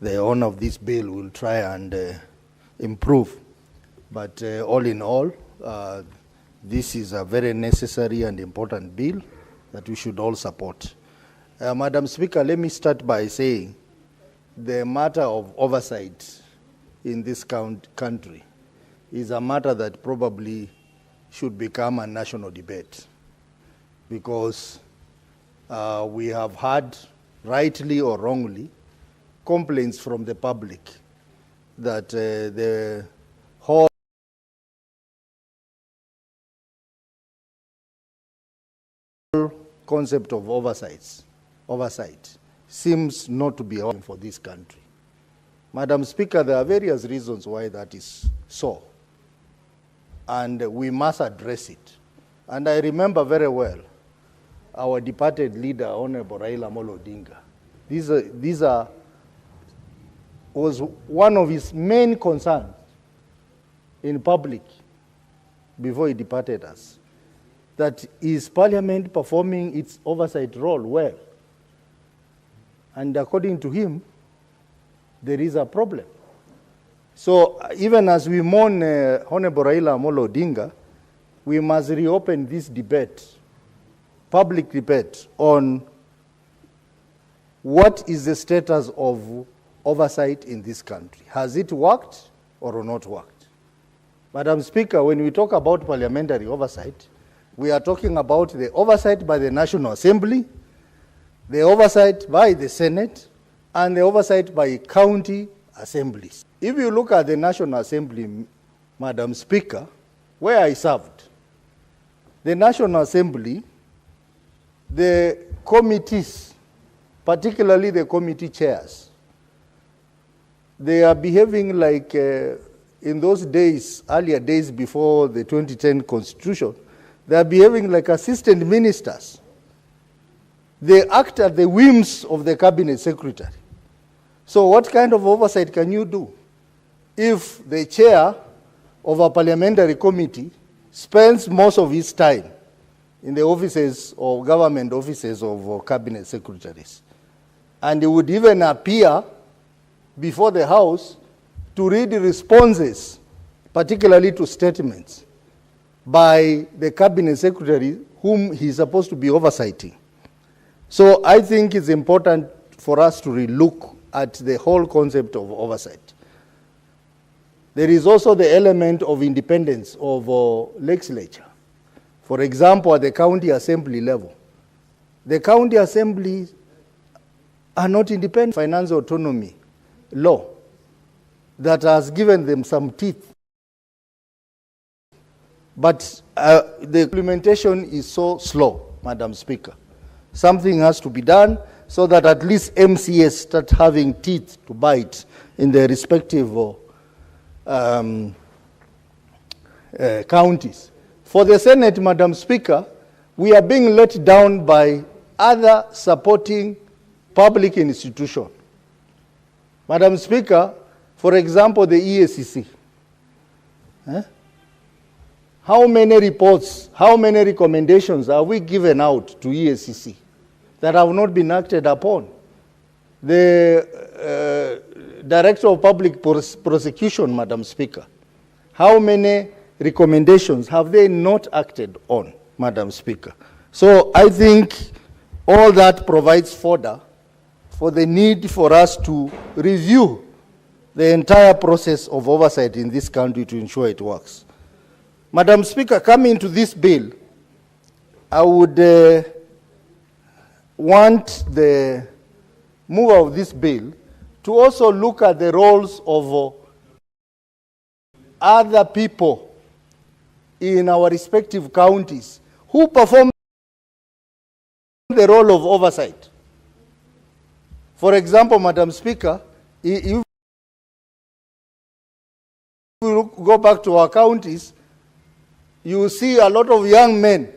owner of this bill will try and improve. But all in all, this is a very necessary and important bill that we should all support. Madam Speaker, let me start by saying the matter of oversight in this country is a matter that probably should become a national debate, because we have had, rightly or wrongly, complaints from the public that the whole concept of oversight seems not to be open for this country. Madam Speaker, there are various reasons why that is so, and we must address it. And I remember very well our departed leader, Honorable Raila Odinga. These was one of his main concerns in public before he departed us. that is Parliament performing its oversight role well? And according to him, there is a problem. So even as we mourn Honorable Raila Amolo Odinga, we must reopen this debate, public debate, on what is the status of oversight in this country. Has it worked or not worked? Madam Speaker, when we talk about parliamentary oversight, we are talking about the oversight by the National Assembly, the oversight by the Senate, and the oversight by county assemblies. If you look at the National Assembly, Madam Speaker, where I served, the National Assembly, the committees, particularly the committee chairs, they are behaving like in those days, earlier days before the 2010 Constitution, they are behaving like assistant ministers. They act at the whims of the cabinet secretary. So what kind of oversight can you do if the chair of a parliamentary committee spends most of his time in the offices or government offices of cabinet secretaries? And he would even appear before the House to read responses, particularly to statements, by the cabinet secretary whom he is supposed to be oversighting. So I think it's important for us to relook at the whole concept of oversight. There is also the element of independence of legislature. For example, at the county assembly level, the county assemblies are not independent. Finance autonomy law that has given them some teeth. But the implementation is so slow, Madam Speaker. Something has to be done so that at least MCS start having teeth to bite in their respective counties. For the Senate, Madam Speaker, we are being let down by other supporting public institutions. Madam Speaker, for example, the EACC. How many reports, how many recommendations are we given out to EACC that have not been acted upon? The Director of Public Prosecution, Madam Speaker, how many recommendations have they not acted on, Madam Speaker? So I think all that provides fodder for the need for us to review the entire process of oversight in this country to ensure it works. Madam Speaker, coming to this bill, I would want the mover of this bill to also look at the roles of other people in our respective counties who perform the role of oversight. For example, Madam Speaker, if we go back to our counties, you see a lot of young men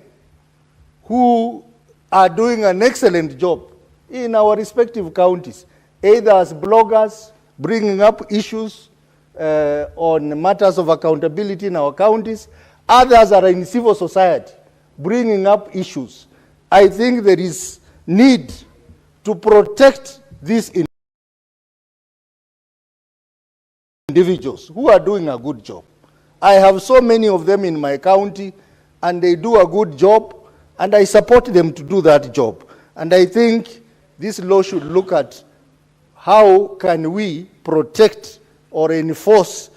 who are doing an excellent job in our respective counties, either as bloggers, bringing up issues on matters of accountability in our counties. Others are in civil society, bringing up issues. I think there is need to protect these individuals who are doing a good job. I have so many of them in my county, and they do a good job, and I support them to do that job. And I think this law should look at how can we protect or enforce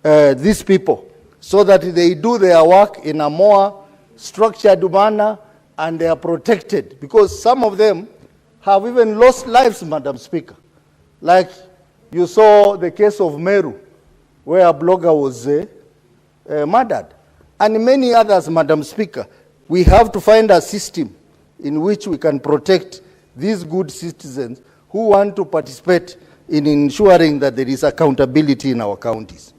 these people so that they do their work in a more structured manner and they are protected. Because some of them have even lost lives, Madam Speaker. Like you saw the case of Meru, where a blogger was murdered. And many others, Madam Speaker. We have to find a system in which we can protect these good citizens who want to participate in ensuring that there is accountability in our counties.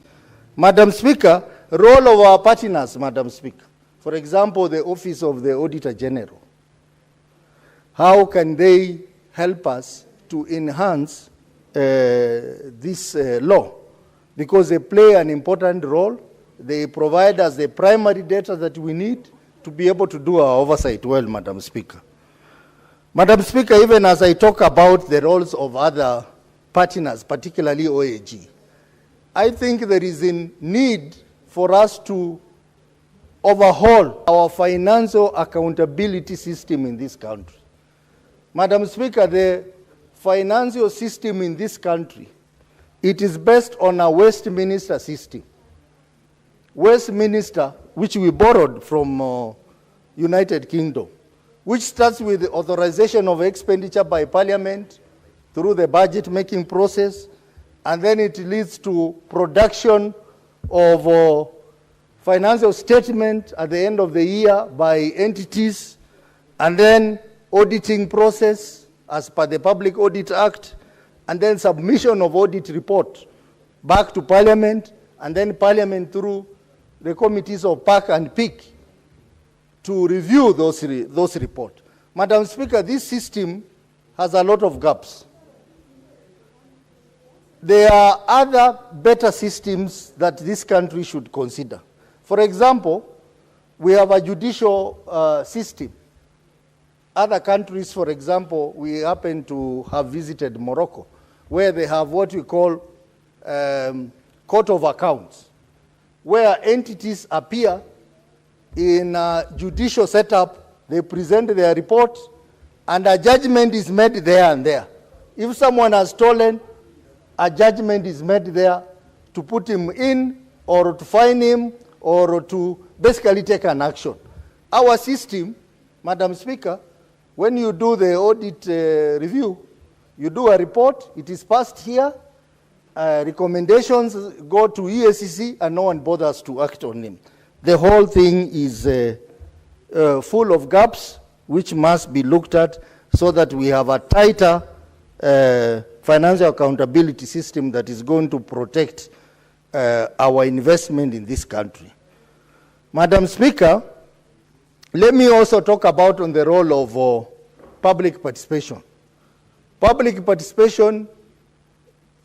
Madam Speaker, role of our partners, Madam Speaker. For example, the Office of the Auditor General. How can they help us to enhance this law? Because they play an important role. They provide us the primary data that we need to be able to do our oversight well, Madam Speaker. Madam Speaker, even as I talk about the roles of other partners, particularly OAG, I think there is a need for us to overhaul our financial accountability system in this country. Madam Speaker, the financial system in this country, it is based on a Westminster system. Westminster, which we borrowed from United Kingdom, which starts with the authorization of expenditure by Parliament through the budget making process, and then it leads to production of financial statement at the end of the year by entities, and then auditing process as per the Public Audit Act, and then submission of audit report back to Parliament, and then Parliament through the committees of PAC and PIC to review those reports. Madam Speaker, this system has a lot of gaps. There are other better systems that this country should consider. For example, we have a judicial system. Other countries, for example, we happen to have visited Morocco, where they have what we call court of accounts, where entities appear in a judicial setup, they present their report, and a judgment is made there and there. If someone has stolen, a judgment is made there to put him in, or to fine him, or to basically take an action. Our system, Madam Speaker, when you do the audit review, you do a report, it is passed here, recommendations go to EACC, and no one bothers to act on them. The whole thing is full of gaps, which must be looked at so that we have a tighter financial accountability system that is going to protect our investment in this country. Madam Speaker, let me also talk about on the role of public participation. Public participation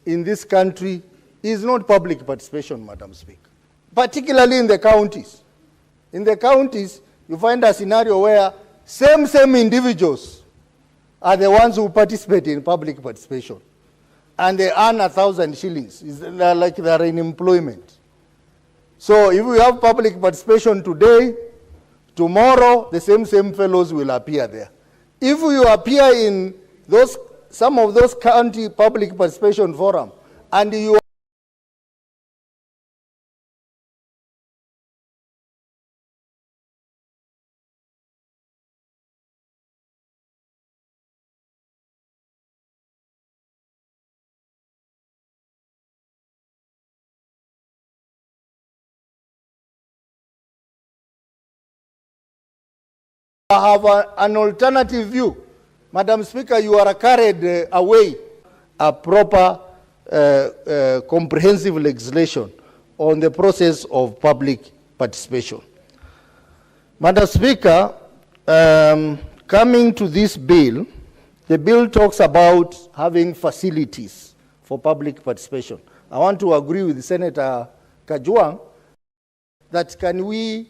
in this country is not public participation, Madam Speaker, particularly in the counties. In the counties, you find a scenario where same individuals are the ones who participate in public participation, and they earn 1,000 shillings. It's like they are in employment. So if we have public participation today, tomorrow the same fellows will appear there. If you appear in some of those county public participation forum, and you have an alternative view, Madam Speaker, you are carried away a proper comprehensive legislation on the process of public participation. Madam Speaker, coming to this bill, the bill talks about having facilities for public participation. I want to agree with Senator Kajwang that can we,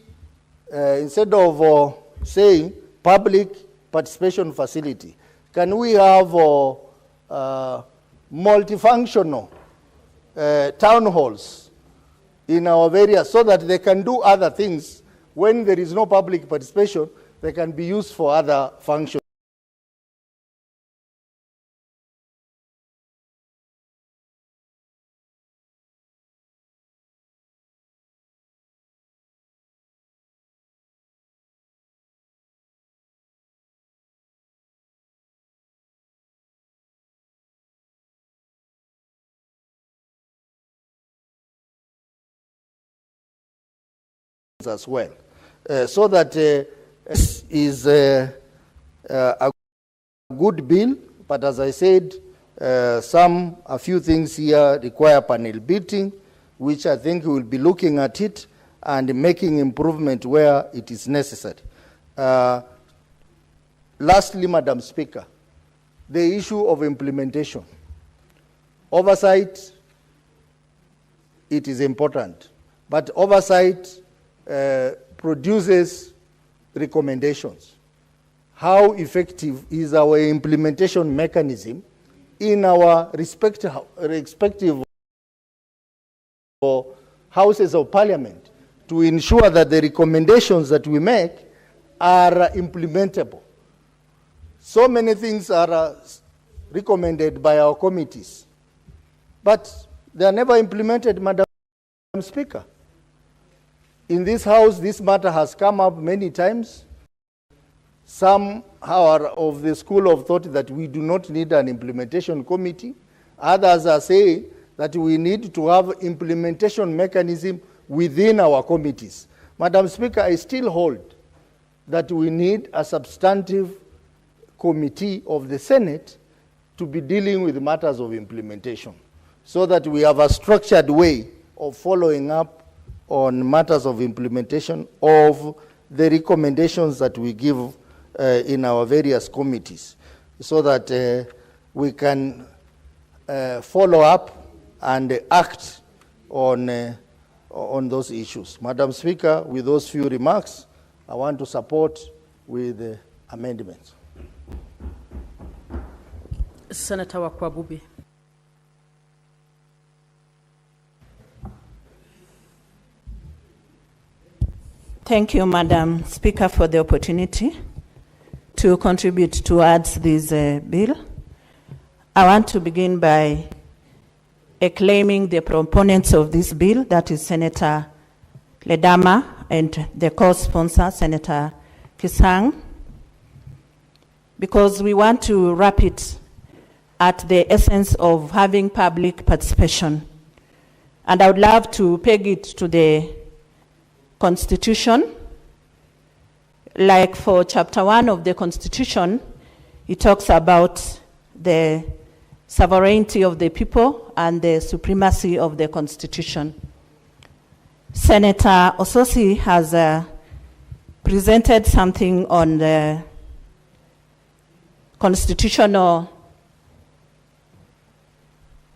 instead of saying public participation facility, can we have multifunctional town halls in our areas so that they can do other things? When there is no public participation, they can be used for other functions. As well, so that this is a good bill, but as I said, a few things here require panel beating, which I think we will be looking at it and making improvement where it is necessary. Lastly, Madam Speaker, the issue of implementation. Oversight, it is important, but oversight produces recommendations. How effective is our implementation mechanism in our respective houses of parliament to ensure that the recommendations that we make are implementable? So many things are recommended by our committees, but they are never implemented, Madam Speaker. In this House, this matter has come up many times. Some are of the school of thought that we do not need an implementation committee. Others are saying that we need to have implementation mechanism within our committees. Madam Speaker, I still hold that we need a substantive committee of the Senate to be dealing with matters of implementation, so that we have a structured way of following up on matters of implementation of the recommendations that we give in our various committees, so that we can follow up and act on those issues. Madam Speaker, with those few remarks, I want to support with the amendments. Senator Wakwabubi. Thank you, Madam Speaker, for the opportunity to contribute towards this bill. I want to begin by acclaiming the proponents of this bill, that is Senator Ledama and the co-sponsor, Senator Kisang, because we want to wrap it at the essence of having public participation. And I would love to peg it to the Constitution. Like for Chapter 1 of the Constitution, it talks about the sovereignty of the people and the supremacy of the Constitution. Senator Ososi has presented something on the constitutional,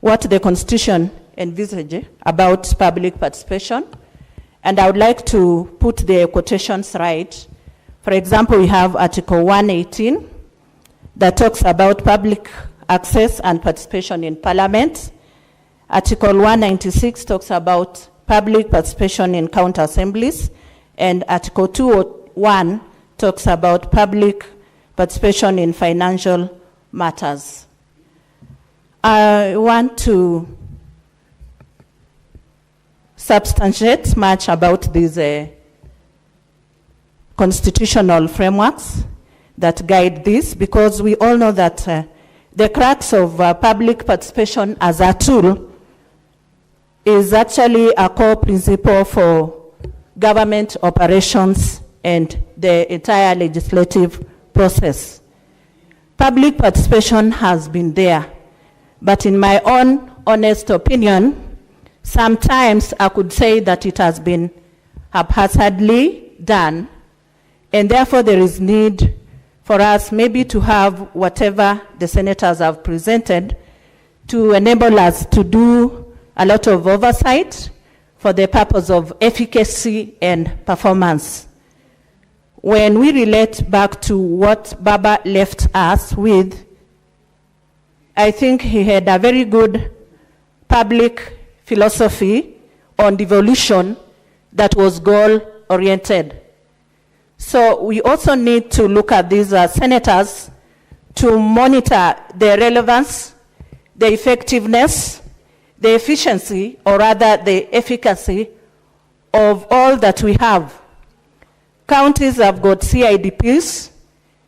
what the Constitution envisages about public participation. And I would like to put the quotations right. For example, we have Article 118 that talks about public access and participation in Parliament. Article 196 talks about public participation in county assemblies. And Article 201 talks about public participation in financial matters. I want to substantiate much about these constitutional frameworks that guide this, because we all know that the crux of public participation as a tool is actually a core principle for government operations and the entire legislative process. Public participation has been there, but in my own honest opinion, sometimes I could say that it has been haphazardly done, and therefore there is need for us maybe to have whatever the senators have presented to enable us to do a lot of oversight for the purpose of efficacy and performance. When we relate back to what Baba left us with, I think he had a very good public philosophy on devolution that was goal-oriented. So we also need to look at these senators to monitor the relevance, the effectiveness, the efficiency, or rather the efficacy of all that we have. Counties have got CIDPs,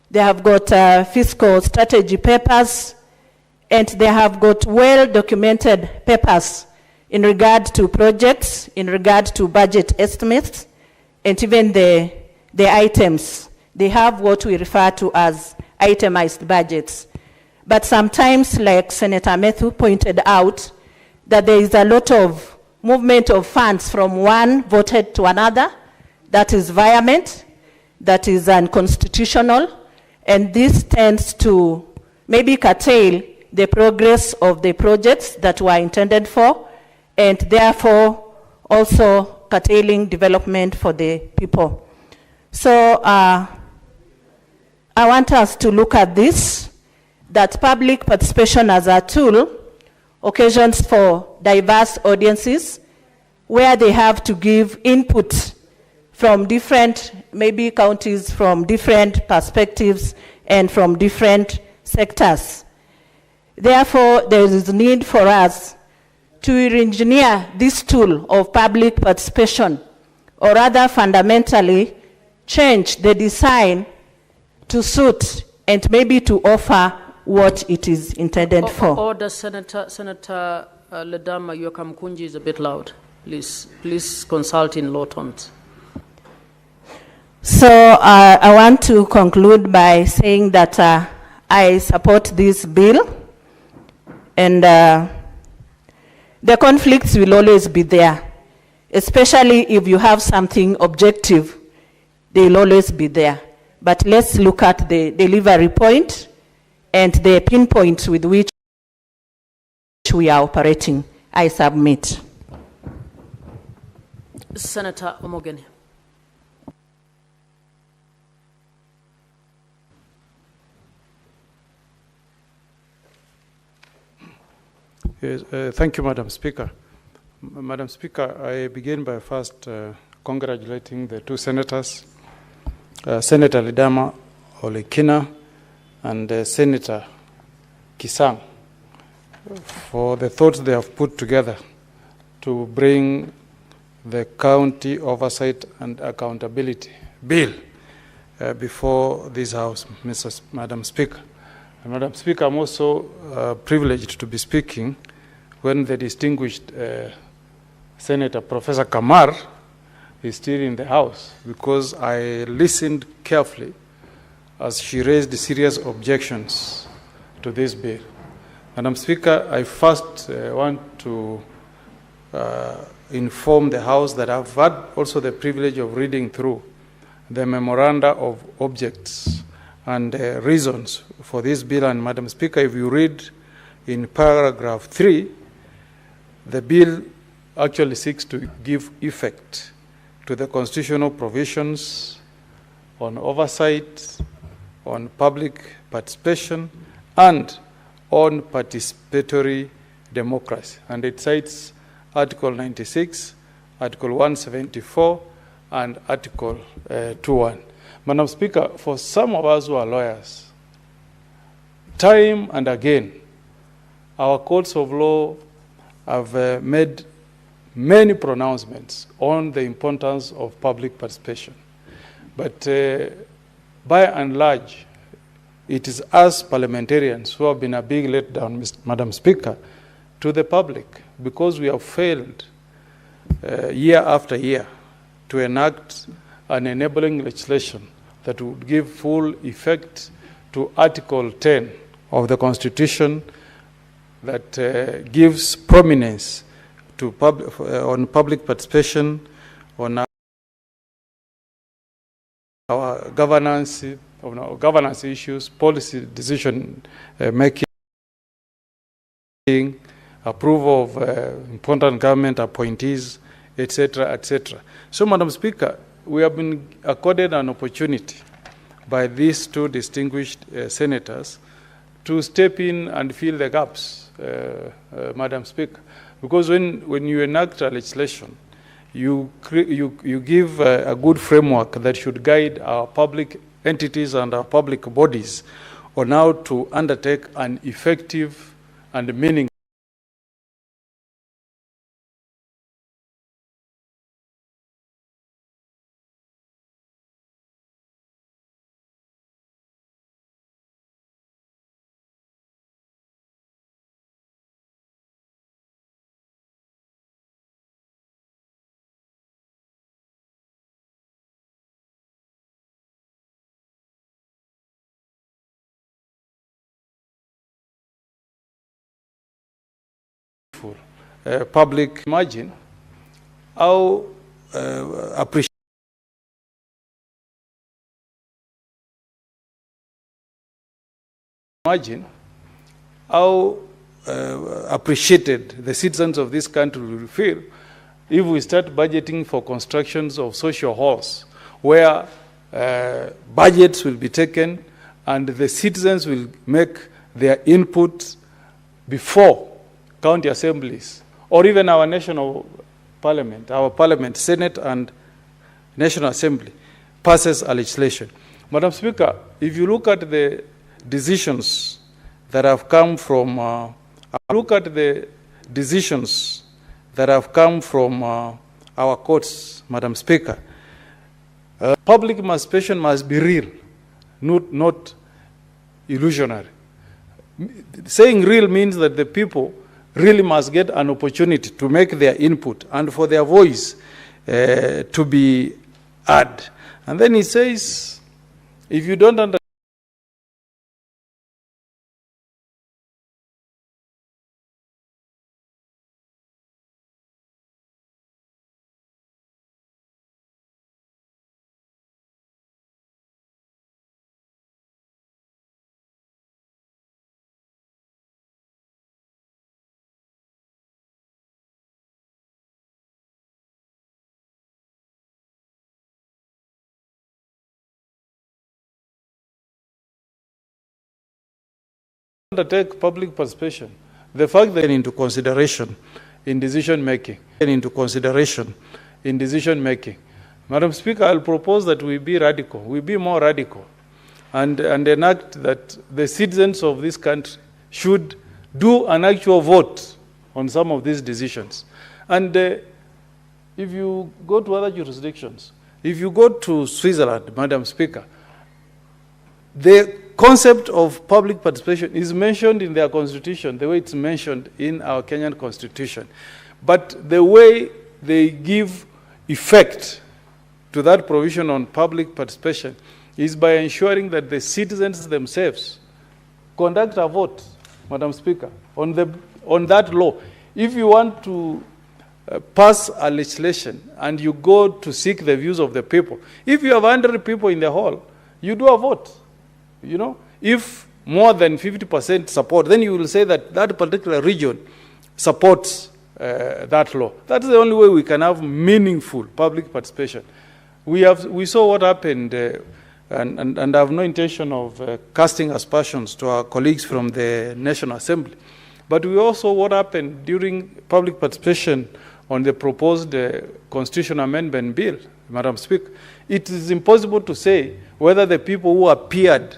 they have got fiscal strategy papers, and they have got well-documented papers in regard to projects, in regard to budget estimates, and even the items. They have what we refer to as itemized budgets. But sometimes, like Senator Methu pointed out, that there is a lot of movement of funds from one voted to another. That is vehement, that is unconstitutional, and this tends to maybe curtail the progress of the projects that were intended for, and therefore also curtailing development for the people. So I want us to look at this, that public participation as a tool occasions for diverse audiences where they have to give input from different, maybe counties, from different perspectives and from different sectors. Therefore, there is need for us to engineer this tool of public participation, or rather fundamentally change the design to suit and maybe to offer what it is intended for. Order, Senator Ledama Yokamkunji is a bit loud. Please consult in low tones. So I want to conclude by saying that I support this bill, and the conflicts will always be there, especially if you have something objective, they will always be there. But let's look at the delivery point and the pinpoint with which we are operating. I submit. Senator Omogeni. Yes, thank you, Madam Speaker. Madam Speaker, I begin by first congratulating the two senators, Senator Ledama Olekina and Senator Kisang, for the thoughts they have put together to bring the County Oversight and Accountability Bill before this House, Madam Speaker. And Madam Speaker, I'm also privileged to be speaking when the distinguished Senator Professor Kamar is still in the House, because I listened carefully as she raised serious objections to this bill. Madam Speaker, I first want to inform the House that I've had also the privilege of reading through the memoranda of objects and reasons for this bill. And Madam Speaker, if you read in paragraph 3, the bill actually seeks to give effect to the constitutional provisions on oversight, on public participation, and on participatory democracy. And it cites Article 96, Article 174, and Article 21. Madam Speaker, for some of us who are lawyers, time and again, our courts of law have made many pronouncements on the importance of public participation. But by and large, it is us parliamentarians who have been a big letdown, Madam Speaker, to the public, because we have failed year after year to enact an enabling legislation that would give full effect to Article 10 of the Constitution that gives prominence to on public participation, on our governance issues, policy decision making, approval of important government appointees, etc., etc. So, Madam Speaker, we have been accorded an opportunity by these two distinguished senators to step in and fill the gaps, Madam Speaker. Because when you enact a legislation, you give a good framework that should guide our public entities and our public bodies on how to undertake an effective and meaningful public margin, how appreciate how appreciated the citizens of this country will feel if we start budgeting for constructions of social halls where budgets will be taken, and the citizens will make their input before county assemblies, or even our national parliament, Senate and National Assembly, passes a legislation. Madam Speaker, if you look at the decisions that have come from, our courts, Madam Speaker, public participation must be real, not illusionary. Saying real means that the people really must get an opportunity to make their input and for their voice to be heard. And then he says, if you don't understand, undertake public participation, the fact that into consideration in decision making, Madam Speaker, I'll propose that we be radical, we be more radical, and enact that the citizens of this country should do an actual vote on some of these decisions. And if you go to other jurisdictions, if you go to Switzerland, Madam Speaker, the concept of public participation is mentioned in their constitution, the way it's mentioned in our Kenyan constitution. But the way they give effect to that provision on public participation is by ensuring that the citizens themselves conduct a vote, Madam Speaker, on that law. If you want to pass a legislation and you go to seek the views of the people, if you have 100 people in the hall, you do a vote. You know, if more than 50% support, then you will say that that particular region supports that law. That's the only way we can have meaningful public participation. We saw what happened, and I have no intention of casting aspersions to our colleagues from the National Assembly, but we also what happened during public participation on the proposed constitutional amendment bill, Madam Speaker. It is impossible to say whether the people who appeared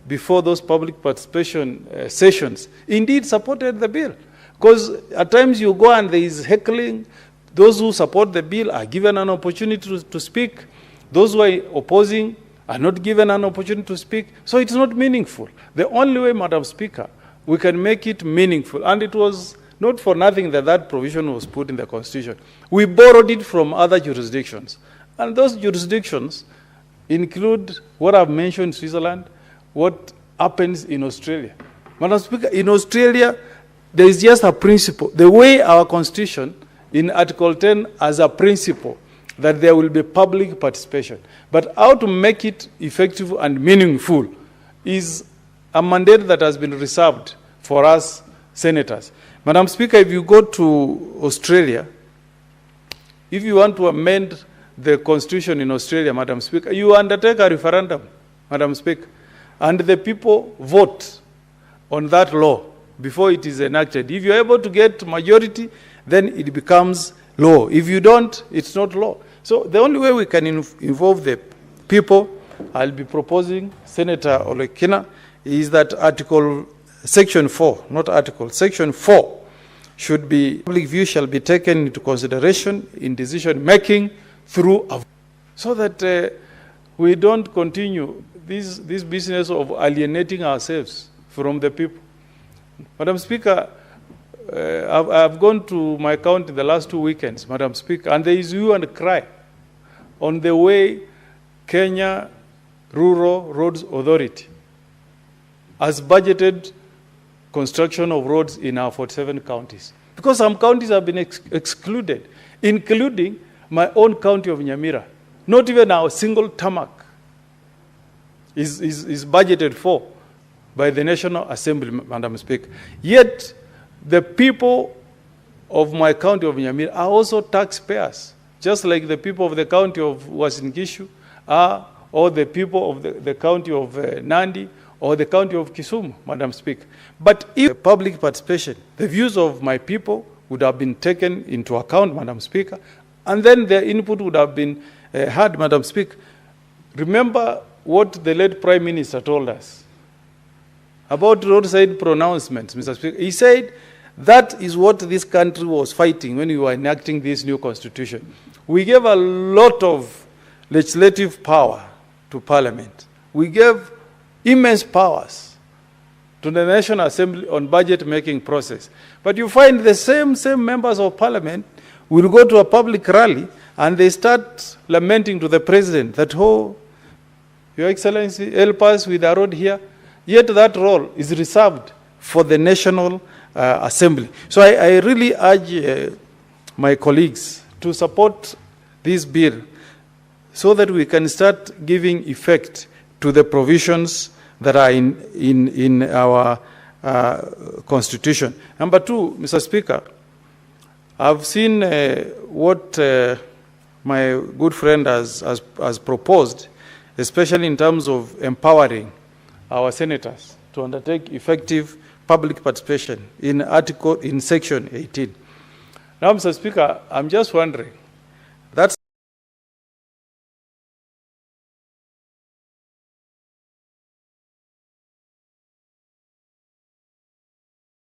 before those public participation sessions indeed supported the bill. Because at times you go and there is heckling. Those who support the bill are given an opportunity to speak. Those who are opposing are not given an opportunity to speak. So it's not meaningful. The only way, Madam Speaker, we can make it meaningful, and it was not for nothing that that provision was put in the Constitution. We borrowed it from other jurisdictions. And those jurisdictions include what I've mentioned, Switzerland, what happens in Australia. Madam Speaker, in Australia, there is just a principle. The way our Constitution, in Article 10, as a principle, that there will be public participation. But how to make it effective and meaningful is a mandate that has been reserved for us senators. Madam Speaker, if you go to Australia, if you want to amend the Constitution in Australia, Madam Speaker, you undertake a referendum, Madam Speaker, and the people vote on that law before it is enacted. If you're able to get majority, then it becomes law. If you don't, it's not law. So the only way we can involve the people, I'll be proposing, Senator Olekina, is that Section 4 should be, public view shall be taken into consideration in decision making through a, so that we don't continue this business of alienating ourselves from the people. Madam Speaker, I've gone to my county the last 2 weekends, Madam Speaker, and there is hue and cry on the way Kenya Rural Roads Authority has budgeted construction of roads in our 47 counties. Because some counties have been excluded, including my own county of Nyamira. Not even our single tarmac is budgeted for by the National Assembly, Madam Speaker. Yet, the people of my county of Nyamira are also taxpayers, just like the people of the county of Uasin Gishu are or the people of the county of Nandi, or the county of Kisumu, Madam Speaker. But if public participation, the views of my people would have been taken into account, Madam Speaker, and then their input would have been heard, Madam Speaker. Remember what the late Prime Minister told us about roadside pronouncements, Mr. Speaker. He said that is what this country was fighting when we were enacting this new constitution. We gave a lot of legislative power to Parliament. We gave immense powers to the National Assembly on budget-making process. But you find the same members of Parliament will go to a public rally and they start lamenting to the President that, oh, Your Excellency, help us with a road here. Yet that role is reserved for the National Assembly. So I really urge my colleagues to support this bill so that we can start giving effect to the provisions that are in our Constitution. Number two, Mr. Speaker, I've seen what my good friend has proposed, especially in terms of empowering our senators to undertake effective public participation in Section 18. Now, Mr. Speaker, I'm just wondering, that's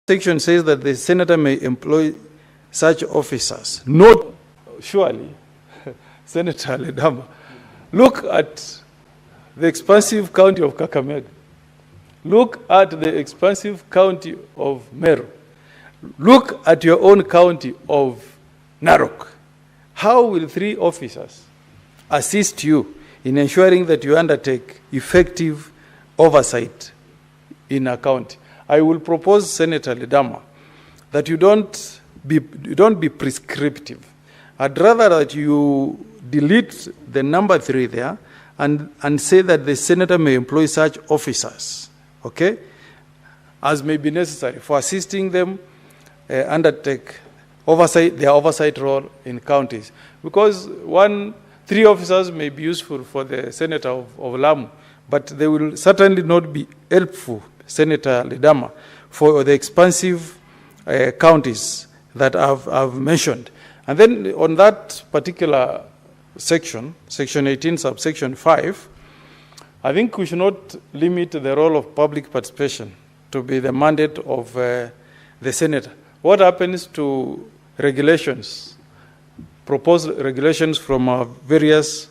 section says that the senator may employ such officers. Not surely, Senator Ledama. Look at the expansive county of Kakamega. Look at the expansive county of Meru. Look at your own county of Narok. How will 3 officers assist you in ensuring that you undertake effective oversight in a county? I will propose, Senator Ledama, that you don't be prescriptive. I'd rather that you delete the number 3 there and say that the senator may employ such officers, okay, as may be necessary for assisting them undertake their oversight role in counties. Because 3 officers may be useful for the senator of Lamu, but they will certainly not be helpful, Senator Ledama, for the expansive counties that I've mentioned. And then on that particular section, Section 18, subsection 5, I think we should not limit the role of public participation to be the mandate of the senator. What happens to regulations, proposed regulations from various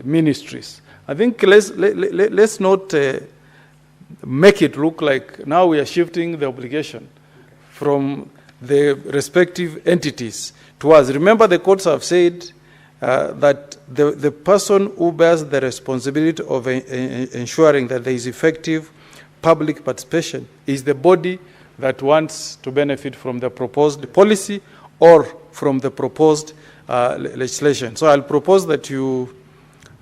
ministries? I think let's not make it look like now we are shifting the obligation from the respective entities to us. Remember, the courts have said that the person who bears the responsibility of ensuring that there is effective public participation is the body that wants to benefit from the proposed policy or from the proposed legislation. So I'll propose that you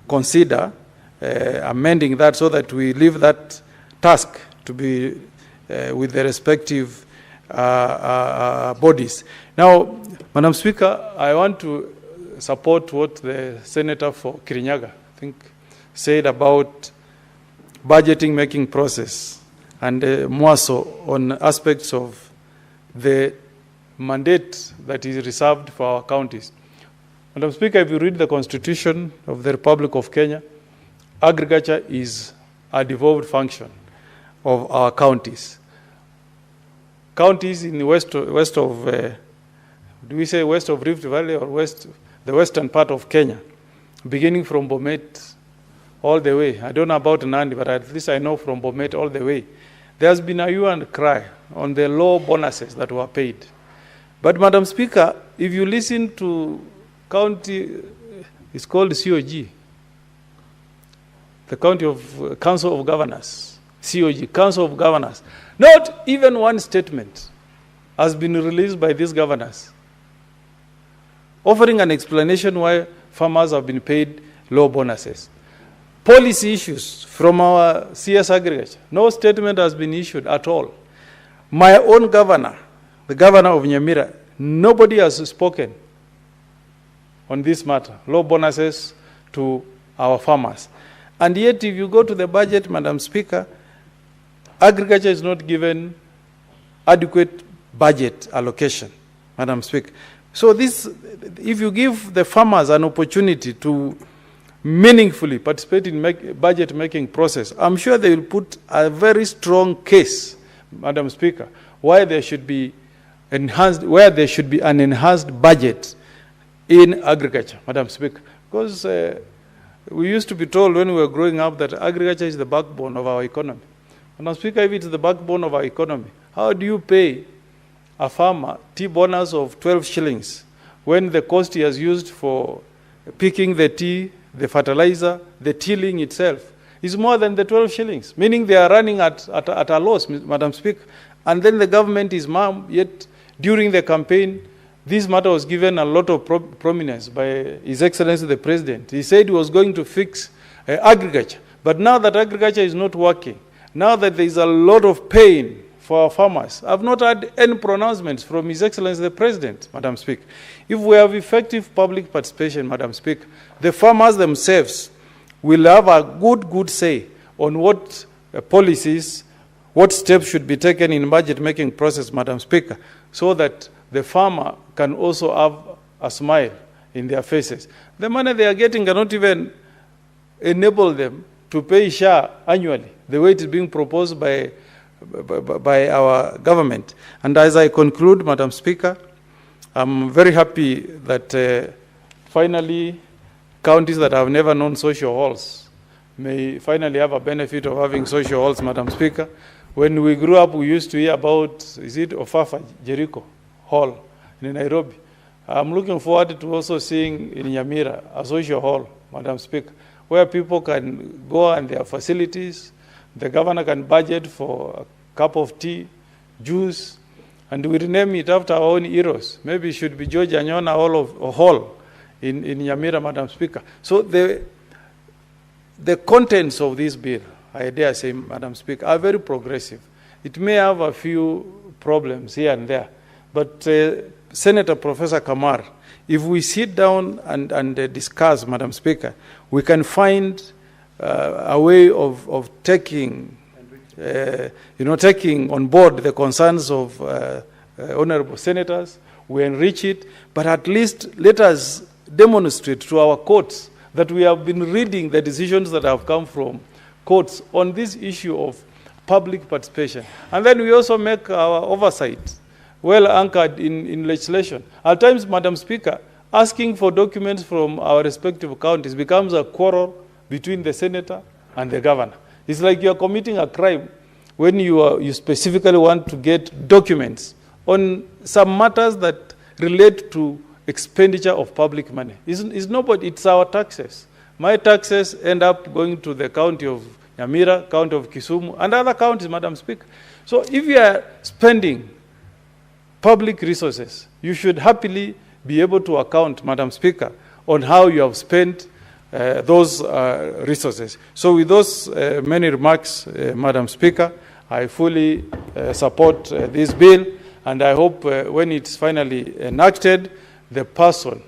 consider amending that so that we leave that task to be with the respective bodies. Now, Madam Speaker, I want to support what the Senator for Kirinyaga, I think, said about budgeting making process and more so on aspects of the mandate that is reserved for our counties. Madam Speaker, if you read the Constitution of the Republic of Kenya, agriculture is a devolved function of our counties. Counties in the west of, do we say west of Rift Valley or the western part of Kenya, beginning from Bomet all the way. I don't know about Nandi, but at least I know from Bomet all the way. There's been a hue and cry on the low bonuses that were paid. But Madam Speaker, if you listen to county, it's called COG, the County of Council of Governors, COG, Council of Governors. Not even one statement has been released by these governors offering an explanation why farmers have been paid low bonuses. Policy issues from our CS Agriculture, no statement has been issued at all. My own governor, the governor of Nyamira, nobody has spoken on this matter, low bonuses to our farmers. And yet, if you go to the budget, Madam Speaker, agriculture is not given adequate budget allocation, Madam Speaker. So this, if you give the farmers an opportunity to meaningfully participate in budget-making process, I'm sure they will put a very strong case, Madam Speaker, why there should be enhanced, where there should be an enhanced budget in agriculture, Madam Speaker. Because we used to be told when we were growing up that agriculture is the backbone of our economy. Madam Speaker, if it's the backbone of our economy, how do you pay a farmer tea bonus of 12 shillings when the cost he has used for picking the tea, the fertilizer, the tilling itself is more than the 12 shillings, meaning they are running at a loss, Madam Speaker. And then the government is mum, yet during the campaign, this matter was given a lot of prominence by His Excellency the President. He said he was going to fix agriculture. But now that agriculture is not working, now that there is a lot of pain for our farmers, I've not had any pronouncements from His Excellency the President, Madam Speaker. If we have effective public participation, Madam Speaker, the farmers themselves will have a good say on what policies, what steps should be taken in budget-making process, Madam Speaker, so that the farmer can also have a smile in their faces. The money they are getting cannot even enable them to pay SHA annually, the way it is being proposed by our government. And as I conclude, Madam Speaker, I'm very happy that finally counties that have never known social halls may finally have a benefit of having social halls, Madam Speaker. When we grew up, we used to hear about, is it Ofafa, Jericho Hall in Nairobi. I'm looking forward to also seeing in Nyamira a social hall, Madam Speaker, where people can go and their facilities. The governor can budget for a cup of tea, juice, and we rename it after our own heroes. Maybe it should be George Anyona Hall in Nyamira, Madam Speaker. So the contents of this bill, I dare say, Madam Speaker, are very progressive. It may have a few problems here and there, but Senator Professor Kamar, if we sit down and discuss, Madam Speaker, we can find a way of taking, taking on board the concerns of honorable senators. We enrich it, but at least let us demonstrate to our courts that we have been reading the decisions that have come from courts on this issue of public participation. And then we also make our oversight well anchored in legislation. At times, Madam Speaker, asking for documents from our respective counties becomes a quarrel between the senator and the governor. It's like you're committing a crime when you specifically want to get documents on some matters that relate to expenditure of public money. It's our taxes. My taxes end up going to the county of Nyamira, county of Kisumu, and other counties, Madam Speaker. So if you are spending public resources, you should happily be able to account, Madam Speaker, on how you have spent those resources. So with those many remarks, Madam Speaker, I fully support this bill, and I hope when it's finally enacted, the person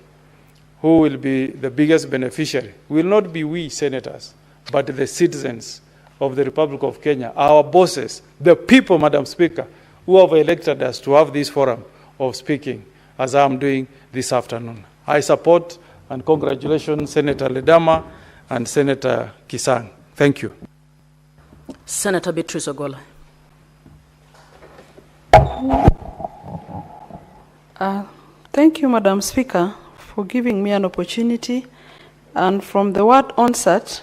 who will be the biggest beneficiary will not be we senators, but the citizens of the Republic of Kenya, our bosses, the people, Madam Speaker, who have elected us to have this forum of speaking, as I am doing this afternoon. I support and congratulations Senator Ledama and Senator Kisang. Thank you. Senator Beatrice Ogola. Thank you, Madam Speaker, for giving me an opportunity. And from the word onset,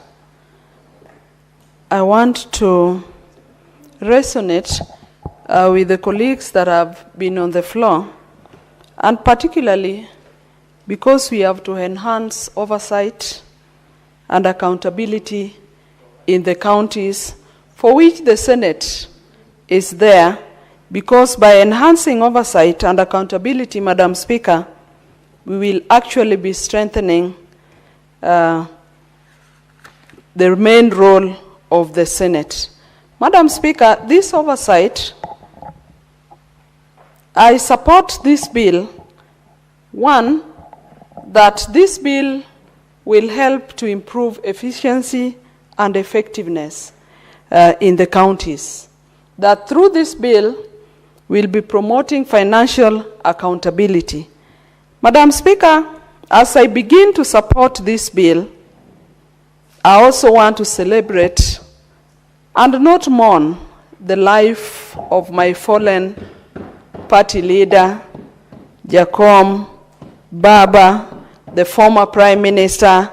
I want to resonate with the colleagues that have been on the floor, and particularly because we have to enhance oversight and accountability in the counties for which the Senate is there, because by enhancing oversight and accountability, Madam Speaker, we will actually be strengthening the main role of the Senate. Madam Speaker, this oversight, I support this bill. One, that this bill will help to improve efficiency and effectiveness in the counties. That through this bill, we'll be promoting financial accountability. Madam Speaker, as I begin to support this bill, I also want to celebrate and not mourn the life of my fallen party leader, Jacom Baba, the former Prime Minister,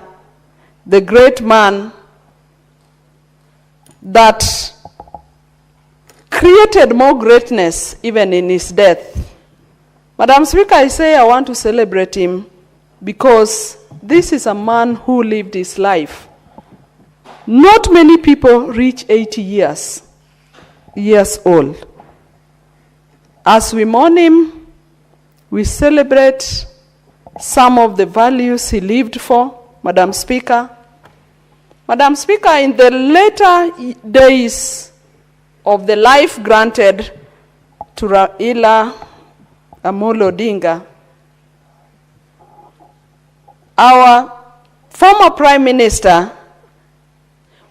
the great man that created more greatness even in his death. Madam Speaker, I say I want to celebrate him because this is a man who lived his life. Not many people reach 80 years old. As we mourn him, we celebrate some of the values he lived for, Madam Speaker. Madam Speaker, in the later days of the life granted to Raila Amolo Odinga, our former Prime Minister,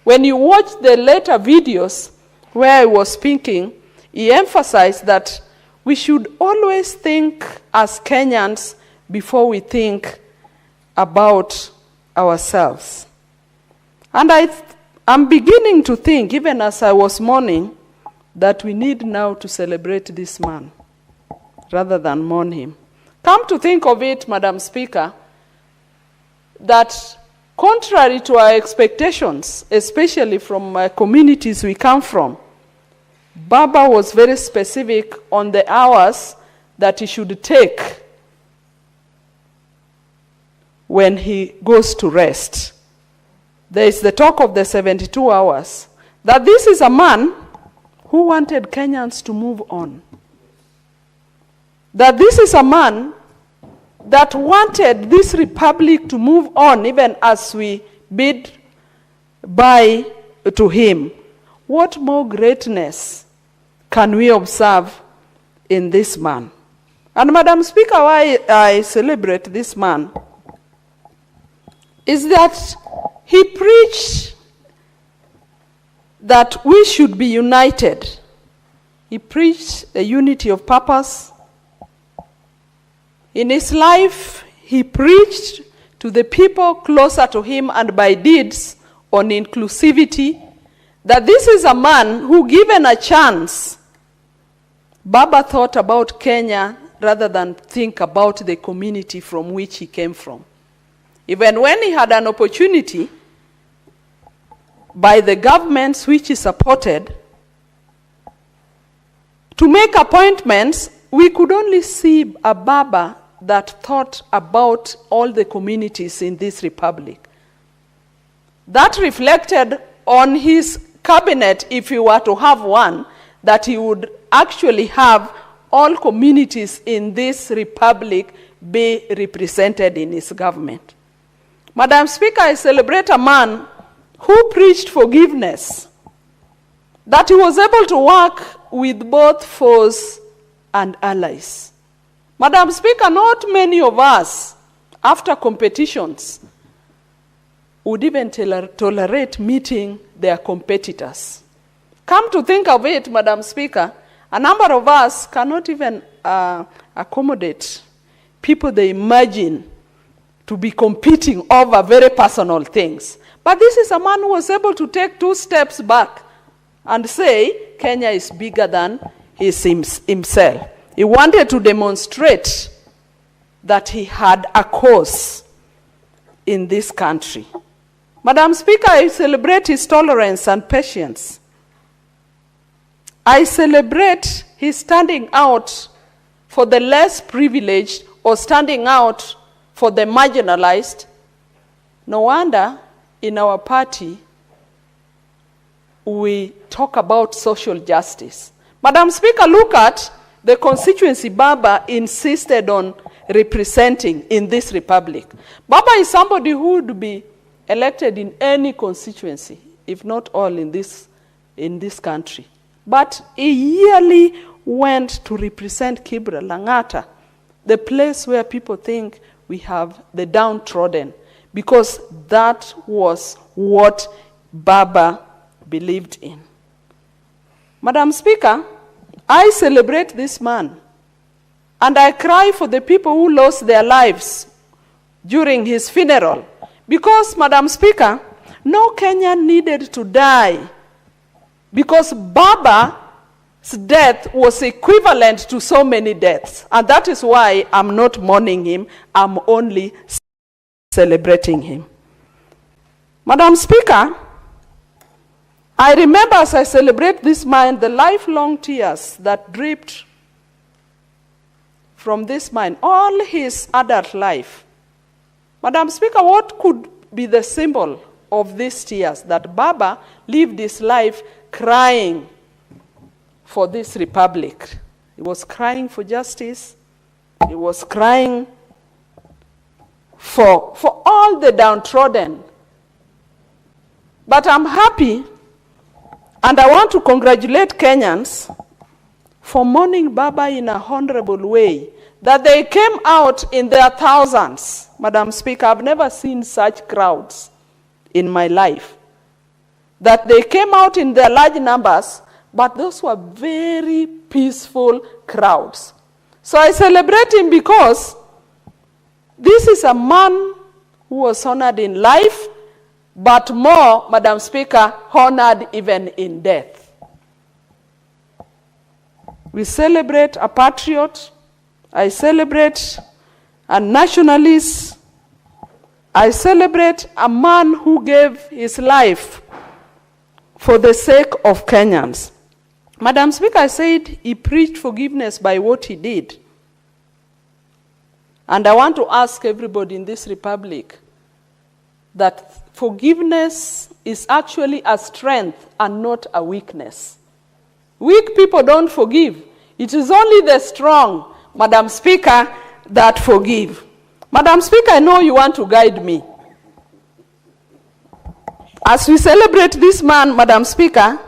when you watch the later videos where he was speaking, he emphasized that we should always think as Kenyans before we think about ourselves. And I'm beginning to think, even as I was mourning, that we need now to celebrate this man rather than mourn him. Come to think of it, Madam Speaker, that contrary to our expectations, especially from communities we come from, Baba was very specific on the hours that he should take when he goes to rest. There is the talk of the 72 hours, that this is a man who wanted Kenyans to move on. That this is a man that wanted this republic to move on even as we bid bye to him. What more greatness can we observe in this man? And Madam Speaker, why I celebrate this man is that he preached that we should be united. He preached the unity of purpose. In his life, he preached to the people closer to him and by deeds on inclusivity, that this is a man who, given a chance, Baba thought about Kenya rather than think about the community from which he came from. Even when he had an opportunity by the governments which he supported to make appointments, we could only see a Baba that thought about all the communities in this republic. That reflected on his cabinet, if he were to have one, that he would actually have all communities in this republic be represented in his government. Madam Speaker, I celebrate a man who preached forgiveness, that he was able to work with both foes and allies. Madam Speaker, not many of us, after competitions, would even tolerate meeting their competitors. Come to think of it, Madam Speaker, a number of us cannot even accommodate people they imagine to be competing over very personal things. But this is a man who was able to take 2 steps back and say, Kenya is bigger than himself. He wanted to demonstrate that he had a cause in this country. Madam Speaker, I celebrate his tolerance and patience. I celebrate his standing out for the less privileged or standing out for the marginalized. No wonder in our party we talk about social justice. Madam Speaker, look at the constituency Baba insisted on representing in this republic. Baba is somebody who would be elected in any constituency, if not all in this country. But he yearly went to represent Kibra, Langata, the place where people think we have the downtrodden, because that was what Baba believed in. Madam Speaker, I celebrate this man, and I cry for the people who lost their lives during his funeral, because, Madam Speaker, no Kenyan needed to die, because Baba's death was equivalent to so many deaths, and that is why I'm not mourning him, I'm only celebrating him. Madam Speaker, I remember as I celebrate this man, the lifelong tears that dripped from this man all his adult life. Madam Speaker, what could be the symbol of these tears? That Baba lived his life crying for this republic. He was crying for justice. He was crying for all the downtrodden. But I'm happy, and I want to congratulate Kenyans for mourning Baba in a honorable way, that they came out in their thousands. Madam Speaker, I've never seen such crowds in my life. That they came out in their large numbers, but those were very peaceful crowds. So I celebrate him because this is a man who was honored in life, but more, Madam Speaker, honored even in death. We celebrate a patriot. I celebrate a nationalist. I celebrate a man who gave his life for the sake of Kenyans. Madam Speaker, I said he preached forgiveness by what he did. And I want to ask everybody in this republic that forgiveness is actually a strength and not a weakness. Weak people don't forgive. It is only the strong, Madam Speaker, that forgive. Madam Speaker, I know you want to guide me. As we celebrate this man, Madam Speaker,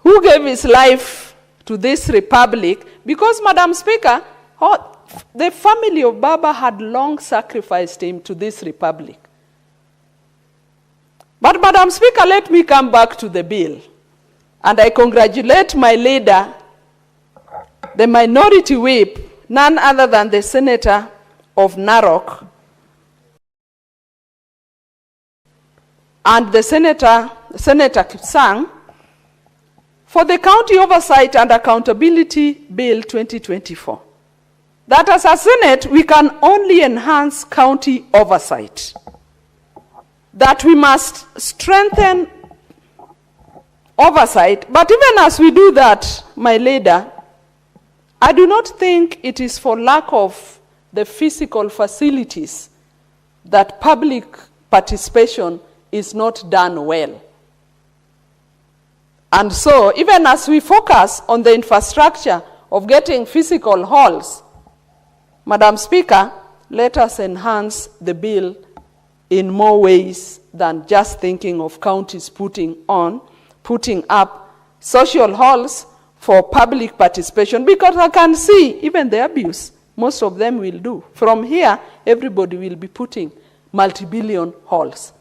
who gave his life to this republic, because, Madam Speaker, the family of Baba had long sacrificed him to this republic. But, Madam Speaker, let me come back to the bill. And I congratulate my leader, the minority whip, none other than the senator of Narok, and the Senator Kipsang, for the County Oversight and Accountability Bill 2024. That as a Senate, we can only enhance county oversight. That we must strengthen oversight. But even as we do that, my leader, I do not think it is for lack of the physical facilities that public participation is not done well. And so, even as we focus on the infrastructure of getting physical halls, Madam Speaker, let us enhance the bill in more ways than just thinking of counties putting up social halls for public participation, because I can see even the abuse most of them will do. From here, everybody will be putting multi-billion halls.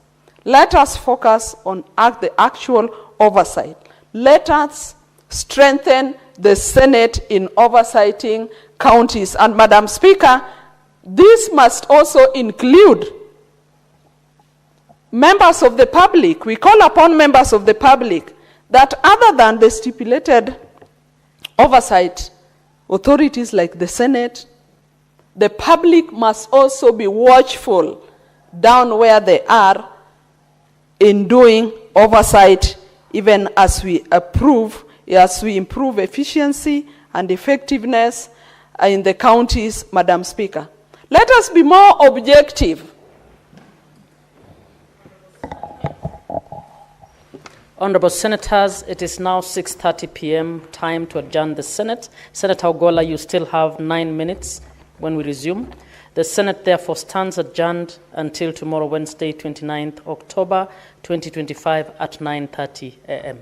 Let us focus on the actual oversight. Let us strengthen the Senate in oversighting counties. And Madam Speaker, this must also include members of the public. We call upon members of the public that other than the stipulated oversight authorities like the Senate, the public must also be watchful down where they are in doing oversight, even as we improve efficiency and effectiveness in the counties, Madam Speaker. Let us be more objective. Honorable Senators, it is now 6:30 p.m., time to adjourn the Senate. Senator Ogola, you still have 9 minutes when we resume. The Senate therefore stands adjourned until tomorrow, Wednesday, 29th October, 2025 at 9:30 a.m.